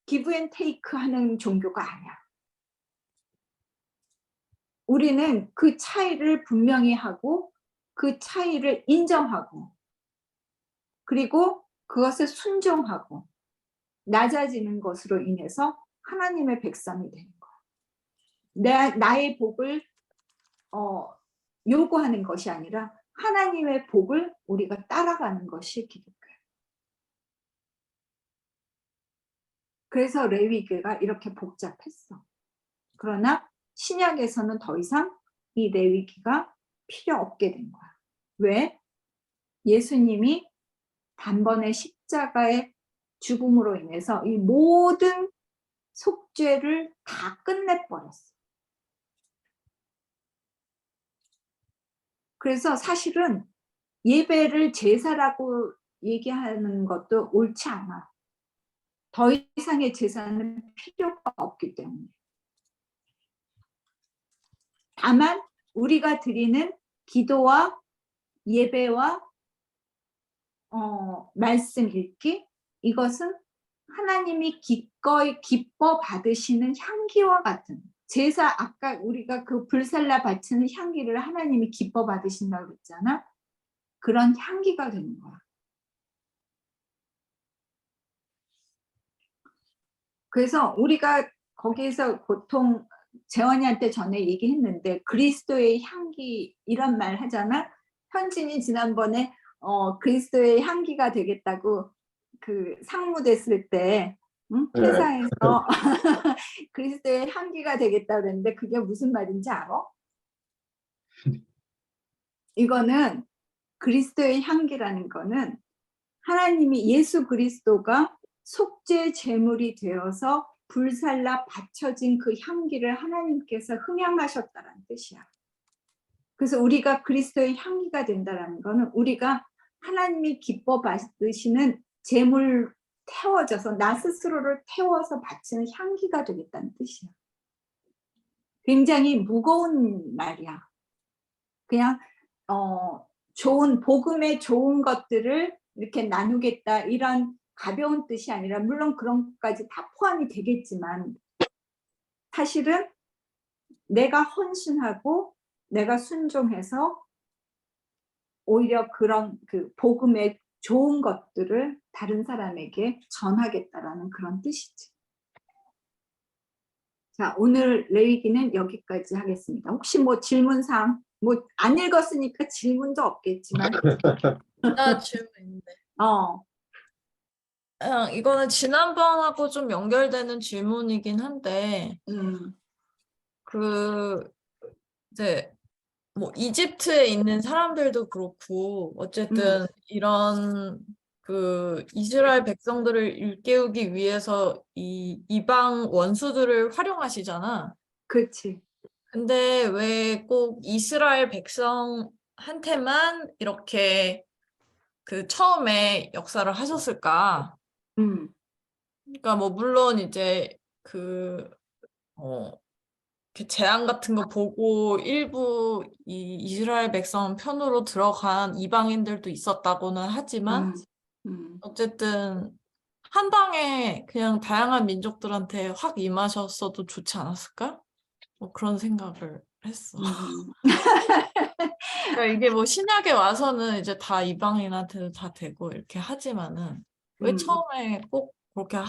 give and take 하는 종교가 아니야. 우리는 그 차이를 분명히 하고 그 차이를 인정하고 그리고 그것을 순종하고 낮아지는 것으로 인해서 하나님의 백성이 되는 거야. 나의 복을 요구하는 것이 아니라 하나님의 복을 우리가 따라가는 것이 기독교예요. 그래서 레위기가 이렇게 복잡했어. 그러나 신약에서는 더 이상 이 레위기가 필요 없게 된 거야. 왜? 예수님이 단번에 십자가의 죽음으로 인해서 이 모든 속죄를 다 끝내버렸어. 그래서 사실은 예배를 제사라고 얘기하는 것도 옳지 않아. 더 이상의 제사는 필요가 없기 때문에. 다만 우리가 드리는 기도와 예배와 말씀 읽기, 이것은 하나님이 기꺼이 기뻐 받으시는 향기와 같은 제사, 아까 우리가 그 불살라 바치는 향기를 하나님이 기뻐 받으신다고 그랬잖아. 그런 향기가 되는 거야. 그래서 우리가 거기에서 보통 재원이한테 전에 얘기했는데 그리스도의 향기 이런 말 하잖아. 현진이 지난번에 그리스도의 향기가 되겠다고 그 상무됐을 때 회사에서 그리스도의 향기가 되겠다고 그랬는데 그게 무슨 말인지 알아? 이거는 그리스도의 향기라는 거는 하나님이 예수 그리스도가 속죄 제물이 되어서 불살라 바쳐진 그 향기를 하나님께서 흥향하셨다는 뜻이야. 그래서 우리가 그리스도의 향기가 된다는 거는 우리가 하나님이 기뻐 받으시는 제물 태워져서 나 스스로를 태워서 바치는 향기가 되겠다는 뜻이야. 굉장히 무거운 말이야. 그냥 좋은 복음의 좋은 것들을 이렇게 나누겠다 이런 가벼운 뜻이 아니라 물론 그런 것까지 다 포함이 되겠지만 사실은 내가 헌신하고 내가 순종해서 오히려 그런 그 복음의 좋은 것들을 다른 사람에게 전하겠다라는 그런 뜻이지. 자, 오늘 레위기는 여기까지 하겠습니다. 혹시 뭐 질문사항, 뭐 안 읽었으니까 질문도 없겠지만, 나 질문 있는데. 그냥 이거는 지난번하고 좀 연결되는 질문이긴 한데, 이제 뭐 이집트에 있는 사람들도 그렇고 어쨌든 이런 그 이스라엘 백성들을 일깨우기 위해서 이 이방 원수들을 활용하시잖아. 그렇지. 근데 왜 꼭 이스라엘 백성한테만 이렇게 그 처음에 역사를 하셨을까? 그러니까 뭐 물론 이제 이렇게 재앙 같은 거 보고 일부 이 이스라엘 백성 편으로 들어간 이방인들도 있었다고는 하지만 어쨌든 한 방에 그냥 다양한 민족들한테 확 임하셨어도 좋지 않았을까? 뭐 그런 생각을 했어. 그러니까 이게 뭐 신약에 와서는 이제 다 이방인한테도 다 되고 이렇게 하지만은 왜 처음에 꼭 그렇게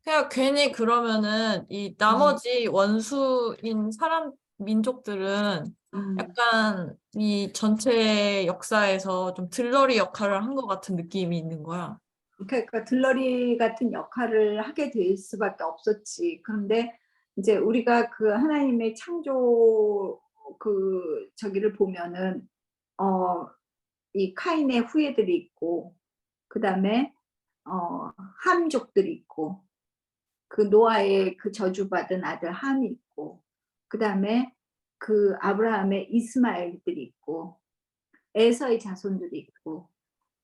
그냥 괜히 그러면은 이 나머지 원수인 민족들은 약간 이 전체 역사에서 좀 들러리 역할을 한 것 같은 느낌이 있는 거야. 그러니까 들러리 같은 역할을 하게 될 수밖에 없었지. 그런데 이제 우리가 그 하나님의 창조 그 저기를 보면은 이 카인의 후예들이 있고 그다음에 함족들이 있고 그 노아의 그 저주받은 아들 함이 있고 그다음에 그 아브라함의 이스마엘들이 있고 에서의 자손들이 있고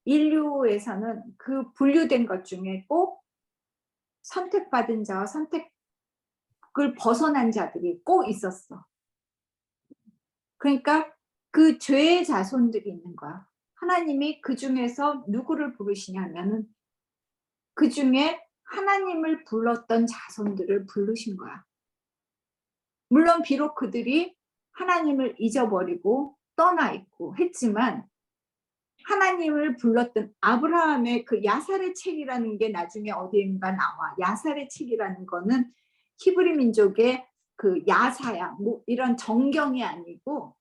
인류에서는 그 분류된 것 중에 꼭 선택받은 자와 선택을 벗어난 자들이 꼭 있었어. 그러니까 그 죄의 자손들이 있는 거야. 하나님이 그 중에서 누구를 부르시냐면은 그 중에 하나님을 불렀던 자손들을 부르신 거야. 물론 비록 그들이 하나님을 잊어버리고 떠나 있고 했지만 하나님을 불렀던 아브라함의 그 야살의 책이라는 게 나중에 어디인가 나와. 야살의 책이라는 거는 히브리 민족의 그 야사야. 뭐 이런 정경이 아니고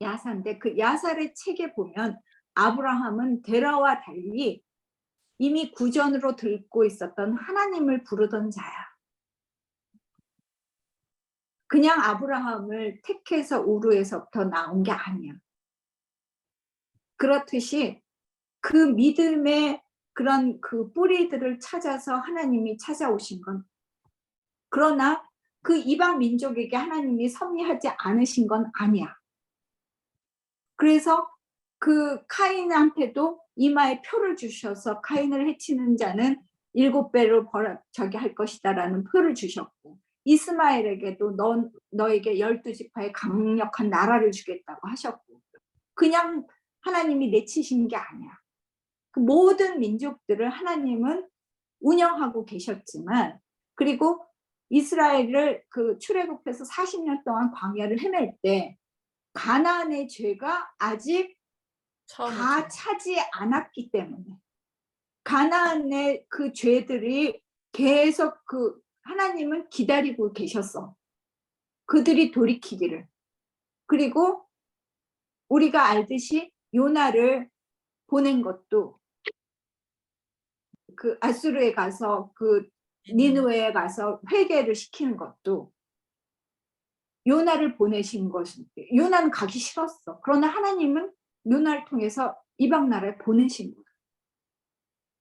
야사인데 그 야살의 책에 보면 아브라함은 데라와 달리 이미 구전으로 들고 있었던 하나님을 부르던 자야. 그냥 아브라함을 택해서 우르에서부터 나온 게 아니야. 그렇듯이 그 믿음의 그런 그 뿌리들을 찾아서 하나님이 찾아오신 건 그러나 그 이방 민족에게 하나님이 섭리하지 않으신 건 아니야. 그래서 그 카인한테도 이마에 표를 주셔서 카인을 해치는 자는 7배로 저기 할 것이다라는 표를 주셨고 이스마엘에게도 너에게 12지파의 강력한 나라를 주겠다고 하셨고 그냥 하나님이 내치신 게 아니야. 그 모든 민족들을 하나님은 운영하고 계셨지만 그리고 이스라엘을 그 출애굽해서 40년 동안 광야를 헤맬 때 가나안의 죄가 아직 다 차지 않았기 때문에 가나안의 그 죄들이 계속 그 하나님은 기다리고 계셨어. 그들이 돌이키기를. 그리고 우리가 알듯이 요나를 보낸 것도 그 아수르에 가서 그 니느웨에 가서 회개를 시키는 것도 요나를 보내신 것인데 요나는 가기 싫었어. 그러나 하나님은 요나를 통해서 이방 나라에 보내신 거야.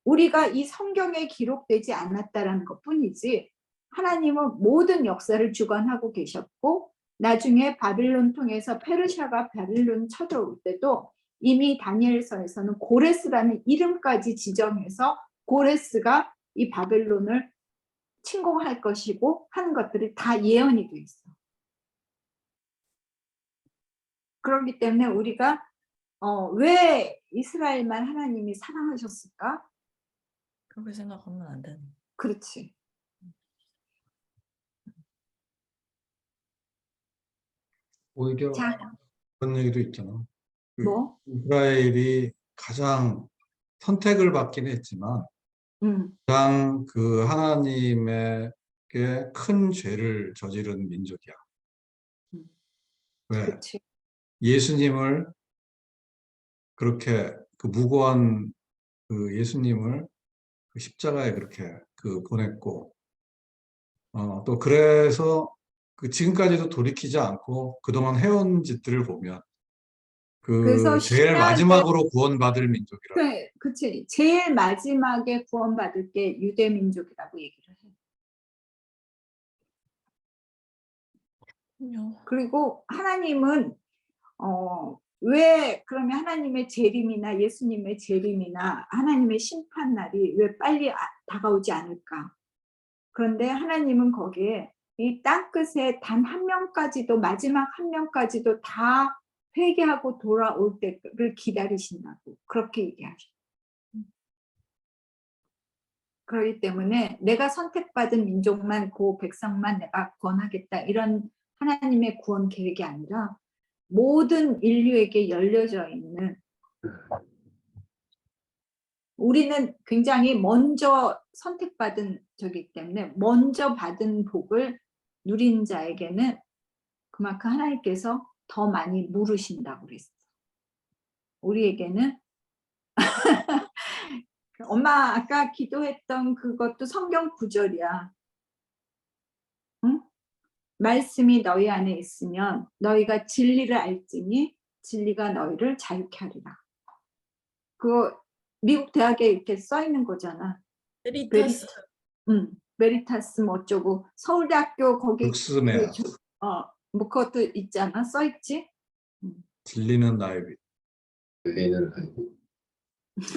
우리가 이 성경에 기록되지 않았다라는 것뿐이지 하나님은 모든 역사를 주관하고 계셨고 나중에 바빌론 통해서 페르시아가 바빌론 쳐들어올 때도 이미 다니엘서에서는 고레스라는 이름까지 지정해서 고레스가 이 바벨론을 침공할 것이고 하는 것들이 다 예언이 돼 있어. 그렇기 때문에 우리가 왜 이스라엘만 하나님이 사랑하셨을까? 그렇게 생각하면 안 되는. 그렇지. 오히려 자, 그런 얘기도 있잖아. 그 뭐? 이스라엘이 가장 선택을 받긴 했지만 가장 그 하나님에게 큰 죄를 저지른 민족이야. 왜? 그렇지. 예수님을 그렇게 그 무고한 그 예수님을 그 십자가에 그렇게 그 보냈고, 또 그래서 그 지금까지도 돌이키지 않고 그동안 해온 짓들을 보면 그래서 그 제일 신약에 마지막으로 구원받을 민족이라. 그치. 제일 마지막에 구원받을 게 유대 민족이라고 얘기를 해. 그리고 하나님은 왜 그러면 하나님의 재림이나 예수님의 재림이나 하나님의 심판 날이 왜 빨리 다가오지 않을까? 그런데 하나님은 거기에 이 땅끝에 단 한 명까지도 마지막 한 명까지도 다 회개하고 돌아올 때를 기다리신다고 그렇게 얘기하셔. 그렇기 때문에 내가 선택받은 민족만 그 백성만 내가 구원하겠다 이런 하나님의 구원 계획이 아니라 모든 인류에게 열려져 있는, 우리는 굉장히 먼저 선택받은 저기 때문에 먼저 받은 복을 누린 자에게는 그만큼 하나님께서 더 많이 물으신다고 그랬어. 우리에게는 엄마 아까 기도했던 그것도 성경 구절이야. 응? 말씀이 너희 안에 있으면 너희가 진리를 알지니 진리가 너희를 자유케 하리라. 그거 미국 대학에 이렇게 써 있는 거잖아. 메리타스. 메리타스 뭐 어쩌고 서울대학교 거기 룩스메아. 뭐 그것도 있잖아. 써 있지? 진리는 나의 빛. 들리는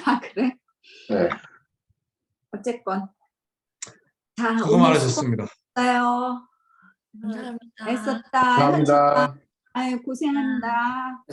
아 그래? 네. 어쨌건 자 수고 오늘 많으셨습니다. 수고했어요. 감사합니다. 애썼다. 감사합니다. 아유 고생한다.